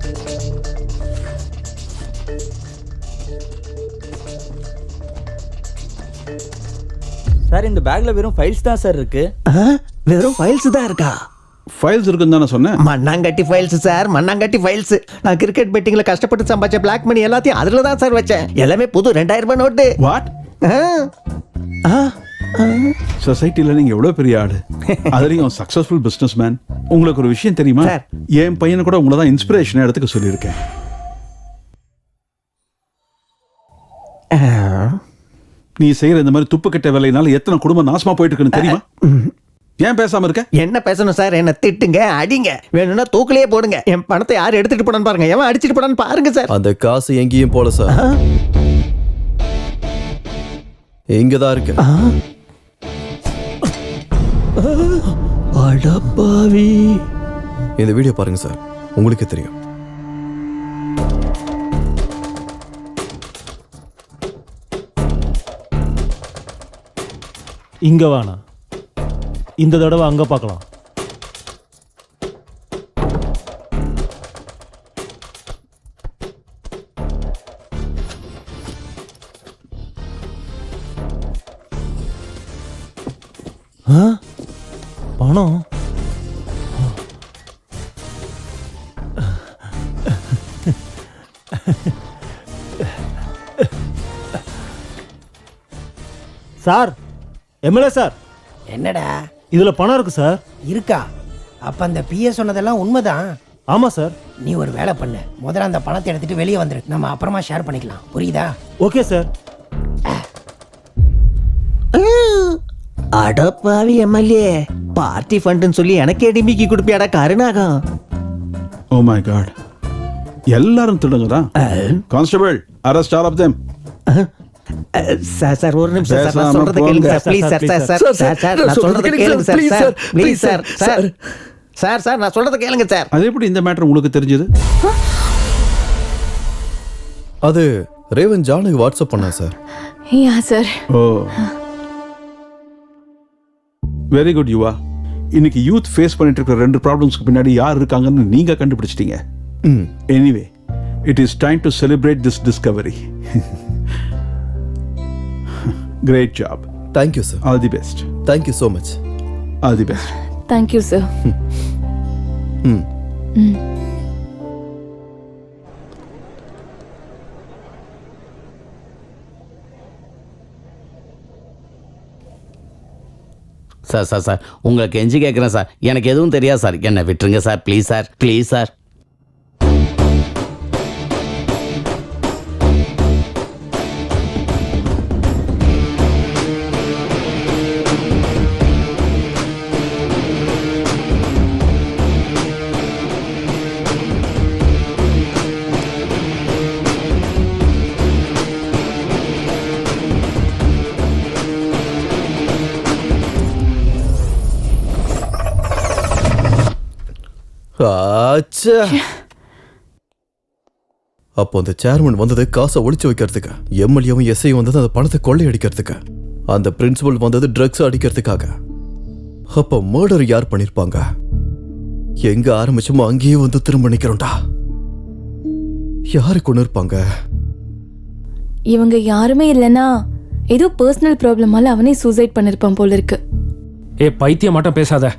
சார் இந்த பேக்ல வெறும் ஃபைல்ஸ் தான் சார் இருக்கு. வெறும் ஃபைல்ஸ் தான் இருக்கா? ஃபைல்ஸ் இருக்குன்னு தானே சொன்னேன். மண்ணாங்கட்டி ஃபைல்ஸ் சார், மண்ணாங்கட்டி ஃபைல்ஸ். நான் கிரிக்கெட் பெட்டிங்ல கஷ்டப்பட்டு சம்பாதிச்ச பிளாக் மணி எல்லாத்தையும் அதுல தான் சார் வச்சேன். எல்லாமே புது 2000 ரூபாய் நோட்டு. வாட்? சொசைட்டில நீங்க எவ்வளவு பெரிய ஆளு, அதுலயும் சக்சஸ்ஃபுல் பிசினஸ் மேன். உங்களுக்கு ஒரு விஷயம் தெரியுமா? என் பையனை கூட உங்களை தான் இன்ஸ்பிரேஷன் எடுத்துக்க சொல்லியிருக்கேன். நீ செய்யற இந்த மாதிரி துப்பு கட்ட வேலையினால எத்தனை குடும்பம் நாசமா போயிட்டு இருக்குன்னு தெரியுமா? ஏன் பேசாம இருக்க? என்ன பேசணும் சார்? என்ன திட்டுங்க, அடிங்க, வேணும்னா தூக்கிலேயே போடுங்க. என் பணத்தை யார் எடுத்துட்டு போனான்னு பாருங்க, எவன் அடிச்சிட்டு போனான்னு பாருங்க சார். அந்த காசு எங்கேயும் போல சார், இங்கதான் இருக்கு. அடப்பாவி. இந்த வீடியோ பாருங்க சார், உங்களுக்கே தெரியும். இங்க வேணாம், இந்த தடவை அங்க பார்க்கலாம். பணம் சார், எம்எல்ஏ சார். என்னடா இதுல பணம் இருக்கு சார். இருக்கா? அப்ப அந்த பிஎஸ் சொன்னதெல்லாம் உண்மைதான். ஆமா சார். நீ ஒரு வேலை பண்ணு, முதல்ல அந்த பணத்தை எடுத்துட்டு வெளியே வந்துரு, நம்ம அப்புறமா ஷேர் பண்ணிக்கலாம், புரியுதா? Okay sir. அடப்பாவி எம்எல்ஏ, பார்ட்டி ஃபண்ட்னு சொல்லி எனக்கே டிமிக்கி கொடுப்பியாடா கருணாகம். ஓ மை காட், எல்லாரும் திருடுங்க தான். Constable, arrest all of them. Sir sir ஒரு நிமிஷம் சார், நான் சொல்றத கேளுங்க sir please sir. Sir sir sir sir நான் சொல்றத கேளுங்க sir. Sir please sir. Sir sir sir நான் சொல்றத கேளுங்க சார். அது எப்படி இந்த மேட்டர் உங்களுக்கு தெரிஞ்சது? அது ரேவன் ஜானுக்கு வாட்ஸ்அப் பண்ணா சார். யா சார். ஓ வெரி குட் யுவா. இன்னைக்கு யூத் ஃபேஸ் பண்ணிட்டு இருக்கிற 2 ப்ராப்ளம்ஸ்க்கு பின்னாடி யார் இருக்காங்கன்னு நீங்க கண்டுபிடிச்சிட்டீங்க. Anyway, it is time to celebrate this discovery. Great job. Thank you sir. All the best. Thank you so much. All the best. Thank you sir. Sir sir sir உங்களுக்கு கெஞ்சி கேட்குறேன் சார், எனக்கு எதுவும் தெரியாது சார், என்னை விட்டுருங்க sir, please sir, please sir. அப்போ அந்த சேர்மன் வந்தது காசை ஒளிச்சு வைக்கிறதுக்கு, எம்எல்ஏவும் எஸ்ஐ வந்தது அந்த பணத்தை கொள்ளையடிக்கிறதுக்கு, அந்த பிரின்சிபல் வந்தது ட்ரக்ஸ் அடிக்கிறதுக்காக. அப்போ மர்டர் யார் பண்ணிருப்பாங்க? எங்க ஆரம்பிச்சோமோ அங்கேயே வந்து திரும்ப நிக்கிறோம்டா. யாரு கொண்டு இருப்பாங்க? இவங்க யாருமே இல்லைன்னா ஏதோ பர்சனல் ப்ராப்ளமால அவனே சூசைட் பண்ணிருப்பான் போல இருக்கு. ஏ பைத்தியம் மட்டும் பேசாத.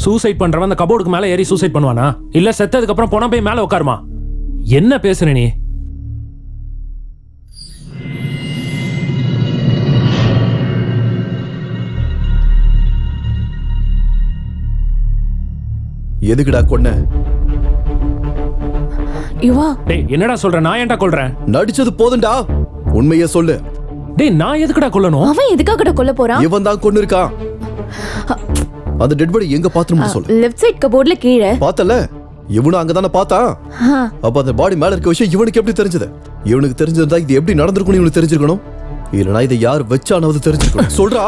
சூசைட் பண்றவன் அந்த கபோர்டுக்கு மேல ஏறி சூசைட் பண்ணுவானா? இல்ல செத்ததுக்கு அப்புறம் போனா போய் மேல உட்காருமா? என்ன பேசுற நீ? எதுக்குடா கொன்ன? யுவா, டேய் என்னடா சொல்ற? நான் ஏன்டா கொல்றேன்? நடிச்சது போதும்டா, உண்மையை சொல்லு. டேய் நான் எதுக்குடா கொல்லணும்? அவன் எதுக்காகடா கொல்ல போறான்? இவன் தான் கொன்னு இருக்கான். அந்த டெட் பாடி எங்க பாத்ரூம்ல சொல்லு. லெஃப்ட் சைடு கபோர்ட்ல கீழே. பார்த்தல, இவனும் அங்கதானே பார்த்தான். அப்ப அந்த பாடி மேல இருக்க விஷயம் இவனுக்கு எப்படி தெரிஞ்சது? இவனுக்கு தெரிஞ்சிருந்தா இது எப்படி நடந்திருக்கும்னு இவனுக்கு தெரிஞ்சிருக்கணும். இல்லனா இதை யார் வச்சானது தெரிஞ்சிருக்கணும். சொல்றா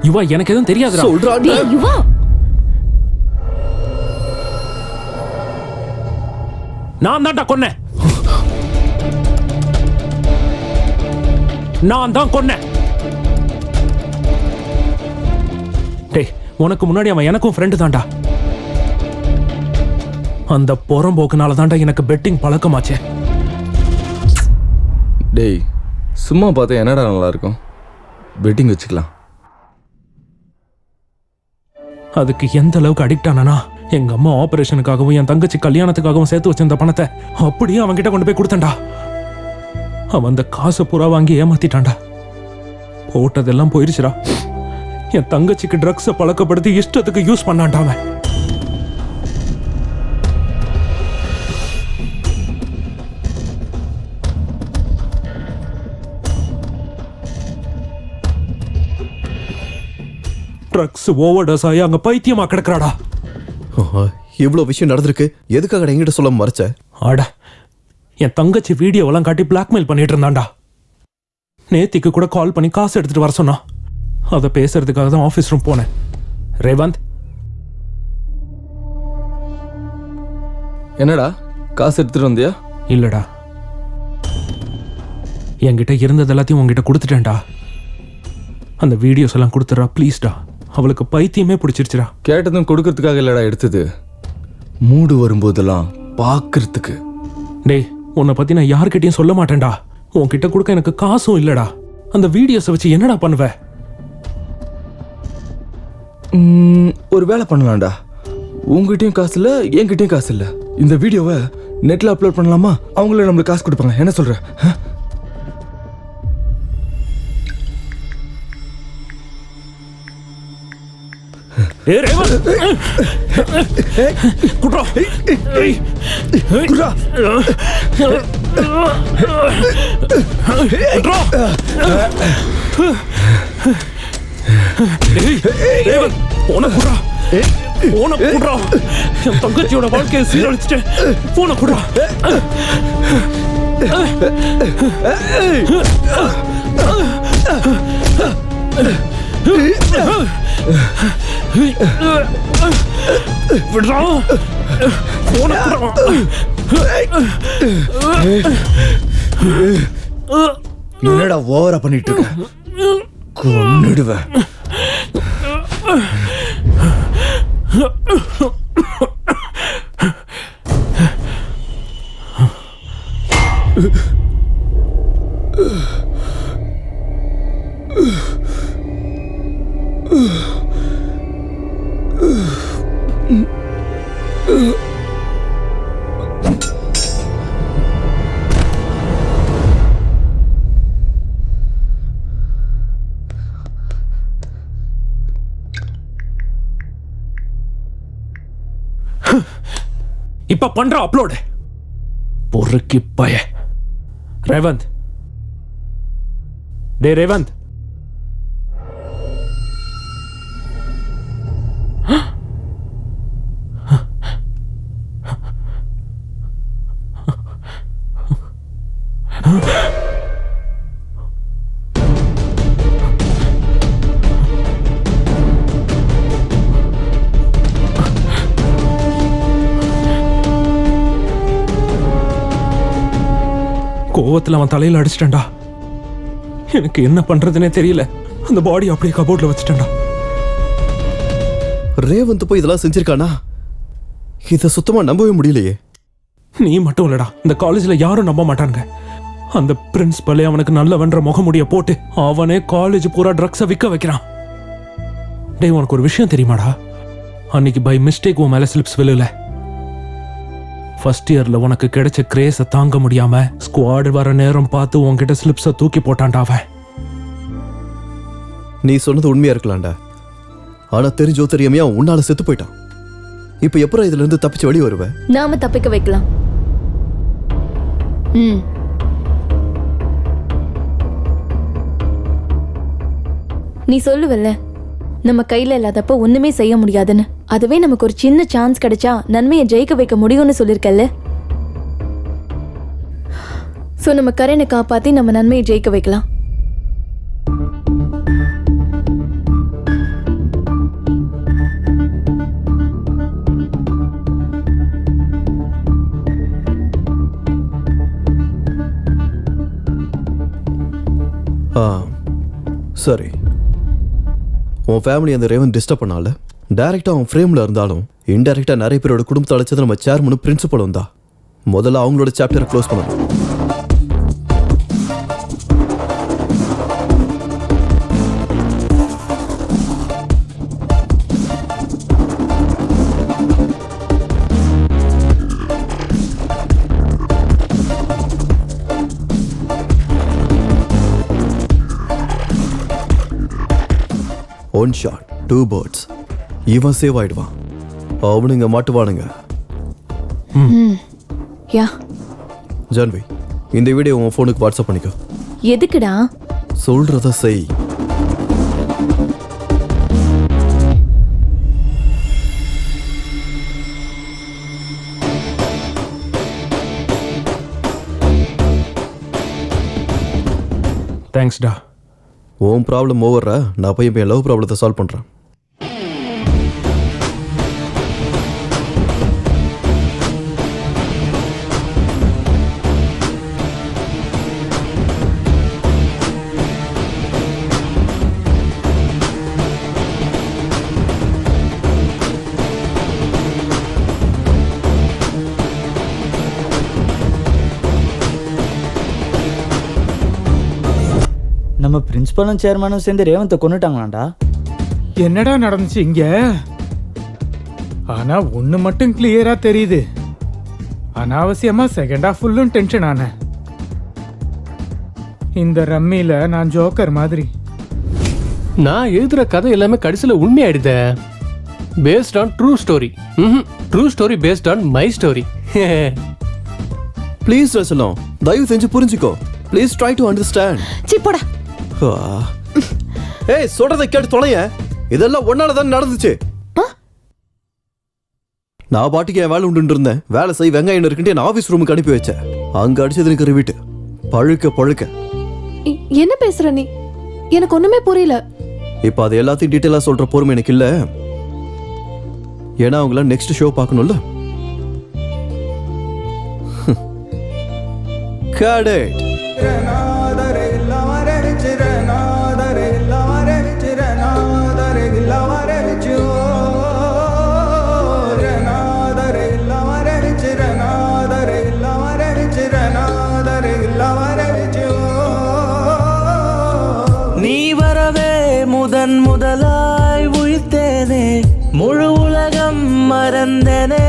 யுவா, எனக்கு எதுவும் தெரியாதுடா. சொல்றா. டேய் யுவா, நான் தான்டா கொன்னேன். நான் தான் கொன்னேன். டேய் உனக்கு முன்னாடி அவன் எனக்கும் ஃப்ரெண்டு தான்டா. அந்த புறம்போக்குனால தான்டா எனக்கு பெட்டிங் பழக்கமாச்சே. டேய் சும்மா பார்த்தா என்னடா நல்லா இருக்கும்? பெட்டிங் வச்சுக்கலாம். அதுக்கு எந்த அளவுக்கு அடிக்ட் ஆனானா, எங்க அம்மா ஆபரேஷனுக்காகவும் என் தங்கச்சி கல்யாணத்துக்காகவும் சேர்த்து வச்சிருந்த பணத்தை அப்படியே அவன்கிட்ட கொண்டு போய் கொடுத்தேன்டா. அவன் அந்த காசை பூரா வாங்கி ஏமாத்திட்டான்டா. போட்டதெல்லாம் போயிருச்சுடா. என் தங்கச்சிக்கு ட்ரக்ஸை பழக்கப்படுத்தி இஷ்டத்துக்கு யூஸ் பண்ணான்டா அவன். ட்ரக்ஸ் ஓவர்டோஸ் ஆகி அங்க பைத்தியமா கிடக்குறாடா. இவ்வளவு விஷயம் நடந்திருக்கு, எதுக்காக என்கிட்ட சொல்ல மறைச்ச? ஆட, என் தங்கச்சி வீடியோவெல்லாம் காட்டி பிளாக்மெயில் பண்ணிட்டு இருந்தான்டா. நேத்திக்கு கூட கால் பண்ணி காசு எடுத்துட்டு வர சொன்னான். அதை பேசுறதுக்காக தான் ஆஃபீஸ் ரூம் போனேன். ரேவந்த், என்னடா காசு எடுத்துட்டு வந்தியா? இல்லடா, என்கிட்ட இருந்தது எல்லாத்தையும் உங்ககிட்ட கொடுத்துட்டேன்டா. அந்த வீடியோஸ் எல்லாம் கொடுத்துடா ப்ளீஸ்டா. அவளுக்கு பைத்தியமே பிடிச்சிருச்சுடா. கேட்டதும் கொடுக்கறதுக்காக இல்லடா எடுத்தது, மூடு வரும்போதெல்லாம் பார்க்கறதுக்கு. டேய், உன்னை பத்தி நான் யார்கிட்டயும் சொல்ல மாட்டேன்டா. உன்கிட்ட கொடுக்க எனக்கு காசும் இல்லடா. அந்த வீடியோஸை வச்சு என்னடா பண்ணுவ? ஒரு வேலை பண்ணலாம்டா. உங்ககிட்டயும் காசு இல்லை, என்கிட்டயும் காசு இல்லை. இந்த வீடியோவை நெட்ல அப்லோட் பண்ணலாமா? அவங்களே நம்மளுக்கு காசு கொடுப்பாங்க. என்ன சொல்ற? என் தங்கச்சியோட வாழ்க்கையை சீரழிச்சிட்டேன். போன குடுறா. என்னடா ஓவரா பண்ணிட்டு இருக்க? கொன்னுடுவேன். இப்ப பண்ற அப்லோடு பொறுக்கி பய. ரேவந்த், டே ரேவந்த், கோவத்தில் அவன் தலையில் அடிச்சிட்டா. எனக்கு என்ன பண்றதுனே தெரியல. அந்த பாடி அப்படியே கபோர்ட்ல வச்சுட்டா. ரேவந்த் போய் இதெல்லாம் செஞ்சிருக்கானா? இதை சுத்தமா நம்பவே முடியலையே. நீ மட்டும் இல்லடா, இந்த காலேஜ்ல யாரும் நம்ப மாட்டாங்க. அந்த பிரின்சிபலே அவனுக்கு நல்லவன்ற முகமுடிய போட்டு அவனே காலேஜ் பூரா ட்ரக்ஸை விற்க வைக்கிறான். டேய், உனக்கு ஒரு விஷயம் தெரியுமாடா? அன்னைக்கு பை மிஸ்டேக் உன் மேல ஸ்லிப்ஸ் விழுல. ஃபர்ஸ்ட் இயர்ல உனக்கு கிடைச்ச கிரேஸை தாங்க முடியாம ஸ்குவாட் வர நேரம் பார்த்து உன்கிட்ட ஸ்லிப்ஸை தூக்கி போட்டான்டா அவன். நீ சொன்னது உண்மையா இருக்கலாம்டா. ஆனா தெரிஞ்சோ தெரியாமையா உன்னால செத்து போயிட்டான். இப்ப எப்பறம் இதுல இருந்து தப்பிச்சு வெளியே வருவ? நாம தப்பிக்க வைக்கலாம். நீ சொல்லுவல்ல, நம்ம கையில இல்லாதப்ப ஒண்ணுமே செய்ய முடியாதுன்னு. அதுவே நமக்கு ஒரு சின்ன சான்ஸ் கிடைச்சா நன்மையை ஜெயிக்க வைக்க முடியும்னு சொல்லிருக்கல்ல. சோ நம்ம கரனை காப்பாத்தி நம்ம நன்மையை ஜெயிக்க வைக்கலாம். சரி, உன் ஃபேமிலி அந்த ரேவன் டிஸ்டர்ப் பண்ணால டைரக்டா அவன் ஃப்ரேம்ல இருந்தாலும் இன்டைரக்டா நிறைய பேரோட குடும்பத்தை அழைச்சது நம்ம சேர்மனும் பிரின்சிபலும் தான். முதல்ல அவங்களோட சாப்டரை க்ளோஸ் பண்ணணும். One shot 2 birds. இவன் சேவ் ஆயிடுவான், அவனுங்க மாட்டுவானுங்க. யா ஜான்வி, இந்த வீடியோ உன் ஃபோனுக்கு வாட்ஸ்அப் பண்ணிக்கோ. எதுக்குடா? சொல்றத செய். தேங்க்ஸ்டா. உன் ப்ராப்ளம் ஓவர்ரா, நான் போய் என் லவ் ப்ராப்ளத்தை சால்வ் பண்ணுறேன். நம்ம பிரின்சிபலும் சேர்மனும் சேர்ந்து ரேவந்தை கொண்டுட்டாங்களாண்டா. என்னடா நடந்துச்சு இங்க? ஆனா ஒண்ணு மட்டும் கிளியரா தெரியுது, அனாவசியமா செகண்ட் ஹாஃப் ஃபுல்லும் டென்ஷன் ஆனேன். இந்த ரம்மியில நான் ஜோக்கர் மாதிரி. நான் எழுதுற கதை எல்லாமே கடைசியில் உண்மையாயிடுதே. Based on true story. True story based on my story. Please Rasalam, தயவு செஞ்சு புரிஞ்சுக்கோ. Please try to understand. சிப்போடா. ஏய், சொல்றதை கேட்டு தொலைய. இதெல்லாம் ஒன்னால தான் நடந்துச்சு. நான் பாட்டுக்கு என் வேலை உண்டு இருந்தேன். வேலை செய், வெங்காயம் இருக்குன்ட்டு என் ஆஃபீஸ் ரூமுக்கு அனுப்பி வச்சேன். அங்க அடிச்சது எனக்கு ரிவிட்டு பழுக்க பழுக்க. என்ன பேசுற நீ? எனக்கு ஒண்ணுமே புரியல. இப்ப அது எல்லாத்தையும் டீட்டெயிலா சொல்ற பொறுமை எனக்கு இல்ல. ஏன்னா அவங்கள நெக்ஸ்ட் ஷோ பார்க்கணும்ல. Cadet. நீ வரவே முதன் முதலாய் உயிர்த்தேனே, முழு உலகம் மறந்தனே.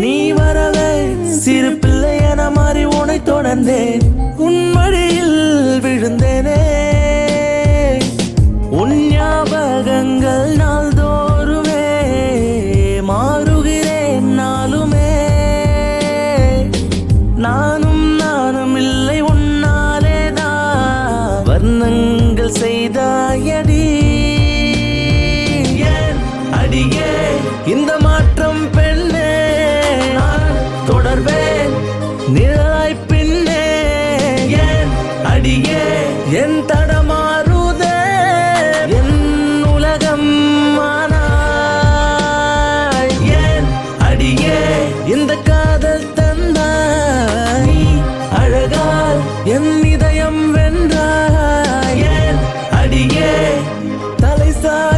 நீ வரவே சிறு பிள்ளை என மாறி உனை தொடர்ந்தேன், உன் மடியில் விழுந்தேனே. உன் ஞாபகங்கள் நாள்தோறுமே மாறுகிறேன் நாளுமே. நானும் நானும் இல்லை உன்னாலேதான் வர்ணங்கள் செய்தாயடி. ஏன் அடியே இந்த மாற்றம் பெண்ணே, தொடர்வேன் நிழலாய் பின்னே. ஏன் அடியே என் தடமாறுதே என் உலகம் ஆனாய். ஏன் அடியே இந்த காதல் தந்தாய், நீ அழகால் என் இதயம் வென்றாய். ஏன் அடியே தலை சாய்